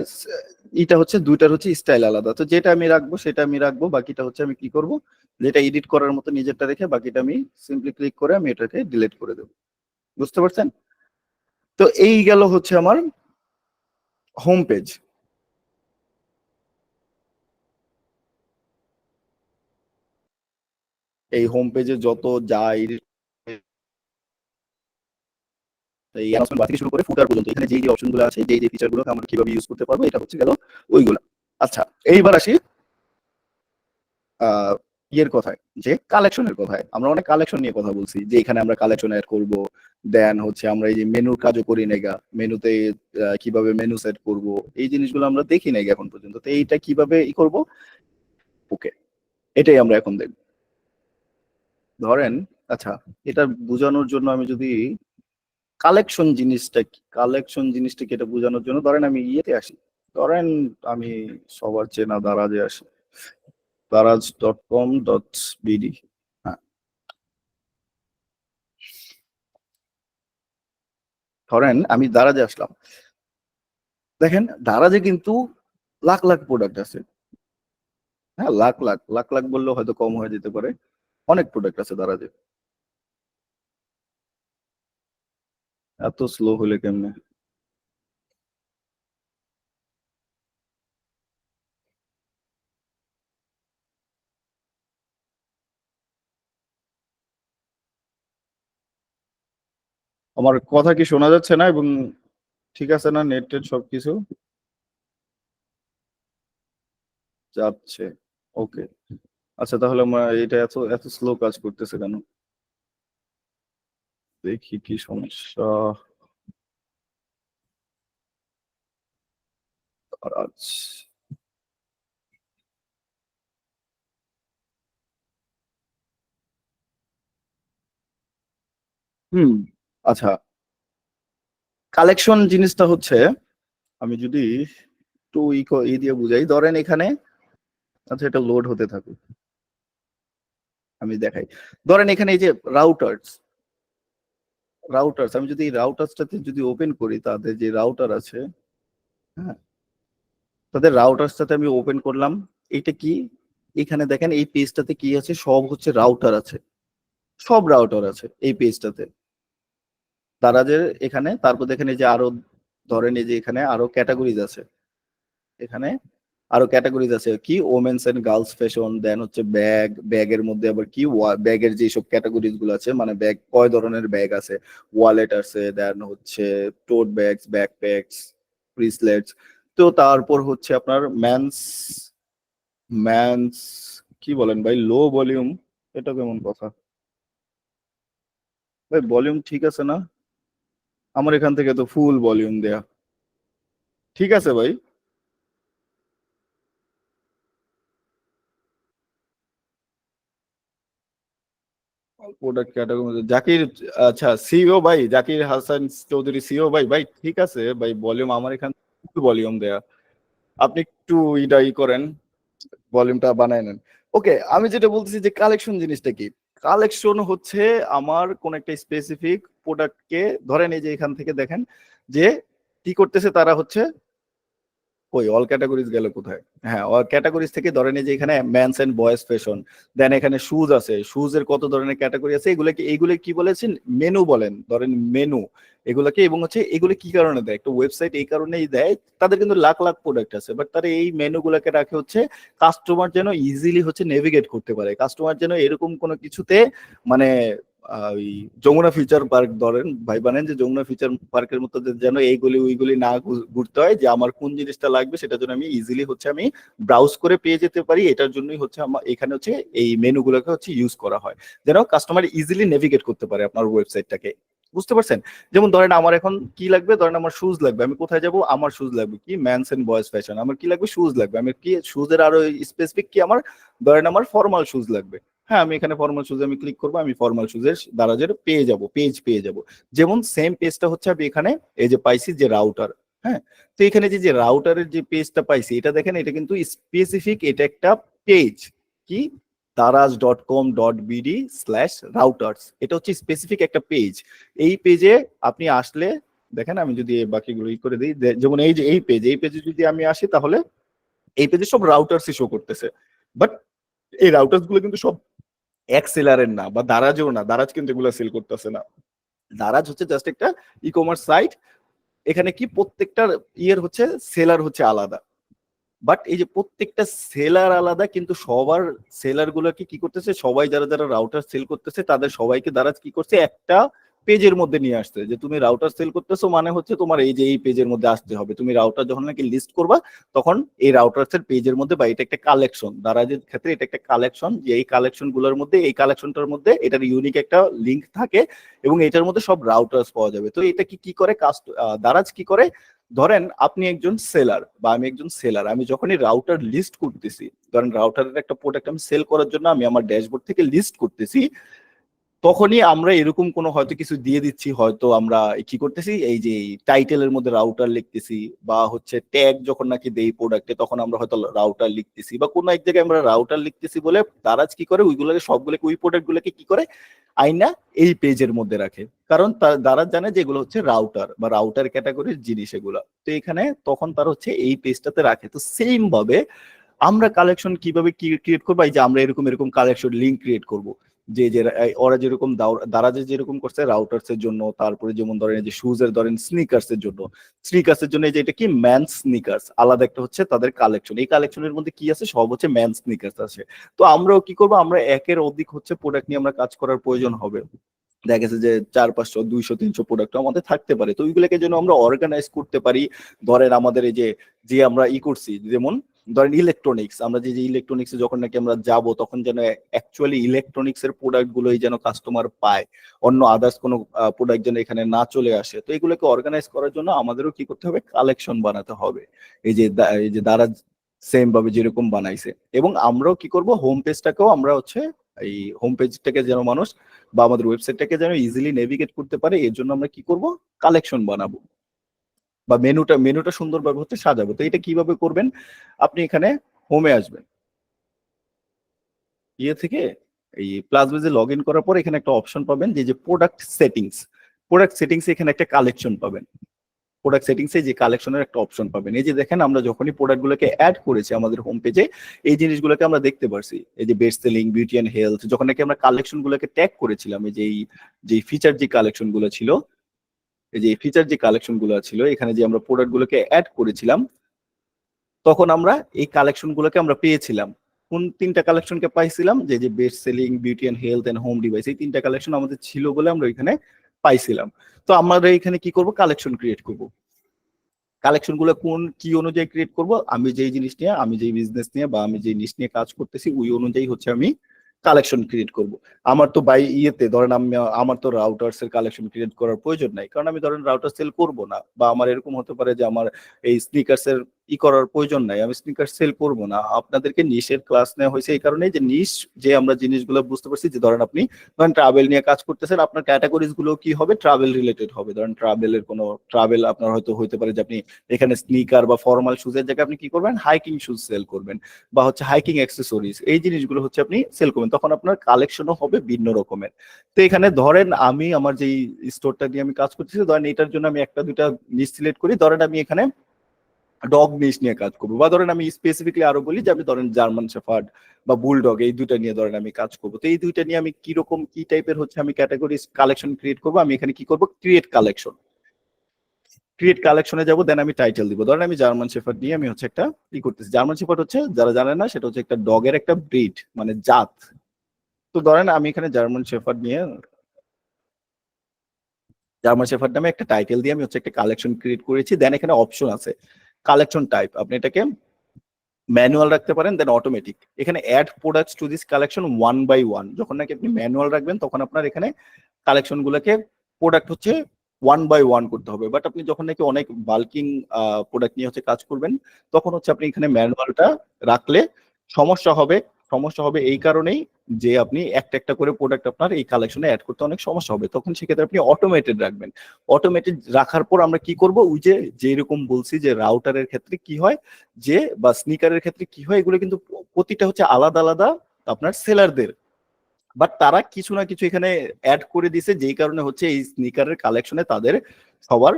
এটা হচ্ছে দুইটার হচ্ছে স্টাইল আলাদা, তো যেটা আমি রাখবো সেটা আমি রাখবো, বাকিটা হচ্ছে আমি কি করব, যেটা এডিট করার মতো নিজেরটা রেখে বাকিটা আমি সিম্পলি ক্লিক করে আমি এটাকে ডিলিট করে দেবো। বুঝতে পারছেন? তো এই গেল হচ্ছে আমার হোম পেজ। এই হোম পেজে যত যা এই অ্যানাউন্সমেন্ট বার থেকে শুরু করে ফুটার পর্যন্ত এখানে যে যে অপশনগুলো আছে, যে যে ফিচারগুলো আমরা কিভাবে ইউজ করতে পারবো, এটা হচ্ছে গেল ওইগুলো। আচ্ছা, এইবার আসি আহ ইয়ের কথায়, যে কালেকশনের কথায়। আমরা অনেক কালেকশন নিয়ে কথা বলছি, যে এখানে আমরা কালেকশন অ্যাড করব, দেন হচ্ছে আমরা এই যে মেনুর কাজও করি নাইগা, মেনুতে কিভাবে মেনু সেট করব, এই জিনিসগুলো আমরা দেখি নাইগা এখন পর্যন্ত। তো এইটা কিভাবে ই করব, ওকে, এটাই আমরা এখন দেখব। ধরেন, আচ্ছা, এটা বোঝানোর জন্য আমি যদি কালেকশন জিনিসটা কি এটা বোঝানোর জন্য ধরেন আমি ইয়েতে আসি, ধরেন আমি সবার চেনা দারাজে আসি, daraz.com.bd। হ্যাঁ, ধরেন আমি দারাজে আসলাম, দেখেন দারাজে কিন্তু লাখ লাখ প্রোডাক্ট আছে। হ্যাঁ, লাখ লাখ লাখ লাখ বললেও হয়তো কম হয়ে যেতে পারে, অনেক প্রোডাক্ট আছে দারাজে। এত স্লো হলে কেমনে? আমার কথা কি শোনা যাচ্ছে না? এবং ঠিক আছে না নেট টেট সবকিছু যাচ্ছে? ওকে, আচ্ছা, তাহলে আমরা এটা এত এত স্লো কাজ করতেছে কেন, দেখি কি সমস্যা। দারাজ, হুম, আচ্ছা, কালেকশন জিনিসটা হচ্ছে, আমি যদি একটু ই দিয়ে বুঝাই, ধরেন এখানে, আচ্ছা এটা লোড হতে থাকুক, আমি দেখাই। ধরেন এখানে এই যে রাউটার্স, আমি যদি এই রাউটার্সটাতে যদি ওপেন করি, তাদের যে রাউটার আছে, হ্যাঁ, তাদের রাউটার্সটাতে আমি ওপেন করলাম, এটা কি, এখানে দেখেন এই পেজটাতে কি আছে, সব হচ্ছে রাউটার আছে, সব রাউটার আছে এই পেজটাতে দারাজের এখানে। তারপর দেখেন এই যে আরো, ধরেন এই যে এখানে আরো ক্যাটাগরিজ আছে, এখানে আরো ক্যাটাগরিজ আছে, কি ওমেন্স এন্ড গার্লস ফ্যাশন, দেন হচ্ছে ব্যাগ, ব্যাগের মধ্যে আবার কি ব্যাগের যেসব ক্যাটাগরিজ গুলো আছে, মানে ব্যাগ কয় ধরনের ব্যাগ আছে, ওয়ালেট আছে, দেন হচ্ছে টোট ব্যাগস, ব্যাকপ্যাকস, ব্রিসলেটস। তো তারপর হচ্ছে আপনার ম্যানস, ম্যানস কি বলেন ভাই, লো ভলিউম, এটা কেমন কথা ভাই, ভলিউম ঠিক আছে না? আমার এখান থেকে তো ফুল ভলিউম দেয়া, ঠিক আছে ভাই। প্রোডাক্ট ক্যাটাগরি জাকির, আচ্ছা সিও ভাই, জাকির হাসান চৌধুরী সিও ভাই, ভাই ঠিক আছে ভাই, ভলিউম আমার এখান ভলিউম দেয়া, আপনি একটু ইডাই করেন, ভলিউমটা বানায় নেন। ওকে, আমি যেটা বলতেছি যে কালেকশন জিনিসটা কি, কালেকশন হচ্ছে আমার কোন একটা স্পেসিফিক প্রোডাক্টকে, ধরেন এই যে এখান থেকে দেখেন যে কি করতেছে তারা, হচ্ছে কই অল ক্যাটাগরিজ গেল কোথায়? হ্যাঁ, অল ক্যাটাগরিজ থেকে ধরেন এই যে এখানে মেন্স এন্ড বয়েজ ফ্যাশন, দেন এখানে শুজ আছে, শুজ এর কত ধরনের ক্যাটাগরি আছে, এগুলো কি বলেছেন, মেনু বলেন, ধরেন মেনু এগুলোকে। এবং হচ্ছে এগুলো কি কারণে দেয়, একটা ওয়েবসাইট এই কারণেই দেয়, তাদের কিন্তু লাখ লাখ প্রোডাক্ট আছে, বাট তারা এই মেনু গুলাকে রাখে হচ্ছে কাস্টমার যেন ইজিলি হচ্ছে নেভিগেট করতে পারে, কাস্টমার যেন এরকম কোনো কিছুতে মানে ওই যমুনা ফিউচার পার্ক ধরেন ভাই বানেন, যে যমুনা ফিউচার পার্কের মতো যেন এইগুলি ওইগুলি না ঘুরতে হয়, যে আমার কোন জিনিসটা লাগবে সেটা যেন আমি ইজিলি হচ্ছে আমি ব্রাউজ করে পেয়ে যেতে পারি। এটার জন্যই হচ্ছে আমার এখানে হচ্ছে এই মেনু গুলোকে হচ্ছে ইউজ করা হয়, যেন কাস্টমার ইজিলি নেভিগেট করতে পারে আপনার ওয়েবসাইটটাকে। বুঝতে পারছেন? যেমন ধরেন আমার এখন কি লাগবে, ধরেন আমার শুজ লাগবে, আমি কোথায় যাব, আমার শুজ লাগবে কি মেন্স এন্ড বয়েজ ফ্যাশন, আমার কি লাগবে, শুজ লাগবে, আমি কি শুজের আরো স্পেসিফিক কি আমার, ধরেন আমার ফর্মাল শুজ লাগবে। হ্যাঁ, আমি এখানে ফর্মাল শুজে আমি ক্লিক করবো, আমি ফর্মাল শুজের দারাজের পেয়ে যাব, পেজ পেয়ে যাব। যেমন সেম পেজটা হচ্ছে আমি এখানে এই যে পাইছি যে রাউটার। হ্যাঁ, তো এখানে যে যে রাউটারের যে পেজটা পাইছি, এটা দেখেন, এটা কিন্তু স্পেসিফিক, এটা একটা পেজ কি daraz.com.bd/routers, এটা হচ্ছে স্পেসিফিক একটা পেজ। এই পেজে আপনি আসলে দেখেন, আমি যদি বাকিগুলো ই করে দিই, যেমন এই যে এই পেজে যদি আমি আসি, তাহলে এই পেজে সব রাউটার্সই শো করতেছে। বাট এই রাউটার্স গুলো কিন্তু সব এক সেলারের না, বা দারাজও না, দারাজ কিন্তু এগুলো সেল করতেছে না। দারাজ হচ্ছে জাস্ট একটা ই কমার্স সাইট, এখানে কি প্রত্যেকটা ইয়ের হচ্ছে সেলার হচ্ছে আলাদা। বাট এই যে প্রত্যেকটা সেলার আলাদা, কিন্তু সবার সেলার গুলোকে কি করতেছে, সবাই যারা যারা রাউটার সেল করতেছে তাদের সবাইকে দারাজ কি করছে, একটা পেজের মধ্যে নিয়ে আসছে, যে তুমি রাউটার সেল করতেছো মানে হচ্ছে তোমার এই যে এই পেজের মধ্যে আসতে হবে। তুমি রাউটার যখন নাকি লিস্ট করবা, তখন এই রাউটার্স এর পেজের মধ্যে, বা এটা একটা কালেকশন, দারাজের ক্ষেত্রে এটা একটা কালেকশন, যে এই কালেকশন গুলোর মধ্যে, এই কালেকশনটার মধ্যে এটার ইউনিক একটা লিঙ্ক থাকে, এবং এটার মধ্যে সব রাউটার্স পাওয়া যাবে। তো এটা কি কি করে দারাজ কি করে, ধরেন আপনি একজন সেলার বা আমি একজন সেলার, আমি যখনই রাউটার লিস্ট করতেছি, ধরেন রাউটারের একটা প্রোডাক্ট আমি সেল করার জন্য আমি আমার ড্যাশবোর্ড থেকে লিস্ট করতেছি, তখনই আমরা এরকম কোনো হয়তো কিছু দিয়ে দিচ্ছি, হয়তো আমরা কি করতেছি, এই যে টাইটেলের মধ্যে রাউটার লিখতেছি, বা হচ্ছে ট্যাগ যখন নাকি দেই প্রোডাক্টে, তখন আমরা হয়তো রাউটার লিখতেছি, বা কোনো এক জায়গায় আমরা রাউটার লিখতেছি বলে দারাজ কি করে, ওইগুলোকে সবগুলোকে, ওই প্রোডাক্ট গুলোকে কি করে আইনা এই পেজের মধ্যে রাখে। কারণ দারাজ জানে যে এগুলো হচ্ছে রাউটার বা রাউটার ক্যাটাগরির জিনিস এগুলো, তো এখানে তখন তার হচ্ছে এই পেজটাতে রাখে। তো সেম ভাবে আমরা কালেকশন কিভাবে ক্রিয়েট করবো, এই যে আমরা এরকম এরকম কালেকশন লিঙ্ক ক্রিয়েট করব, যে যে ওরা যেরকম দারাজে যেরকম করছে রাউটার্স এর জন্য, তারপরে যেমন ধরেন এই যে শুজ এর, ধরেন স্নিকার্স এর জন্য, এই যে এটা কি ম্যান স্নিকার্স, আলাদা একটা হচ্ছে তাদের কালেকশন, এই কালেকশনের মধ্যে কি আছে, সব হচ্ছে ম্যান স্নিকার্স আছে। তো আমরাও কি করবো, আমরা একের অধিক হচ্ছে প্রোডাক্ট নিয়ে আমরা কাজ করার প্রয়োজন হবে, দেখা গেছে যে 400, 500, 200, 300 প্রোডাক্ট আমাদের থাকতে পারে। তো ওইগুলোকে যেন আমরা অর্গানাইজ করতে পারি, ধরেন আমাদের এই যে যে আমরা ই করছি, যেমন ধরেন ইলেকট্রনিক্স, আমরা যে যে ইলেকট্রনিক্স যখন নাকি আমরা যাব, তখন যেন অ্যাকচুয়ালি ইলেকট্রনিক্স এর প্রোডাক্ট গুলোই যেন কাস্টমার পায়, অন্য আদার্স কোনো প্রোডাক্ট যেন এখানে না চলে আসে। তো এগুলোকে অর্গানাইজ করার জন্য আমাদেরও কি করতে হবে, কালেকশন বানাতে হবে, এই যে দ্বারা সেম ভাবে যেরকম বানাইছে। এবং আমরাও কি করব, হোম পেজটাকেও আমরা হচ্ছে এই হোম পেজটাকে যেন মানুষ বা আমাদের ওয়েবসাইটটাকে যেন ইজিলি নেভিগেট করতে পারে, এর জন্য আমরা কি করব, কালেকশন বানাবো, বা মেনুটা সুন্দরভাবে হচ্ছে সাজাবো। তো এটা কিভাবে করবেন, আপনি এখানে হোমে আসবেন, ইয়ে থেকে এই প্লাস বেজে লগ ইন করার পর এখানে একটা অপশন পাবেন, যে যে প্রোডাক্ট সেটিংস এখানে একটা কালেকশন পাবেন, প্রোডাক্ট সেটিংসে যে কালেকশনের একটা অপশন পাবেন। এই যে দেখেন, আমরা যখনই প্রোডাক্টগুলোকে অ্যাড করেছি আমাদের হোম পেজে, এই জিনিসগুলোকে আমরা দেখতে পারছি, এই যে best selling, beauty and health, যখন নাকি আমরা কালেকশন গুলোকে ট্যাগ করেছিলাম, এই যে ফিচার যে কালেকশন গুলো ছিল, এই যে ফিচার যে কালেকশন গুলো ছিল, এখানে যে আমরা প্রোডাক্ট গুলোকে অ্যাড করেছিলাম, তখন আমরা এই কালেকশন গুলোকে আমরা পেয়েছিলাম। কোন তিনটা কালেকশনকে পাইছিলাম, যে যে best selling, beauty and health and home device, এই তিনটা কালেকশন আমাদের ছিল বলে আমরা এখানে পাইছিলাম। তো আমরা এখানে কি করব, কালেকশন ক্রিয়েট করব। কালেকশন গুলো কোন কি অনুযায়ী ক্রিয়েট করব, আমি যেই জিনিস নিয়ে, আমি যেই বিজনেস নিয়ে বা আমি যেই নিশ নিয়ে কাজ করতেছি, ওই অনুযায়ী হচ্ছে আমি কালেকশন ক্রিয়েট করব। আমার তো বাই ইয়েতে ধরেন আমি, আমার তো রাউটার্স এর কালেকশন ক্রিয়েট করার প্রয়োজন নাই, কারণ আমি ধরেন রাউটার সেল করব না, বা আমার এরকম হতে পারে যে আমার এই স্নিকার্স এর করার প্রয়োজন নাই, আমি স্নিকার সেল করব না। আপনাদেরকে নিশের ক্লাস নেওয়া হয়েছে এই কারণে, যে নিশ, যে আমরা জিনিসগুলো বুঝতে পারছি, যে ধরেন আপনি ধরেন ট্রাভেল নিয়ে কাজ করতেছেন, আপনার ক্যাটাগরিজ গুলো কি হবে, ট্রাভেল রিলেটেড হবে। ধরেন ট্রাভেলের কোনো ট্রাভেল আপনার হয়তো হতে পারে যে আপনি এখানে স্নিকার বা ফর্মাল শুজের জায়গায় আপনি কি করবেন, হাইকিং শুজ সেল করবেন, বা হচ্ছে হাইকিং অ্যাক্সেসরিজ, এই জিনিসগুলো হচ্ছে আপনি সেল করবেন, তখন আপনার কালেকশনও হবে ভিন্ন রকমের। তো এখানে ধরেন আমি আমার যেই স্টোরটা নিয়ে আমি কাজ করতেছি, ধরেন এটার জন্য আমি একটা দুইটা নিশ সিলেক্ট করি, ধরেন আমি এখানে ডগ নিশ নিয়ে কাজ করবো, বা ধরেন আমি স্পেসিফিকলি আরো বলি যে আমি ধরেন জার্মান শেফার্ড বা বুলডগ এই দুইটা নিয়ে ধরেন আমি কাজ করবো। তো এই দুইটা নিয়ে আমি কিরকম কি টাইপের হচ্ছে আমি ক্যাটাগরি কালেকশন ক্রিয়েট করবো, আমি এখানে কি করবো, ক্রিয়েট কালেকশন। ক্রিয়েট কালেকশনে যাবো, দেন আমি টাইটেল দিব। ধরেন আমি জার্মান শেফার্ড নিয়ে আমি হচ্ছে একটা কি করতেছি, জার্মান শেফার্ড হচ্ছে যারা জানে না সেটা হচ্ছে একটা ডগের একটা ব্রিড, মানে জাত। তো ধরেন আমি এখানে জার্মান শেফার্ড নিয়ে, জার্মান শেফার্ড নামে একটা টাইটেল দিয়ে আমি হচ্ছে একটা কালেকশন ক্রিয়েট করেছি। দেন এখানে অপশন আছে কালেকশন টাইপ, আপনি এটাকে ম্যানুয়াল রাখতে পারেন, দেন অটোমেটিক। এখানে add products to this collection one by one, যখন নাকি আপনি ম্যানুয়াল রাখবেন তখন আপনার এখানে কালেকশন গুলোকে প্রোডাক্ট হচ্ছে ওয়ান বাই ওয়ান করতে হবে। বাট আপনি যখন নাকি অনেক বাল্কিং প্রোডাক্ট নিয়ে হচ্ছে কাজ করবেন, তখন হচ্ছে আপনি এখানে ম্যানুয়ালটা রাখলে সমস্যা হবে। সমস্যা হবে এই কারণেই যে আপনি একটা একটা করে প্রোডাক্ট আপনার এই কালেকশনে অ্যাড করতে অনেক সমস্যা হবে, তখন সেক্ষেত্রে আপনি অটোমেটেড রাখবেন। অটোমেটেড রাখার পর আমরা কি করব, ওই যে যেরকম বলছি যে রাউটারের ক্ষেত্রে কি হয়, যে বা স্নিকারের ক্ষেত্রে কি হয়, এগুলো কিন্তু প্রতিটা হচ্ছে আলাদা আলাদা আপনার সেলারদের, বাট তারা কিছু না কিছু এখানে অ্যাড করে দিছে, যেই কারণে হচ্ছে এই স্নিকারের কালেকশনে তাদের সবার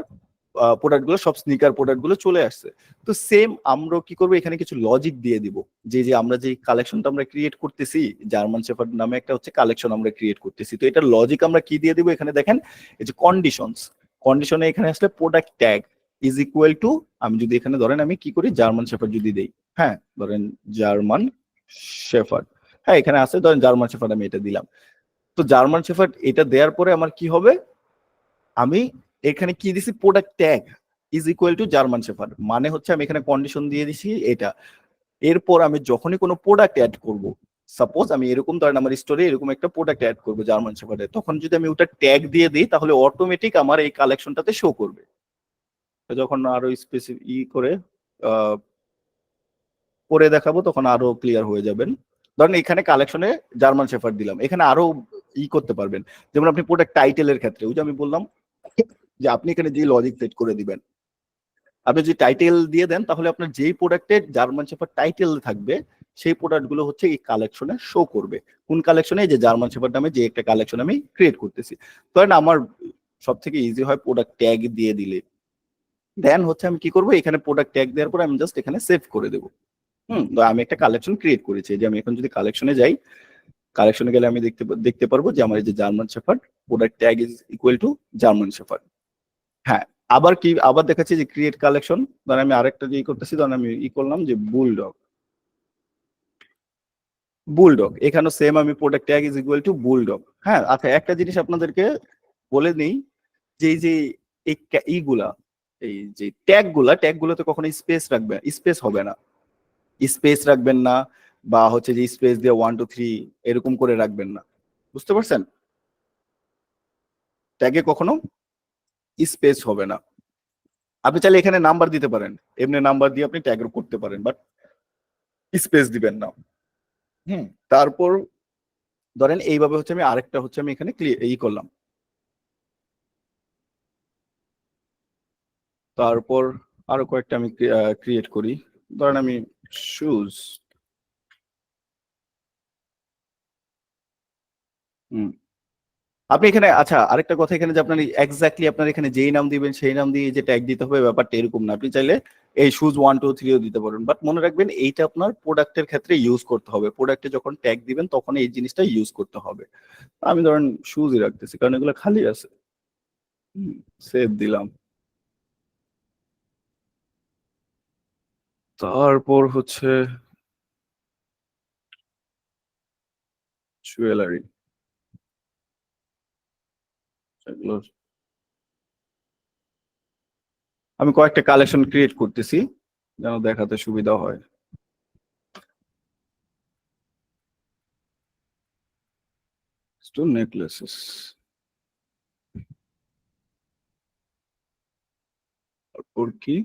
প্রোডাক্ট গুলো, সব স্নিকার প্রোডাক্ট গুলো চলে আসছে। তো সেম আমরা কি করবো, এখানে কিছু লজিক দিয়ে দিব, যে যে আমরা যে কালেকশনটা আমরা ক্রিয়েট করতেছি, জার্মান শেফার্ড নামে একটা হচ্ছে কালেকশন আমরা ক্রিয়েট করতেছি, তো এটার লজিক আমরা কি দিয়ে দিব, এখানে দেখেন এই যে কন্ডিশনস, কন্ডিশনে এখানে আসলে product tag is equal to, আমি যদি এখানে ধরেন আমি কি করি, জার্মান শেফার্ড যদি দেই, হ্যাঁ ধরেন জার্মান শেফার্ড, হ্যাঁ এখানে আছে ধরেন জার্মান শেফার্ড, আমি এটা দিলাম। তো জার্মান শেফার্ড এটা দেওয়ার পরে আমার কি হবে, আমি এখানে কি দিছি, product tag is equal to German shepherd, মানে হচ্ছে আমি এখানে কন্ডিশন দিয়ে দিছি এটা। এরপর আমি যখনই কোনো প্রোডাক্ট অ্যাড করব, সাপোজ আমি এরকম ধরেন আমার স্টোরে এরকম একটা প্রোডাক্ট অ্যাড করবো জার্মান শেফার্ডে, তখন যদি আমি ওটা ট্যাগ দিয়ে দিই তাহলে অটোমেটিক আমার এই কালেকশনটাতে শো করবে। তো যখন আরো স্পেসিফিক করে আহ, করে দেখাবো তখন আরো ক্লিয়ার হয়ে যাবেন। ধরেন এখানে কালেকশনে জার্মান শেফার্ড দিলাম, এখানে আরো করতে পারবেন। যেমন আপনি প্রোডাক্ট টাইটেলের ক্ষেত্রে ওই যে আমি বললাম যে আপনি এখানে যে লজিক সেট করে দিবেন, আপনি যদি টাইটেল দিয়ে দেন তাহলে আপনার যেই প্রোডাক্টের জার্মান শেফার্ড টাইটেল থাকবে সেই প্রোডাক্ট গুলো হচ্ছে এই কালেকশনে শো করবে। কোন কালেকশনে, যে জার্মান শেফার্ড নামে যে একটা কালেকশন আমি ক্রিয়েট করতেছি। ধরেন আমার সব থেকে ইজি হয় প্রোডাক্ট ট্যাগ দিয়ে দিলে, দেন হচ্ছে আমি কি করবো, এখানে প্রোডাক্ট ট্যাগ দেওয়ার পর আমি জাস্ট এখানে সেভ করে দেবো। তো আমি একটা কালেকশন ক্রিয়েট করেছি, যে আমি এখন যদি কালেকশনে যাই, কালেকশনে গেলে আমি দেখতে দেখতে পারবো যে আমার এই যে German shepherd product tag is equal to German shepherd. হ্যাঁ, আবার কি আবার দেখাচ্ছি যে ক্রিয়েট কালেকশন, ধরেন আমি আরেকটা যে করতেছি, ধরেন আমি করলাম যে বুলডগ, বুলডগ এখানে সেম আমি product tag is equal to bulldog. হ্যাঁ আচ্ছা, একটা জিনিস আপনাদেরকে বলে নেই, যে এই যে এই এইগুলা, এই যে ট্যাগ গুলোতে কখনো স্পেস রাখবে, স্পেস হবে না, স্পেস রাখবেন না, বা হচ্ছে যে স্পেস দিয়ে 1 2 3 এরকম করে রাখবেন না, বুঝতে পারছেন? ট্যাগে কখনো স্পেস হবে না। আপনি চাইলে এখানে নাম্বার দিতে পারেন, এমনি নাম্বার দিয়ে আপনি ট্যাগ করতে পারেন, বাট স্পেস দিবেন না। হুম, তারপর ধরেন এইভাবে হচ্ছে আমি আরেকটা হচ্ছে আমি এখানে করলাম। তারপর আরো কয়েকটা আমি ক্রিয়েট করি, ধরেন আমি শুজ। হুম, আপনি এখানে আচ্ছা আরেকটা কথা, এখানে যে আপনার এক্স্যাক্টলি আপনার এখানে যেই নাম দিবেন সেই নাম দিয়ে যে ট্যাগ দিতে হবে ব্যাপারটা এরকম না, আপনি চাইলে এই শুজ 1 2 3ও দিতে পারেন, বাট মনে রাখবেন এইটা আপনার প্রোডাক্টের ক্ষেত্রে ইউজ করতে হবে, প্রোডাক্টে যখন ট্যাগ দিবেন তখন এই জিনিসটা ইউজ করতে হবে। আমি ধরেন শুজই রাখতেছি কারণ এগুলো খালি আছে। সেভ দিলাম। তারপর হচ্ছে জুয়েলারি, এগুলো আমি কয়েকটা কালেকশন ক্রিয়েট করতেছি যেন দেখাতে সুবিধা হয়। স্টোন নেকলেসেস, তারপর কি,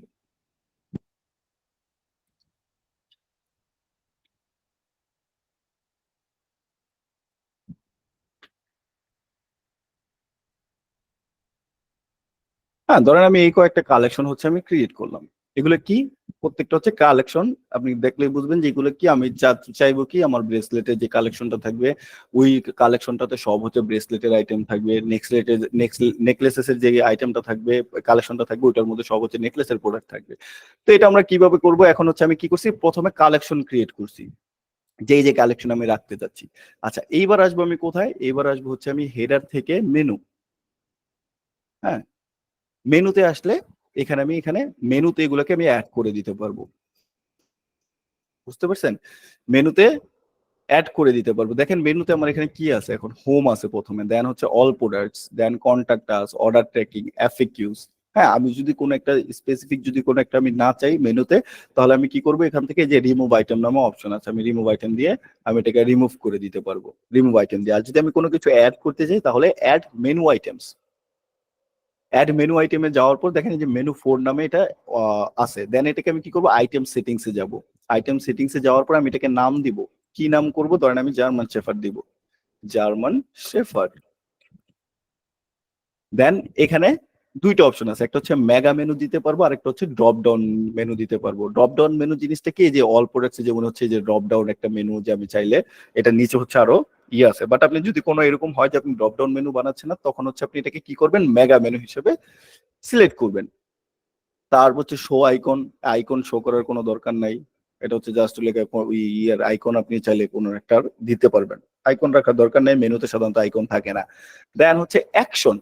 হ্যাঁ ধরেন আমি এই কয়েকটা কালেকশন হচ্ছে আমি ক্রিয়েট করলাম। এগুলো কি, প্রত্যেকটা হচ্ছে কালেকশন। আপনি দেখলেই বুঝবেন যে এগুলো কি, আমি চাইবো কি আমার ব্রেসলেটের যে কালেকশনটা থাকবে ওই কালেকশনটাতে সব হচ্ছে ব্রেসলেটের আইটেম থাকবে, নেকলেসেস এর যে আইটেমটা থাকবে, কালেকশনটা থাকবে, ওইটার মধ্যে সব হচ্ছে নেকলেসের প্রোডাক্ট থাকবে। তো এটা আমরা কিভাবে করব, এখন হচ্ছে আমি কি করছি, প্রথমে কালেকশন ক্রিয়েট করছি, যে কালেকশন আমি রাখতে চাচ্ছি। আচ্ছা, এইবার আসবো আমি কোথায়, এইবার আসবো হচ্ছে আমি হেডার থেকে মেনু। হ্যাঁ, মেনুতে আসলে এখানে আমি মেনুতে এগুলোকে আমি অ্যাড করে দিতে পারবো। বুঝতে পারছেন? মেনুতে অ্যাড করে দিতে পারবো। দেখেন মেনুতে আমার এখানে কি আছে, এখন হোম আছে প্রথমে, দেন হচ্ছে অল প্রোডাক্টস, দেন কন্টাক্ট আস, অর্ডার ট্র্যাকিং, এফএকিউস। হ্যাঁ, আমি যদি কোনো একটা স্পেসিফিক যদি কোনো একটা আমি না চাই মেনুতে, তাহলে আমি কি করবো, এখান থেকে যে রিমুভ আইটেম নামে অপশন আছে, আমি রিমুভ আইটেম দিয়ে আমি এটাকে রিমুভ করে দিতে পারবো, রিমুভ আইটেম দিয়ে। আর যদি আমি কোনো কিছু অ্যাড করতে চাই তাহলে add menu items, add menu আইটেমে যাওয়ার পর দেখেন যে মেনু 4 নামে এটা আছে, দেন এটাকে আমি কি করবো, আইটেম সেটিংসে যাব। আইটেম সেটিংসে যাওয়ার পর আমি এটাকে নাম দিব, কি নাম করব, ধরেন আমি জার্মান শেফার্ড দিব, জার্মান শেফার্ড। দেন এখানে দুইটা অপশন আছে, একটা হচ্ছে মেগা মেনু দিতে পারবো, আর একটা হচ্ছে ড্রপ ডাউন মেনু দিতে পারবো। ড্রপ ডাউন মেনু জিনিসটা কি, যে অল প্রোডাক্টস যেমন হচ্ছে যে ড্রপ ডাউন একটা মেনু, যে আমি চাইলে এটা নিচে হচ্ছে আরো ইয়ে আছে, বাট আপনি যদি কোনো এরকম হয় যে আপনি ড্রপ ডাউন মেনু বানাচ্ছেন না, তখন হচ্ছে আপনি এটাকে কি করবেন, মেগা মেনু হিসেবে সিলেক্ট করবেন। তারপর হচ্ছে শো আইকন, আইকন শো করার কোনো দরকার নাই, এটা হচ্ছে জাস্ট লেখা ইয়ার আইকন আপনি চাইলে কোনো একটা দিতে পারবেন, আইকন রাখার দরকার নেই, মেনুতে সাধারণত আইকন থাকে না। দেন হচ্ছে অ্যাকশন,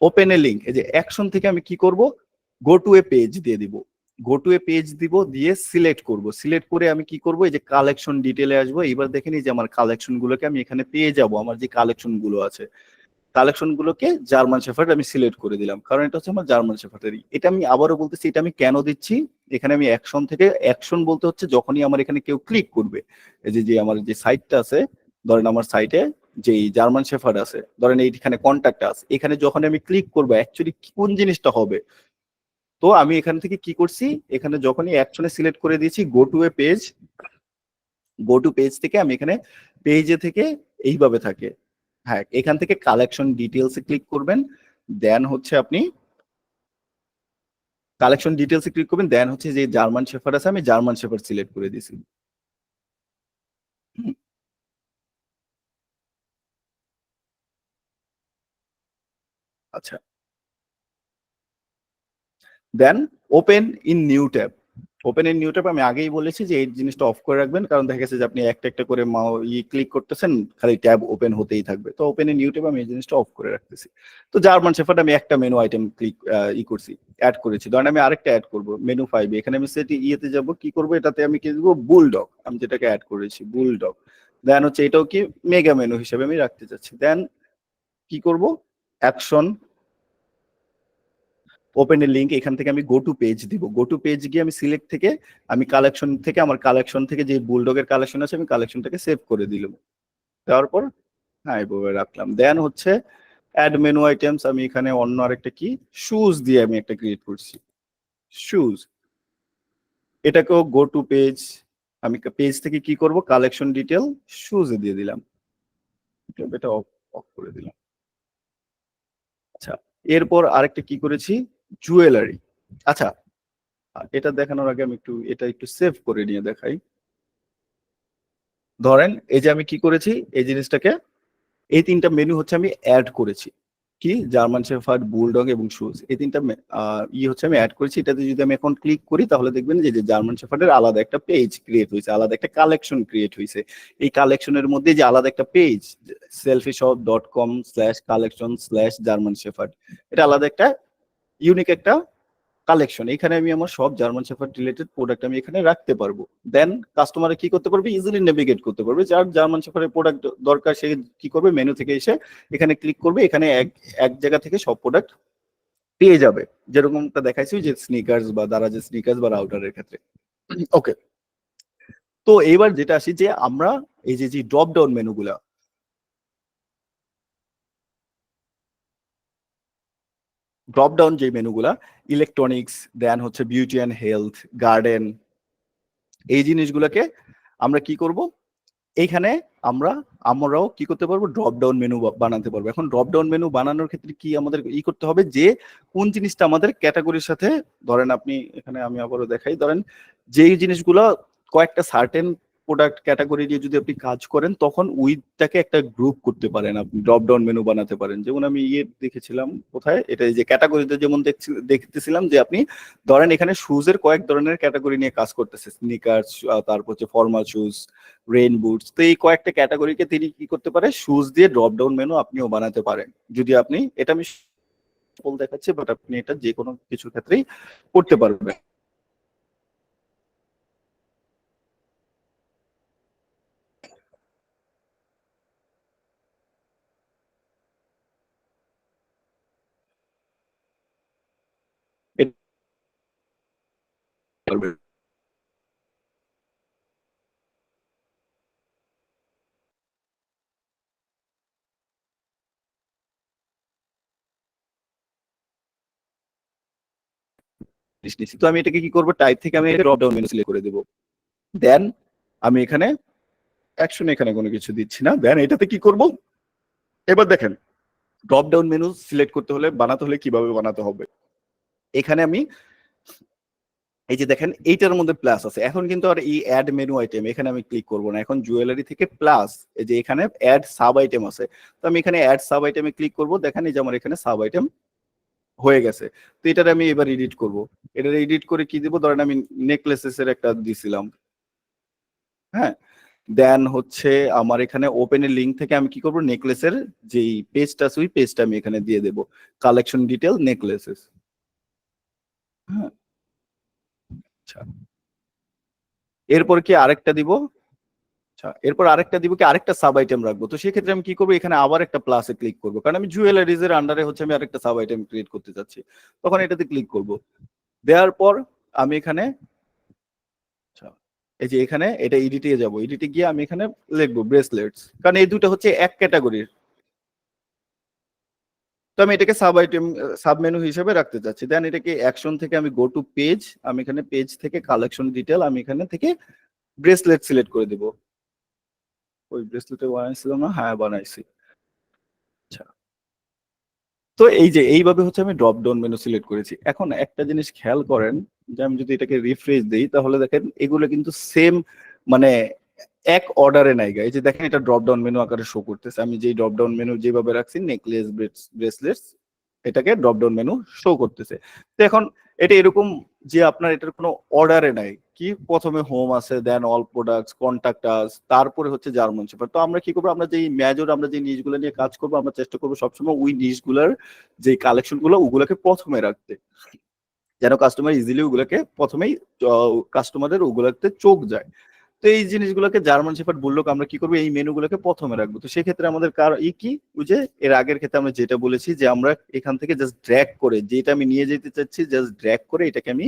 ওপেন এ লিঙ্ক, এই যে অ্যাকশন থেকে আমি কি করব, গো টু এ পেজ দিয়ে দিব, গো টু এ পেজ দিব, দিয়ে সিলেক্ট করব, সিলেক্ট করে আমি কি করব, এই যে কালেকশন ডিটেলে আসবো, এবার দেখেন এই যে আমার কালেকশন গুলোকে আমি এখানে পেয়ে যাব, আমার যে কালেকশন গুলো আছে, কালেকশন গুলোকে জার্মান শেফার্ড আমি সিলেক্ট করে দিলাম, কারণ এটা হচ্ছে আমার জার্মান শেফার্ডেরই। এটা আমি আবারও বলতেছি, এটা আমি কেন দিচ্ছি, এখানে আমি অ্যাকশন থেকে, অ্যাকশন বলতে হচ্ছে যখনই আমার এখানে কেউ ক্লিক করবে, এই যে যে আমার যে সাইটটা আছে, ধরেন আমার সাইটে যে জার্মান শেফার্ড আছে, ধরেন এইখানে কন্ট্যাক্ট আছে, এখানে যখন আমি ক্লিক করবো অ্যাকচুয়ালি কোন জিনিসটা হবে, তো আমি এখান থেকে কি করছি, এখানে যখনই অ্যাকশনে সিলেক্ট করে দিয়েছি go to A page, go to page থেকে আমি এখানে পেজে থেকে এইভাবে থাকে, হ্যাঁ এখান থেকে কালেকশন ডিটেলস এ ক্লিক করবেন, দেন হচ্ছে আপনি কালেকশন ডিটেলস এ ক্লিক করবেন, দেন হচ্ছে যে জার্মান শেফার্ড আছে, আমি জার্মান শেফার্ড সিলেক্ট করে দিয়েছি। হুম, আচ্ছা, then open in new tab, open in new tab আমি আগেই বলেছি যে এই জিনিসটা অফ করে রাখবেন, কারণ দেখা গেছে যে আপনি একটা একটা করে ক্লিক করতেছেন, খালি ট্যাব ওপেন হতেই থাকবে, তো ওপেন ইন নিউ ট্যাব আমি এই জিনিসটা অফ করে রাখতেছি। তো জার্মান শেফার্ড আমি একটা মেনু আইটেম ক্লিক করছি, অ্যাড করেছি, ধরেন আমি আরেকটা অ্যাড করব মেনু 5, এখানে আমি সেটি ইয়েতে যাব, কি করব, এটাতে আমি কি দেব, বুলডগ, আমি যেটাকে অ্যাড করেছি বুলডগ। দেন হচ্ছে এটাও কি মেগা মেনু হিসেবে আমি রাখতে চাচ্ছি, দেন কি করব, অ্যাকশন, ওপেন এর লিঙ্ক, এখান থেকে আমি গো টু পেজ দিব, গো টু পেজ গিয়ে আমি সিলেক্ট থেকে আমি কালেকশন থেকে, আমার কালেকশন থেকে যে বুলডগের কালেকশন আছে আমি কালেকশনটাকে সেভ করে দিলাম, দেওয়ার পর হ্যাঁ এইভাবে রাখলাম। দেন হচ্ছে অ্যাড মেনু আইটেমস, আমি এখানে অন্য আরেকটা কি শুজ দিয়ে আমি একটা ক্রিয়েট করছি, শুজ, এটাকেও গো টু পেজ, আমি পেজ থেকে কি করব, কালেকশন ডিটেল শুজে দিয়ে দিলাম, এটা অফ অফ করে দিলাম। আচ্ছা, এরপর আরেকটা কি করেছি, জুয়েলারি। আচ্ছা, এটা দেখানোর আগে আমি এটা একটু সেভ করে নিয়ে দেখাই। ধরেন এই যে আমি কি করেছি, এই জিনিসটাকে, এই তিনটা মেনু হচ্ছে আমি অ্যাড করেছি, কি জার্মান শেফার্ড, বুলডগ এবং শুজ, এই তিনটা হচ্ছে আমি অ্যাড করেছি। এটাতে যদি আমি এখন ক্লিক করি তাহলে দেখবেন যে জার্মান শেফার্ডের আলাদা একটা পেজ ক্রিয়েট হয়েছে, আলাদা একটা কালেকশন ক্রিয়েট হয়েছে। এই কালেকশনের মধ্যে যে আলাদা একটা পেজ, selfishop.com/collection/জার্মান শেফার্ড, এটা আলাদা একটা ইউনিক একটা কালেকশন, এখানে আমি আমার সব জার্মান শেফার্ড রিলেটেড প্রোডাক্ট আমি এখানে রাখতে পারবো। দেন কাস্টমারে কি করতে পারবে, ইজিলি নেভিগেট করতে পারবে, যার জার্মান শেফার্ডের প্রোডাক্ট দরকার সে কি করবে, মেনু থেকে এসে এখানে ক্লিক করবে, এখানে এক এক জায়গা থেকে সব প্রোডাক্ট পেয়ে যাবে, যেরকমটা দেখাইছি যে স্নিকার্স বা দারাজের স্নিকার্স বা রাউটারের ক্ষেত্রে। ওকে, তো এবার যেটা আসি যে আমরা এই যে ড্রপ ডাউন মেনুগুলা, ড্রপ ডাউন যে মেনুগুলা, ইলেকট্রনিক্স, দেন হচ্ছে বিউটি অ্যান্ড হেলথ, গার্ডেন, এই জিনিসগুলোকে আমরা কি করব, এইখানে আমরাও কি করতে পারবো, ড্রপ ডাউন মেনু বানাতে পারবো। এখন ড্রপ ডাউন মেনু বানানোর ক্ষেত্রে কি আমাদের করতে হবে, যে কোন জিনিসটা আমাদের ক্যাটাগরির সাথে, ধরেন আপনি এখানে আমি আবারও দেখাই, ধরেন যেই জিনিসগুলো কয়েকটা সার্টেন প্রোডাক্ট ক্যাটাগরি দিয়ে যদি আপনি কাজ করেন, তখন উইথটাকে একটা গ্রুপ করতে পারেন, আপনি ড্রপ ডাউন মেনু বানাতে পারেন। যেমন আমি দেখেছিলাম কোথায়, এটা এই যে ক্যাটাগরিতে যেমন দেখতেছিলাম যে আপনি ধরেন এখানে শুজের কয়েক ধরনের ক্যাটাগরি নিয়ে কাজ করতেছে, স্নিকার্স, তারপর হচ্ছে ফর্মাল শুজ, রেইন বুটস। তো এই কয়েকটা ক্যাটাগরিকে তিনি কি করতে পারে, শুজ দিয়ে ড্রপ ডাউন মেনু আপনিও বানাতে পারেন। যদি আপনি এটা, আমি দেখাচ্ছি, বাট আপনি এটা যে কোনো কিছু ক্ষেত্রেই করতে পারবেন। এটা পারবেন। তো আমি এটাকে কি করবো, টাইপ থেকে আমি ড্রপ ডাউন মেনু সিলেক্ট করে দেবো। দেন আমি এখানে অ্যাকশন, এখানে কোনো কিছু দিচ্ছি না। দেন এটাতে কি করব, এবার দেখেন ড্রপ ডাউন মেনু সিলেক্ট করতে হলে, বানাতে হলে কিভাবে বানাতে হবে। এখানে আমি এই যে দেখেন এইটার মধ্যে প্লাস আছে, এখন কিন্তু আর এই অ্যাড মেনু আইটেম এখানে আমি ক্লিক করব না, এখন জুয়েলারি থেকে প্লাস এই যে এখানে অ্যাড সাব আইটেম আছে। তো আমি এখানে অ্যাড সাব আইটেমে ক্লিক করব, দেখেন এই যে আমার এখানে সাব আইটেম হয়ে গেছে। তো এটার আমি এবার এডিট করব। এটার এডিট করে কি দিব, ধরেন আমি নেকলেসেস এর একটা দিছিলাম, হ্যাঁ। দেন হচ্ছে আমার এখানে ওপেনের লিঙ্ক থেকে আমি কি করব, নেকলেসের যেই পেজটা আছে ওই পেজটা আমি এখানে দিয়ে দেব, কালেকশন ডিটেল নেকলেসেস। হ্যাঁ, আচ্ছা। এরপর কি আরেকটা দিব, আচ্ছা এরপর আরেকটা দিব কি, আরেকটা সাব আইটেম রাখবো। তো সেক্ষেত্রে আমি কি করবো, এখানে আবার একটা প্লাসে ক্লিক করবো, কারণ আমি জুয়েলারিজ এর আন্ডারে হচ্ছে আমি আরেকটা সাব আইটেম ক্রিয়েট করতে চাচ্ছি। তখন এটাতে ক্লিক করব। দেওয়ার পর আমি এখানে, আচ্ছা, এই যে এখানে এটা এডিটে যাব, এডিটে গিয়ে আমি এখানে লিখবো ব্রেসলেটস, কারণ এই দুটো হচ্ছে এক ক্যাটাগরির। তো আমি এটাকে সাব আইটেম, সাব মেনু হিসেবে রাখতে চাচ্ছি। দেন এটাকে অ্যাকশন থেকে আমি গো টু পেজ, আমি এখানে পেজ থেকে কালেকশন ডিটেল, আমি এখানে থেকে ব্রেসলেট সিলেক্ট করে দিব। ওই ব্রেসলেটে বানাইছিলাম না, হ্যাঁ বানাইছি। আচ্ছা, তো এই যে এইভাবে হচ্ছে আমি ড্রপ ডাউন মেনু সিলেক্ট করেছি। এখন একটা জিনিস খেয়াল করেন, যে আমি যদি এটাকে রিফ্রেশ দিই, তাহলে দেখেন এগুলো কিন্তু সেম, মানে এক অর্ডারে নাই। এই যে দেখেন এটা ড্রপ ডাউন মেনু আকারে শো করতেছে, আমি যে ড্রপ ডাউন মেনু যেভাবে রাখছি নেকলেস, ব্রেসলেটস, এটাকে ড্রপ ডাউন মেনু শো করতেছে। তো এখন এটা এরকম যে আপনার এটার কোনো অর্ডারে নাই, কি প্রথমে হোম আছে, দেন অল প্রোডাক্টস, কন্টাক্ট আস, তারপরে হচ্ছে জার্মান শেফার্ড। তো আমরা কি করবো, আমরা যে মেজর, আমরা যে নিশগুলো নিয়ে কাজ করবো, আমরা চেষ্টা করবো সবসময় ওই নিশগুলোর যে কালেকশন গুলো ওগুলোকে প্রথমে রাখতে, যেন কাস্টমার ইজিলি ওগুলোকে প্রথমেই, কাস্টমারের ওগুলোতে চোখ যায়। তো এই জিনিসগুলোকে জার্মান শেফার্ড বুলডগ আমরা কি করবো, এই মেনুগুলোকে প্রথমে রাখবো। তো সেক্ষেত্রে আমাদের কার কি, ওই যে এর আগের ক্ষেত্রে আমরা যেটা বলেছি, যে আমরা এখান থেকে জাস্ট ড্র্যাগ করে, যেটা আমি নিয়ে যেতে চাচ্ছি জাস্ট ড্র্যাগ করে এটাকে আমি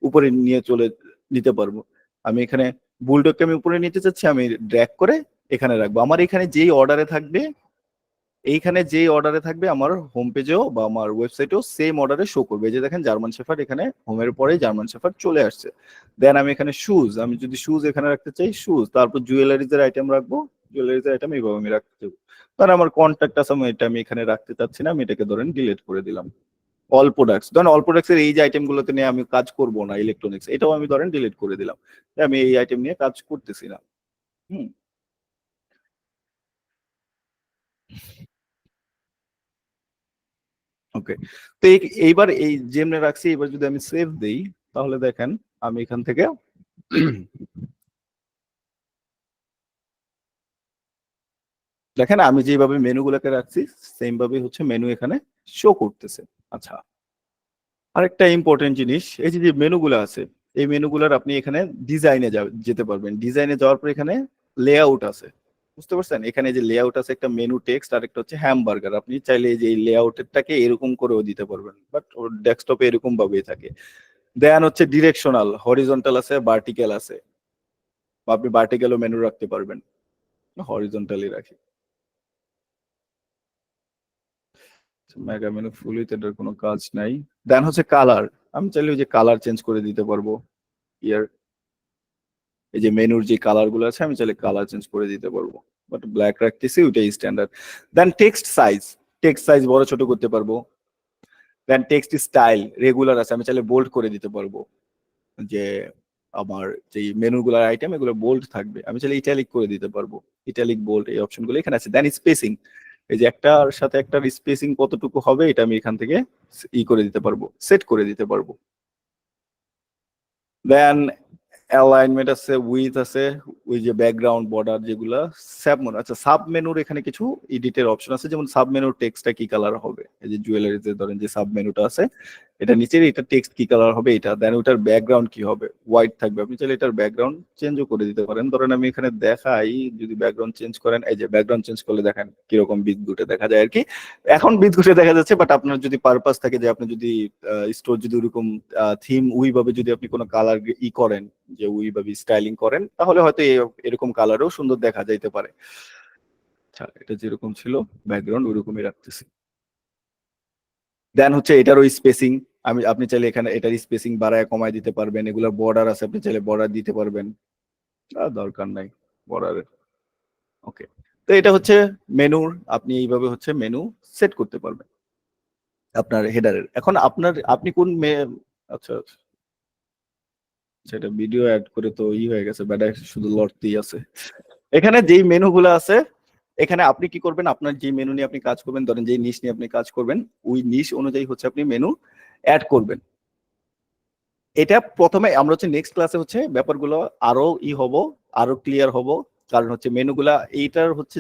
উপরে নিয়ে চলে নিতে পারবো। আমি এখানে বুলডগকে আমি উপরে নিতে চাচ্ছি, আমি ড্র্যাগ করে এখানে রাখবো। আমার এখানে যেই অর্ডারে থাকবে, এইখানে যেই অর্ডারে থাকবে আমার হোম পেজেও বা আমার ওয়েবসাইটেও সেম অর্ডারে শো করবে। এই যে দেখেন জার্মান শেফার্ড, এখানে হোমের পরে জার্মান শেফার্ড চলে আসছে। দেন আমি এখানে শুজ, আমি যদি শুজ এখানে রাখতে চাই শুজ, তারপর জুয়েলারিজ এর আইটেম রাখবো, জুয়েলারিজ এর আইটেম এইভাবে আমি রাখতে চাই। তাহলে আমার কন্ট্যাক্ট আছে, আমি এটা আমি এখানে রাখতে চাচ্ছি না, আমি এটাকে ধরেন ডিলিট করে দিলাম। অল প্রোডাক্টস, ধরেন অল প্রোডাক্টস এর এই যে আইটেম গুলোতে নিয়ে আমি কাজ করব না, ইলেকট্রনিক্স, এটাও আমি ধরেন ডিলিট করে দিলাম, আমি এই আইটেম নিয়ে কাজ করতেছি না। হুম, ওকে। তো এইবার এই যেমনে রাখছি, এবার যদি আমি সেভ দেই, তাহলে দেখেন আমি এখান থেকে দেখেন আমি যেভাবে মেনুগুলোকে রাখছি সেম ভাবে হচ্ছে মেনু এখানে শো করতেছে। আচ্ছা, আরেকটা ইম্পর্টেন্ট জিনিস, এই যে যে মেনুগুলো আছে, এই মেনুগুলোর আপনি এখানে ডিজাইনে যেতে পারবেন। ডিজাইনে যাওয়ার পর এখানে লেআউট আছে, বুঝতে পারছেন, এখানে যে লেআউট আছে একটা মেনু টেক্সট আর একটা হচ্ছে হ্যামবার্গার। আপনি চাইলে এই যে এই লেআউটেরটাকে এরকম করেও দিতে পারবেন, বাট ওর ডেস্কটপে এরকম ভাবেই থাকে। দেন হচ্ছে ডিরেকশনাল, হরিজন্টাল আছে, ভার্টিক্যাল আছে, বা আপনি ভার্টিক্যালও মেনু রাখতে পারবেন। হরিজন্টালি রাখি, মেগা মেনু ফুলি, এটার কোনো কাজ নাই। দেন হচ্ছে কালার, আমি চাইলে ওই যে কালার চেঞ্জ করে দিতে পারবো। ইয়ার এই যে মেনুর যে কালার গুলো আছে আমি চাইলে কালার চেঞ্জ করে দিতে পারবো, বাট ব্ল্যাক রাখতেছি, ওইটাই স্ট্যান্ডার্ড। দেন টেক্সট সাইজ বড় ছোট করতে পারবো। দেন টেক্সট স্টাইল রেগুলার আছে, আমি চাইলে বোল্ড করে দিতে পারবো, যে আমার যে মেনুগুলার আইটেম এগুলো বোল্ড থাকবে, আমি চাইলে ইটালিক করে দিতে পারবো। ইটালিক বোল্ড এই অপশনগুলো এখানে আছে। দেন স্পেসিং, এই যে একটার সাথে একটার স্পেসিং কতটুকু হবে এটা আমি এখান থেকে করে দিতে পারবো, সেট করে দিতে পারবো। দেন অ্যালাইনমেন্ট আছে, উইথ আছে, ওই যে ব্যাকগ্রাউন্ড বর্ডার যেগুলা, সাব মেনু, আচ্ছা সাব মেনুর এখানে কিছু এডিটের অপশন আছে, যেমন সাব মেনুর টেক্সটটা কি কালার হবে, এই যে জুয়েলারিতে ধরেন যে সাব মেনুটা আছে, এটা নিচের এটা টেক্সট কি কালার হবে এটা, দেন ওটার ব্যাকগ্রাউন্ড কি হবে, হোয়াইট থাকবে, আপনি চাইলে এটার ব্যাকগ্রাউন্ড চেঞ্জও করে দিতে পারেন। ধরেন আমি এখানে দেখাই, যদি ব্যাকগ্রাউন্ড চেঞ্জ করেন, এই যে ব্যাকগ্রাউন্ড চেঞ্জ করলে দেখেন কিরকম বিদঘুটে দেখা যায় আর কি। এখন বিদঘুটে দেখা যাচ্ছে, বাট আপনার যদি পারপাস থাকে যে আপনি যদি স্টোর যদি ওরকম থিম ভাবে যদি আপনি কোনো কালার করেন, যে ভাবে স্টাইলিং করেন, তাহলে হয়তো এরকম কালারও সুন্দর দেখা যাইতে পারে। আচ্ছা, এটা যেরকম ছিল ব্যাকগ্রাউন্ড ওইরকমই রাখতেছি। দেন হচ্ছে এটারও স্পেসিং, আপনি চাইলে এখানে এটার স্পেসিং বাড়ায় কমায় দিতে পারবেন। এগুলোর বর্ডার আছে, আপনি চাইলে বর্ডার দিতে পারবেন, দরকার নাই বর্ডারের। ওকে, তো এটা হচ্ছে মেনুর, আপনি এইভাবে হচ্ছে মেনু সেট করতে পারবেন আপনার হেডারের। এখন আপনি কোন আচ্ছা, সেটা ভিডিও অ্যাড করে তো হয়ে গেছে, ব্যাটা শুধু লড়তেই আছে। এখানে যেই মেনু গুলো আছে, এখানে আপনি কি করবেন, আপনার যে মেনু নিয়ে আপনি কাজ করবেন, ধরেন যে নিশ নিয়ে আপনি কাজ করবেন, ওই নিশ অনুযায়ী হচ্ছে আপনি মেনু অ্যাড করবেন। এটা প্রথমে আমরা হচ্ছে নেক্সট ক্লাসে হচ্ছে ব্যাপারগুলো আরো হব, আরো ক্লিয়ার হব। কারণ হচ্ছে মেনুগুলা এইটার হচ্ছে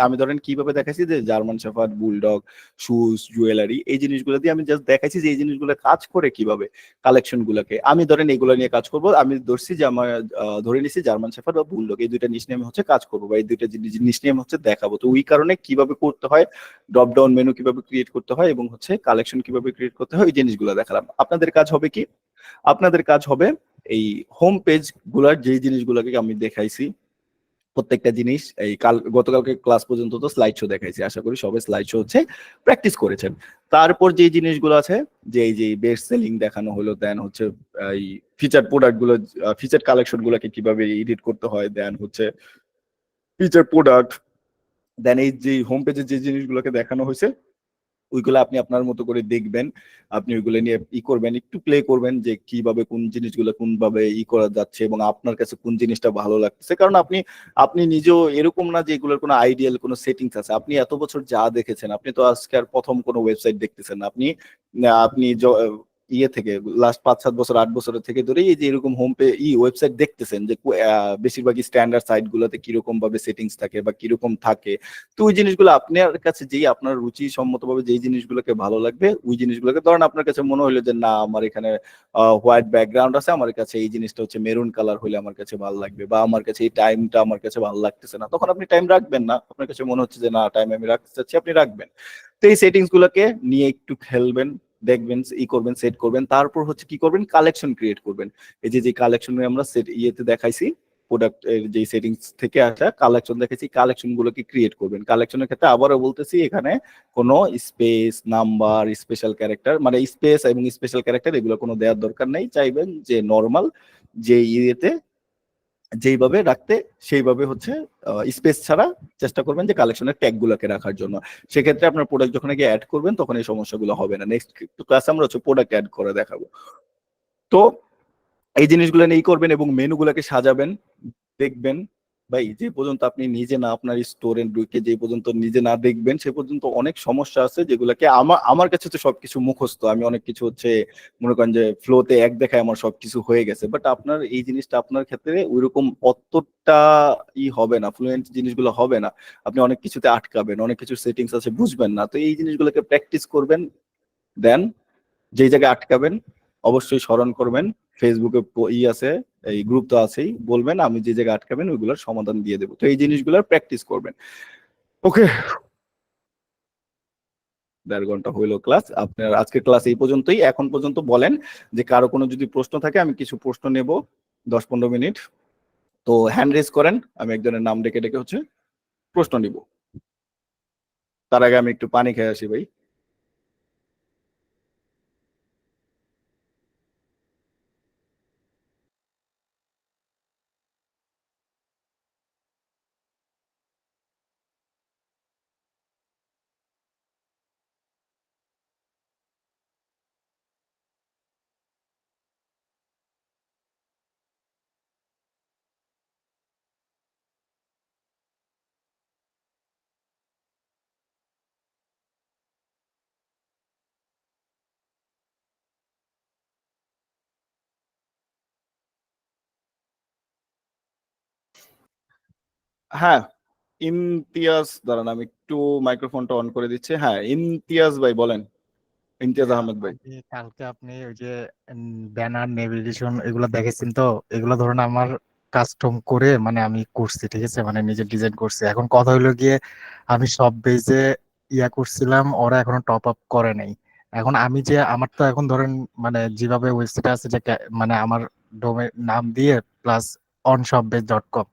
আমি ধরেন কিভাবে দেখাইছি যে German shepherd, bulldog, shoes, jewellery, এই জিনিসগুলো দিয়ে আমি জাস্ট দেখাইছি যে এই জিনিসগুলো কাজ করে কিভাবে, কালেকশন গুলাকে আমি ধরেন এগুলো নিয়ে কাজ করব। আমি ধরছি যে আমার ধরে নিছি জার্মান শেফার্ড বা বুলডগ, এই দুইটা নিশ নিয়ে আমি হচ্ছে কাজ করবো, বা এই দুইটা নিশ নিয়ে আমি হচ্ছে দেখাবো। তো ওই কারণে কিভাবে করতে হয়, ড্রপ ডাউন মেনু কিভাবে ক্রিয়েট করতে হয়, এবং হচ্ছে কালেকশন কিভাবে ক্রিয়েট করতে হয়, এই জিনিসগুলো দেখালাম। আপনাদের কাজ হবে কি, আপনাদের কাজ হবে এই হোম পেজ গুলার যে জিনিসগুলোকে আমি দেখাইছি, প্রত্যেকটা জিনিস এই গতকালকে ক্লাস পর্যন্ত তো স্লাইড শো দেখাইছি, আশা করি সবাই স্লাইড শো হচ্ছে প্র্যাকটিস করেছেন। তারপর যে জিনিসগুলো আছে, যে এই যে বেস্ট সেলিং দেখানো হলো, দেন হচ্ছে এই ফিচার প্রোডাক্ট গুলো, ফিচার কালেকশন গুলোকে কিভাবে এডিট করতে হয়, দেন হচ্ছে ফিচার প্রোডাক্ট, দেন এই যে হোম পেজে যে জিনিসগুলোকে দেখানো হয়েছে, ওইগুলো আপনি আপনার মতো করে দেখবেন। আপনি ওইগুলো নিয়ে করবেন, একটু প্লে করবেন যে কিভাবে কোন জিনিসগুলো কোন ভাবে করা যাচ্ছে, এবং আপনার কাছে কোন জিনিসটা ভালো লাগছে। কারণ আপনি আপনি নিজেও এরকম না যে এগুলোর কোনো আইডিয়াল কোনো সেটিংস আছে। আপনি এত বছর যা দেখেছেন, আপনি তো আজকে আর প্রথম কোনো ওয়েবসাইট দেখতেছেন না। আপনি আপনি থেকে লাস্ট 5-7 বছর 8 বছরের থেকে ধরে এই যে এরকম হোম পে ওয়েবসাইট দেখতেছেন, যে বেশিরভাগই স্ট্যান্ডার্ড সাইট গুলোতে কিরকম ভাবে সেটিংস থাকে বা কিরকম থাকে। তো ওই জিনিসগুলো আপনার কাছে যেই আপনার রুচি সম্মতভাবে যেই জিনিসগুলোকে ভালো লাগবে, ওই জিনিসগুলোকে ধরেন আপনার কাছে মনে হলো যে না আমার এখানে হোয়াইট ব্যাকগ্রাউন্ড আছে, আমার কাছে এই জিনিসটা হচ্ছে মেরুন কালার হলে আমার কাছে ভালো লাগবে, বা আমার কাছে এই টাইমটা আমার কাছে ভালো লাগতেছে না, তখন আপনি টাইম রাখবেন না। আপনার কাছে মনে হচ্ছে যে না টাইম আমি রাখতে চাচ্ছি, আপনি রাখবেন। তো এই সেটিংস গুলোকে নিয়ে একটু খেলবেন, দেখবেন, করবেন, সেট করবেন। তারপর হচ্ছে কি করবেন, কালেকশন ক্রিয়েট করবেন। এই যে কালেকশন আমরা সেট দেখাইছি, প্রোডাক্ট এর যে সেটিংস থেকে আসা কালেকশন দেখেছি, কালেকশন গুলোকে ক্রিয়েট করবেন। কালেকশনের ক্ষেত্রে আবারও বলতেছি, এখানে কোনো স্পেস, নাম্বার, স্পেশাল ক্যারেক্টার, মানে স্পেস এবং স্পেশাল ক্যারেক্টার এগুলো কোনো দেওয়ার দরকার নেই। চাইবেন যে নর্মাল যে যেইভাবে রাখতে সেইভাবে হচ্ছে স্পেস ছাড়া চেষ্টা করবেন যে কালেকশনের ট্যাগ গুলোকে রাখার জন্য। সেক্ষেত্রে আপনার প্রোডাক্ট যখন গিয়ে অ্যাড করবেন তখন এই সমস্যাগুলো হবে না। নেক্সট ক্লাসে আমরা হচ্ছে প্রোডাক্ট অ্যাড করে দেখাবো। তো এই জিনিসগুলো নিয়ে করবেন এবং মেনুগুলোকে সাজাবেন, দেখবেন। ভাই যে পর্যন্ত আপনি নিজে না আপনার স্টোরে ঢুকে যে পর্যন্ত নিজে না দেখবেন, সে পর্যন্ত অনেক সমস্যা আছে যেগুলোকে আমার কাছে হচ্ছে সবকিছু মুখস্থ, আমি অনেক কিছু হচ্ছে মনে করেন যে ফ্লোতে এক দেখায় আমার সবকিছু হয়ে গেছে। বাট আপনার এই জিনিসটা আপনার ক্ষেত্রে ওইরকম অতটা হবে না, ফ্লুয়েন্ট জিনিসগুলো হবে না। আপনি অনেক কিছুতে আটকাবেন, অনেক কিছু সেটিংস আছে বুঝবেন না। তো এই জিনিসগুলোকে প্র্যাকটিস করবেন, দেন যেই জায়গায় আটকাবেন অবশ্যই স্মরণ করবেন। ফেসবুকে আছে, এই গ্রুপ তো আছেই, বলবেন আমি যে জায়গায় আটকাবেন ওইগুলোর সমাধান দিয়ে দেবো। তো এই জিনিসগুলোর প্র্যাকটিস করবেন। ওকে, 1.5 ঘন্টা হইলো ক্লাস আপনার, আজকের ক্লাস এই পর্যন্তই। এখন পর্যন্ত বলেন যে কারো কোনো যদি প্রশ্ন থাকে, আমি কিছু প্রশ্ন নেব 10-15 মিনিট। তো হ্যান্ড রেজ করেন, আমি একজনের নাম ডেকে ডেকে হচ্ছে প্রশ্ন নিব। তার আগে আমি একটু পানি খেয়ে আসি ভাই। হ্যাঁ, ইমতিয়াজ, দাঁড়ান আমি একটু মাইক্রোফোনটা অন করে দিচ্ছি। হ্যাঁ, ইমতিয়াজ ভাই বলেন, ইমতিয়াজ ভাইয়া, আহমেদ ভাই। আমি কালকে আপনি ওই যে ব্যানার নেভিগেশন এগুলো দেখেছেন তো, এগুলো ধরুন আমার কাস্টম করে মানে আমি করছি, ঠিক আছে, মানে নিজে ডিজাইন করছি। এখন কথা হলো গিয়ে আমি সব পেজে ইয়া করছিলাম, ওরা এখনো টপ আপ করে নাই। এখন আমি যে আমার তো এখন ধরেন মানে যেভাবে ওয়েবসাইট আছে যে মানে আমার ডোমেন নাম দিয়ে প্লাস onshopbase.com,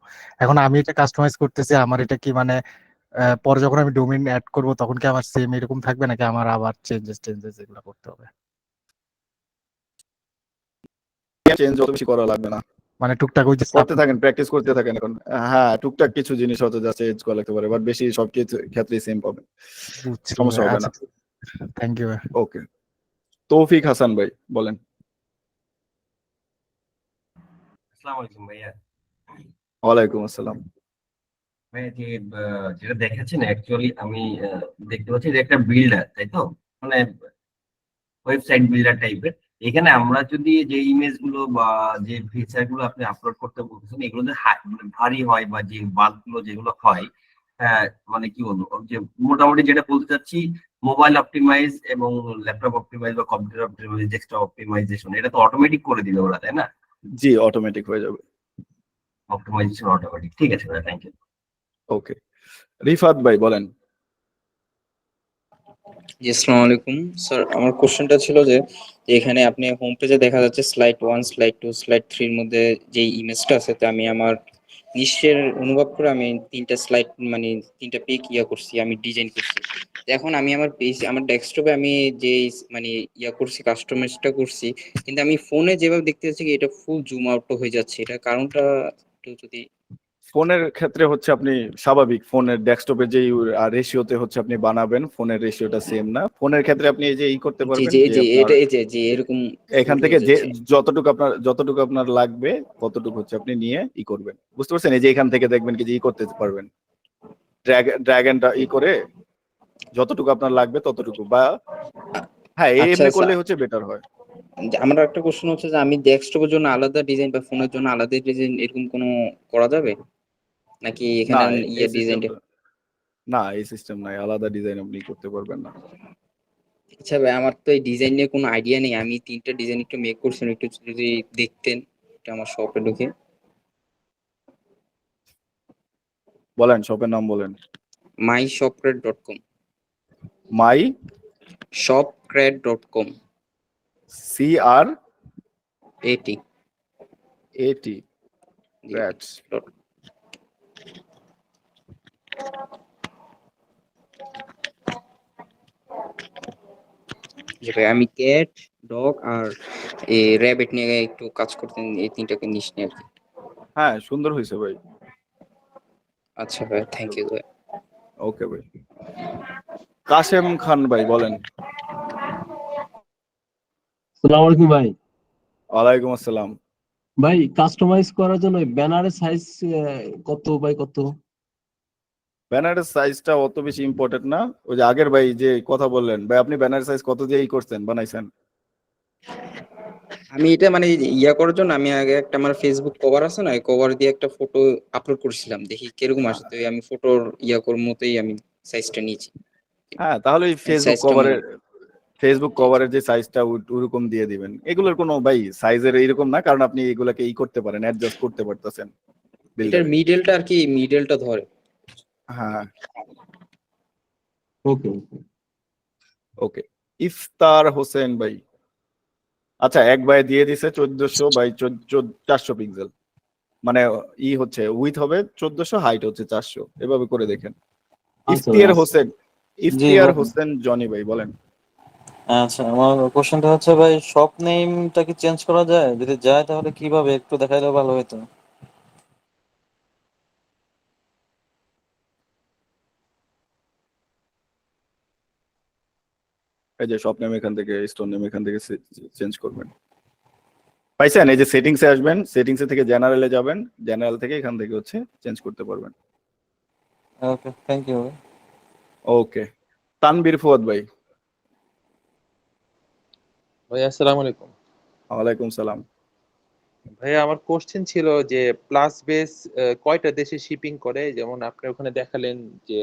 এখন আমি এটা কাস্টমাইজ করতেছি। আমার এটা কি মানে পরে যখন আমি ডোমেইন অ্যাড করব তখন কি আমার সেম এরকম থাকবে, নাকি আমার আবার চেঞ্জেস টেঞ্জেস এগুলো করতে হবে? চেঞ্জ অত বেশি করা লাগবে না, মানে টুকটাক ওই যে করতে থাকেন, প্র্যাকটিস করতে থাকেন এখন। হ্যাঁ, টুকটাক কিছু জিনিস হয়তো যা চেঞ্জ করা লাগতে পারে, বাট বেশি সব কিছু ক্ষেত্রেই সেম পাবেন, বুঝছি ভাই। সমস্যা হবে না। আচ্ছা, থ্যাংক ইউ ভাই। ওকে, তৌফিক হাসান ভাই বলেন। আসসালামু আলাইকুম ভাইয়া। ওয়ালাইকুম আসসালাম। ভাইয়া যে যেটা দেখাচ্ছেন অ্যাকচুয়ালি আমি দেখতে পাচ্ছি যে একটা বিল্ডার, তাই তো? মানে ওয়েবসাইট বিল্ডার টাইপের। এখানে আমরা যদি যে ইমেজ গুলো বা যে ফিচার গুলো আপনি আপলোড করতে বলতেছেন এগুলো যে মানে ভারী হয় বা যে বাল্ক গুলো যেগুলো হয়, মানে কি বলবো, যে মোটামুটি যেটা বলতে চাচ্ছি, মোবাইল অপটিমাইজ এবং ল্যাপটপ অপটিমাইজ বা কম্পিউটার অপটিমাইজ, ডেস্কটপ অপটিমাইজেশন, এটা তো অটোমেটিক করে দিবে ওরা, তাই না? জি, অটোমেটিক হয়ে যাবে। অপটিমাইজেশন অটোমেটিক, ঠিক আছে ভাই, থ্যাংক ইউ। ওকে, রিফাত ভাই বলেন। জি, আসসালামু আলাইকুম স্যার। আমার কোশ্চেনটা ছিল যে এখানে আপনি হোম পেজে দেখা যাচ্ছে স্লাইড 1, স্লাইড 2, স্লাইড 3 এর মধ্যে যে ইমেজটা আছে, তা আমি আমার নিশ্চয়ের অনুভব করে আমি তিনটা স্লাইড মানে তিনটা পেজ করছি, আমি ডিজাইন করছি। তো এখন আমি আমার পেজ আমার ডেস্কটপে আমি যে মানে করছি, কাস্টমাইজটা করছি, কিন্তু আমি ফোনে যেভাবে দেখতে পাচ্ছি কি এটা ফুল জুম আউট হয়ে যাচ্ছে। এটা কারণটা একটু যদি ফোনের ক্ষেত্রে হচ্ছে আপনি স্বাভাবিক, ফোনের ডেস্কটপের যে রেশিওতে হচ্ছে আপনি বানাবেন, ফোনের রেশিওটা সেম না। ফোনের ক্ষেত্রে আপনি এই যে করতে জি পারবেন জি যে জি আপনার এটা এই যে এরকম এখান ফুল থেকে হয়ে যে যাচ্ছে। যতটুকু আপনার লাগবে ততটুকু হচ্ছে আপনি নিয়ে করবেন, বুঝতে পারছেন? এই যে এখান থেকে দেখবেন কি যে করতে পারবেন, ড্র্যাগ এন্ড করে যতটুকু আপনার লাগবে ততটুকু, বা হ্যাঁ আচ্ছা এমনি আচ্ছা, করলে হচ্ছে বেটার হয়। আমার একটা কোশ্চেন হচ্ছে যে আমি ডেস্কটপের জন্য আলাদা ডিজাইন বা ফোনের জন্য আলাদা ডিজাইন এরকম কোনো করা যাবে, নাকি না, এখানে এই ডিজাইনটা? সিস্টেমটা না, এই সিস্টেম নাই, আলাদা ডিজাইন আপনি করতে পারবেন না। আচ্ছা ভাই, আমার তো এই ডিজাইন নিয়ে কোনো আইডিয়া নেই। আমি তিনটা ডিজাইন একটু মেক করছিলাম, একটু যদি দেখতেন এটা আমার শপে ঢুকে। বলেন, শপের নাম বলেন। myshopcred.com। মাই shopcred.com। CR এটি AT ক্র্যাচ। জি ভাই, আমি ক্যাট, ডগ আর এই র্যাবিট নিয়ে একটু কাজ করতেন, এই তিনটাকে নিশ নিয়ে আর কি। হ্যাঁ, সুন্দর হয়েছে ভাই। আচ্ছা ভাই, থ্যাংক ইউ ভাই। ওকে ভাই। কাশেম খান ভাই বলেন। সালাম আলাইকুম ভাই। ওয়ালাইকুম আসসালাম। ভাই, কাস্টমাইজ করার জন্য ব্যানারের সাইজ কত বাই কত? ব্যানারের সাইজটা অত বেশি ইম্পর্টেন্ট না। ওই যে আগের ভাই যে কথা বললেন, ভাই আপনি ব্যানারের সাইজ কত দিয়ে করছেন, বানাইছেন? আমি এটা মানে করার জন্য আমি আগে একটা আমার ফেসবুক কভার আছে না, কভার দিয়ে একটা ফটো আপলোড করেছিলাম, দেখি কিরকম আসে। তো আমি ফটোর করার মতোই আমি সাইজটা নিয়েছি। হ্যাঁ, তাহলে ওই ফেসবুক সাইজটা মনে কভারের ফেসবুক জি জি। কভারের যে সাইজটা ওরকম দিয়ে দিবেন। এগুলোর কোনো ভাই সাইজের এইরকম না, কারণ আপনি এগুলাকে করতে পারেন, অ্যাডজাস্ট করতে পারতেছেন এটার বিল্ডারে। মিডলটা আর কি, মিডলটা ধরে। হ্যাঁ, ওকে। ওকে। ইফতার হোসেন ভাই, আচ্ছা এক ভাই দিয়ে দিছে 1400 বাই 400 পিক্সেল, মানে হচ্ছে উইথ হবে 1400, হাইট হচ্ছে 400, এভাবে করে দেখেন। আচ্ছা ভাই, আচ্ছা। জি ইফতিয়ার ভাই। হোসেন জনি ভাই বলেন। আচ্ছা, আমার কোশ্চেনটা হচ্ছে ভাই, শপ নেমটা কি চেঞ্জ করা যায়? যদি যায় তাহলে কিভাবে একটু দেখাইলে ভালো হতো। এই যে শপ নেম এখান থেকে, স্টোর নেম এখান থেকে চেঞ্জ করবেন, পাইছেন? এই যে সেটিংসে আসবেন, সেটিংসে থেকে জেনারেলে যাবেন, জেনারেল থেকে এখান থেকে হচ্ছে চেঞ্জ করতে পারবেন। ওকে, থ্যাংক ইউ ভাই। ওকে, তানবীর ফুয়াদ ভাই। ভাই আসসালামু আলাইকুম। ওয়ালাইকুম সালাম। ভাইয়া আমার কোশ্চেন ছিল যে প্লাস বেস কয়টা দেশে শিপিং করে, যেমন আপনি ওখানে দেখালেন যে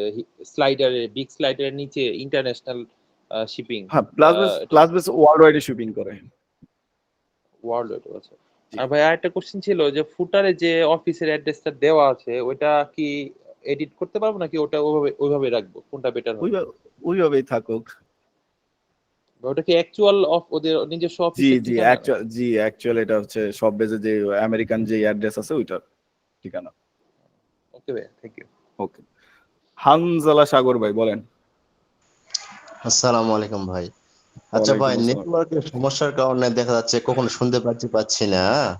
স্লাইডারে বিগ স্লাইডারের নিচে ইন্টারন্যাশনাল শিপিং হ্যাঁ, প্লাস বেস ওয়ার্ল্ড ওয়াইডে শিপিং করে। ওয়ার্ল্ড আছে। জি। আর ভাই আরেকটা কোশ্চেন ছিল যে ফুটারে যে অফিসের অ্যাড্রেসটা দেওয়া আছে ওইটা কি এডিট করতে পারবো নাকি ওটা ওইভাবে রাখবো, কোনটা বেটার হবে? ওইভাবেই থাকুক। বা ওটা কি অ্যাকচুয়াল অফ ওদের নিজস্ব জি অফিসের জি ঠিকানা? অ্যাকচুয়ালি এটা হচ্ছে সব বেজে যে আমেরিকান যে অ্যাড্রেস আছে ওইটার ঠিকানা। ওকে ভাই, থ্যাংক ইউ। ওকে, হানজালা সাগর ভাই বলেন। আসসালামু আলাইকুম ভাই। আচ্ছা ওয়ালাইকুম ভাই, আসসালাম। নেটওয়ার্কের সমস্যার কারণে দেখা যাচ্ছে কখনো শুনতে পাচ্ছি না, হ্যাঁ?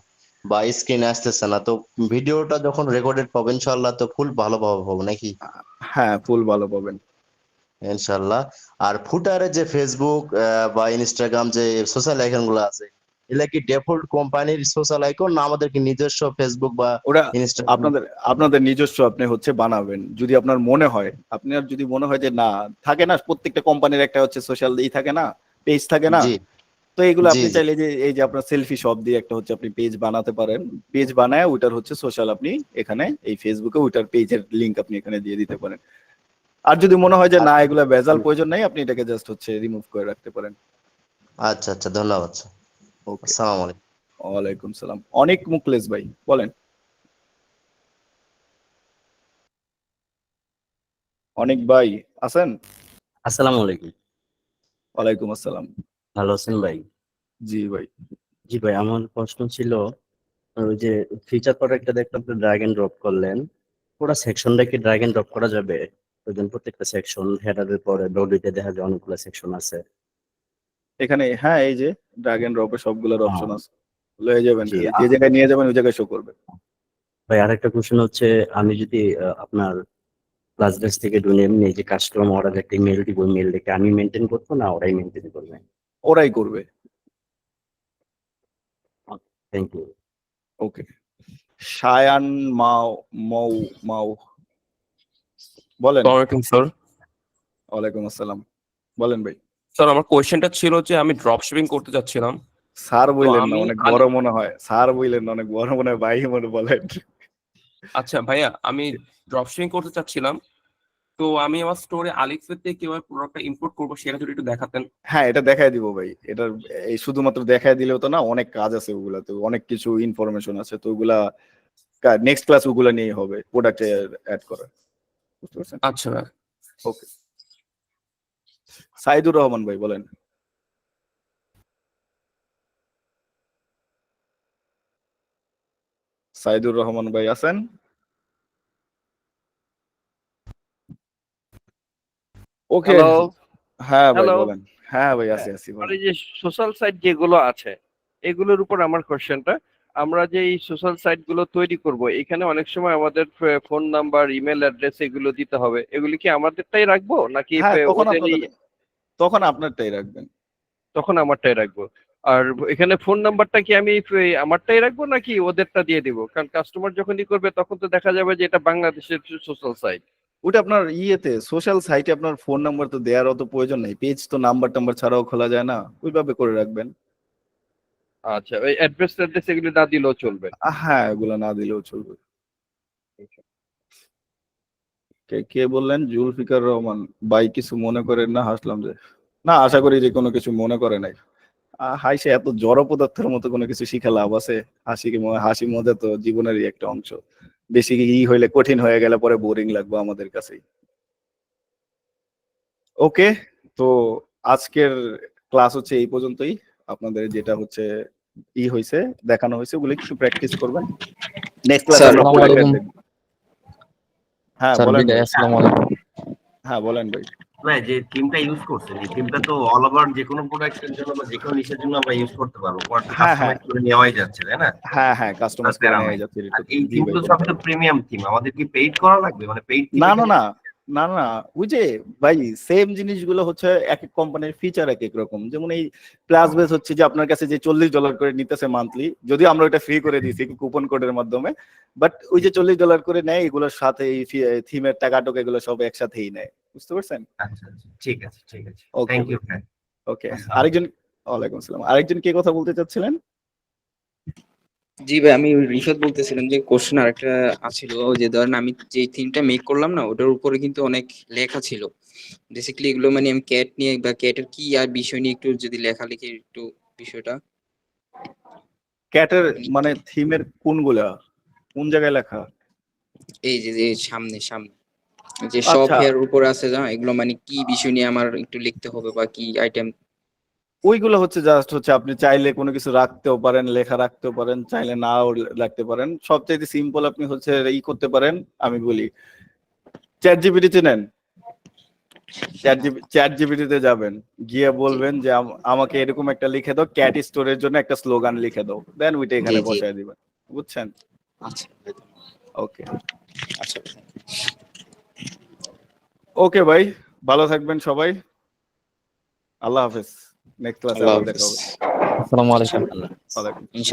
বা স্ক্রিনে আসতেছে না, তো ভিডিওটা যখন রেকর্ডেড পাবো ইনশাআল্লাহ তো ফুল ভালোভাবে পাবো নাকি? হ্যাঁ, ফুল ভালো পাবেন ইনশাআল্লাহ। আর ফুটারে যে ফেসবুক বা ইনস্টাগ্রাম যে সোশ্যাল আইকন গুলো আছে, এগুলা কি ডিফল্ট কোম্পানির সোশ্যাল আইকন না আমাদের কি নিজস্ব ফেসবুক বা ওরা ইনস্টাগ্রাম? আপনাদের নিজস্ব আপনি হচ্ছে বানাবেন যদি আপনার মনে হয়। আপনার যদি মনে হয় যে না, থাকে না প্রত্যেকটা কোম্পানির একটা হচ্ছে সোশ্যাল থাকে না, পেজ থাকে না, জি তো এগুলো জি আপনি জি। চাইলে যে এই যে আপনার সেলফি সব দিয়ে একটা হচ্ছে আপনি পেজ বানাতে পারেন। পেজ বানায় ওইটার হচ্ছে সোশ্যাল আপনি এখানে এই ফেসবুকে ওইটার পেজের লিংক আপনি এখানে দিয়ে দিতে পারেন। আর যদি মনে হয় যে না এগুলা ভেজাল প্রয়োজন নাই, আপনি এটাকে জাস্ট হচ্ছে রিমুভ করে রাখতে পারেন। আচ্ছা আচ্ছা, ধন্যবাদ। ওকে, আসসালামু আলাইকুম। ওয়ালাইকুম সালাম। অনেক মুখলেস ভাই বলেন। অনেক ভাই আছেন? আসসালামু আলাইকুম। ওয়ালাইকুম আসসালাম। ভালো আছেন ভাই? জি ভাই। জি ভাই, আমার প্রশ্ন ছিল ওই যে ফিচার প্রোডাক্টটা দেখতে আপনি ড্র্যাগ এন্ড ড্রপ করলেন, পুরো সেকশনটা কি ড্র্যাগ এন্ড ড্রপ করা যাবে? ওই জন্য প্রত্যেকটা সেকশন হেডারের পরে বডিতে দেখা যায় অনেকগুলো সেকশন আছে। এখানে হ্যাঁ এই যে ড্র্যাগ এন্ড ড্রপে সবগুলোর অপশন আছে, লয়ে যাবেন জি খালি যে জায়গায় নিয়ে যাবেন ওই জায়গায় শো করবে। ভাই, আরেকটা কোশ্চেন হচ্ছে আমি যদি আপনার প্লাস ডেস্ক থেকে এমনি যে কাস্টমার অর্ডার একটা মেল দিব, মেল দেখে আমি মেনটেন করবো না ওরাই মেনটেন করবে? ওরাই করবে। Thank you. ওকে, শায়ান মাও মৌ মাও বলেন। আসসালামু আলাইকুম স্যার। ওয়ালাইকুম আসসালাম, বলেন ভাই। স্যার আমার কোয়েশ্চেনটা ছিল যে আমি ড্রপ শিপিং করতে চাচ্ছিলাম। স্যার তো বললেন না, আমি অনেক বড় মনে হয়। স্যার বললেন না, অনেক বড় মনে হয়, ভাই মনে বলেন। আচ্ছা ভাইয়া, আমি ড্রপ শিপিং করতে চাচ্ছিলাম। তো আমি আমার স্টোরে আলিএক্সপ্রেস থেকে কিভাবে প্রোডাক্টটা ইম্পোর্ট করবো সেটা যদি একটু দেখাতেন। হ্যাঁ, এটা দেখাই দিব ভাই। এটা এই শুধুমাত্র দেখাই দিলেও তো না, অনেক কাজ আছে ওগুলাতে, অনেক কিছু ইনফরমেশন আছে, তো ওগুলা নেক্সট ক্লাস ওগুলা নিয়েই হবে প্রোডাক্টে অ্যাড করা, বুঝতে পারছেন? আচ্ছা ভাই। ওকে, সাইদুর রহমান ভাই বলেন। সাইদুর রহমান ভাই আছেন? ওকে, হ্যালো। হ্যাঁ ভাই হ্যালো। বলেন। হ্যাঁ ভাই, আছি আছি আর বলেন। এই যে সোশ্যাল সাইট যেগুলো আছে এগুলোর উপর আমার কোশ্চেনটা, আমরা যে এই সোশ্যাল সাইট গুলো তৈরি করব এখানে অনেক সময় আমাদের ফোন নাম্বার, ইমেল অ্যাড্রেস এগুলো দিতে হবে, এগুলি কি আমাদেরটাই রাখবো নাকি হ্যাঁ, ওদের এই তখন আপনারটাই রাখবেন। তখন আমারটাই রাখবো? আর এখানে ফোন নাম্বারটা কি আমি আমারটাই রাখবো নাকি ওদেরটা দিয়ে দিব? কারণ কাস্টমার যখনই করবে তখন তো দেখা যাবে যে এটা বাংলাদেশের সোশ্যাল সাইট। ওটা আপনার ইয়েতে সোশ্যাল সাইটে আপনার ফোন নাম্বার তো দেওয়ার অত প্রয়োজন নেই, পেজ তো নাম্বার টাম্বার ছাড়াও খোলা যায় না, ওইভাবে করে রাখবেন। আচ্ছা, ওই অ্যাড্রেস এগুলো না দিলেও চলবে? হ্যাঁ, এগুলো না দিলেও চলবে। কে কে বললেন? জুলফিকার রহমান ভাই, কিছু মনে করেন না, হাসলাম যে। না, আশা করি যে কোনো কিছু মনে করে নাই। হাই, সে এত জড় পদার্থের মতো কোনো কিছু শিখে লাভ আছে? হাসি মজা তো জীবনেরই একটা অংশ। বেশি হইলে কঠিন হয়ে গেলে পরে বোরিং লাগবে আমাদের কাছেই। ওকে, তো আজকের ক্লাস হচ্ছে এই পর্যন্তই। আপনাদের যেটা হচ্ছে হয়েছে, দেখানো হয়েছে, ওগুলো একটু প্র্যাকটিস করবেন। নেক্সট ক্লাসে আমরা আসসালামু প্রোডাক্ট আলাইকুম। দেখব। হ্যাঁ স্যার বলেন বিদায়, ভাই। আসসালামু আলাইকুম। হ্যাঁ বলেন ভাই। ভাই যে থিমটা ইউজ করছেন এই থিমটা তো অল ওভার যে কোনো প্রোডাক্টের জন্য বা যে কোনো নিশের জন্য আমরা ইউজ করতে পারবো, পরে তো হ্যাঁ হ্যাঁ কাস্টমাইজ করে নেওয়াই যাচ্ছে, তাই না? হ্যাঁ, কাস্টমাইজ করে নেওয়া যাচ্ছে। আর এই জি ভাই থিমগুলো বলেন। সবই তো প্রিমিয়াম থিম, আমাদের কি পেইড করা লাগবে? মানে পেইড থিম না না না না না, ওই যে ভাই সেম জিনিসগুলো হচ্ছে এক এক কোম্পানির ফিচার এক এক রকম। যেমন এই প্লাস বেস হচ্ছে যে আপনার কাছে যে $40 করে নিতেছে মান্থলি, যদিও আমরা ওটা ফ্রি করে দিয়েছি কুপন কোডের মাধ্যমে, বাট ওই যে $40 করে নেয়, এগুলোর সাথে এই থিমের টাকা টোকা এগুলো সব একসাথেই নেয়, বুঝতে পারছেন? আচ্ছা আচ্ছা, ঠিক আছে ঠিক আছে, ওকে থ্যাংক ইউ ভাই। ওকে, আরেকজন, ওয়ালাইকুম আসসালাম, আরেকজন কে কথা বলতে চাচ্ছিলেন? জি ভাই, আমি রিশাদ বলতেছিলাম যে কোশ্চেন আরেকটা আছিল, যে ধরেন আমি যে থিমটা মেক করলাম না, ওটার উপরে কিন্তু অনেক লেখা ছিল। বেসিক্যালি এগুলো মানে আমি ক্যাট নিয়ে বা ক্যাটের কি আর বিষয় নিয়ে একটু যদি লেখালেখি একটু বিষয়টা ক্যাটের মানে থিমের কোনগুলা, কোন জায়গায় লেখা? এই যে সামনে সামনে যে সব আচ্ছা, হেয়ার উপরে আছে না, এগুলো মানে কি বিষয় নিয়ে আমার একটু লিখতে হবে বা কি আইটেম। ওইগুলো হচ্ছে জাস্ট হচ্ছে আপনি চাইলে কোনো কিছু রাখতেও পারেন, লেখা রাখতেও পারেন, চাইলে নাও রাখতে পারেন। সবচাইতে সিম্পল আপনি হচ্ছে করতে পারেন, আমি বলি চ্যাট জিপিটিতে নেন, চ্যাট জিপিটিতে যাবেন, গিয়ে জি বলবেন যে আমাকে এরকম একটা লিখে দাও, ক্যাট স্টোরের জন্য একটা স্লোগান লিখে দাও, দেন ওইটা জি এখানে জি বসায় দিবেন। বুঝছেন? আচ্ছা ওকে, আচ্ছা। ওকে ভাই, ভালো থাকবেন সবাই। আল্লাহ হাফেজ। নেক্সট ক্লাসে আল্লাহ আবার দেখা হাফেজ। হবে। আসসালামু আলাইকুম। ওয়ালাইকুম। ইনশাআল্লাহ।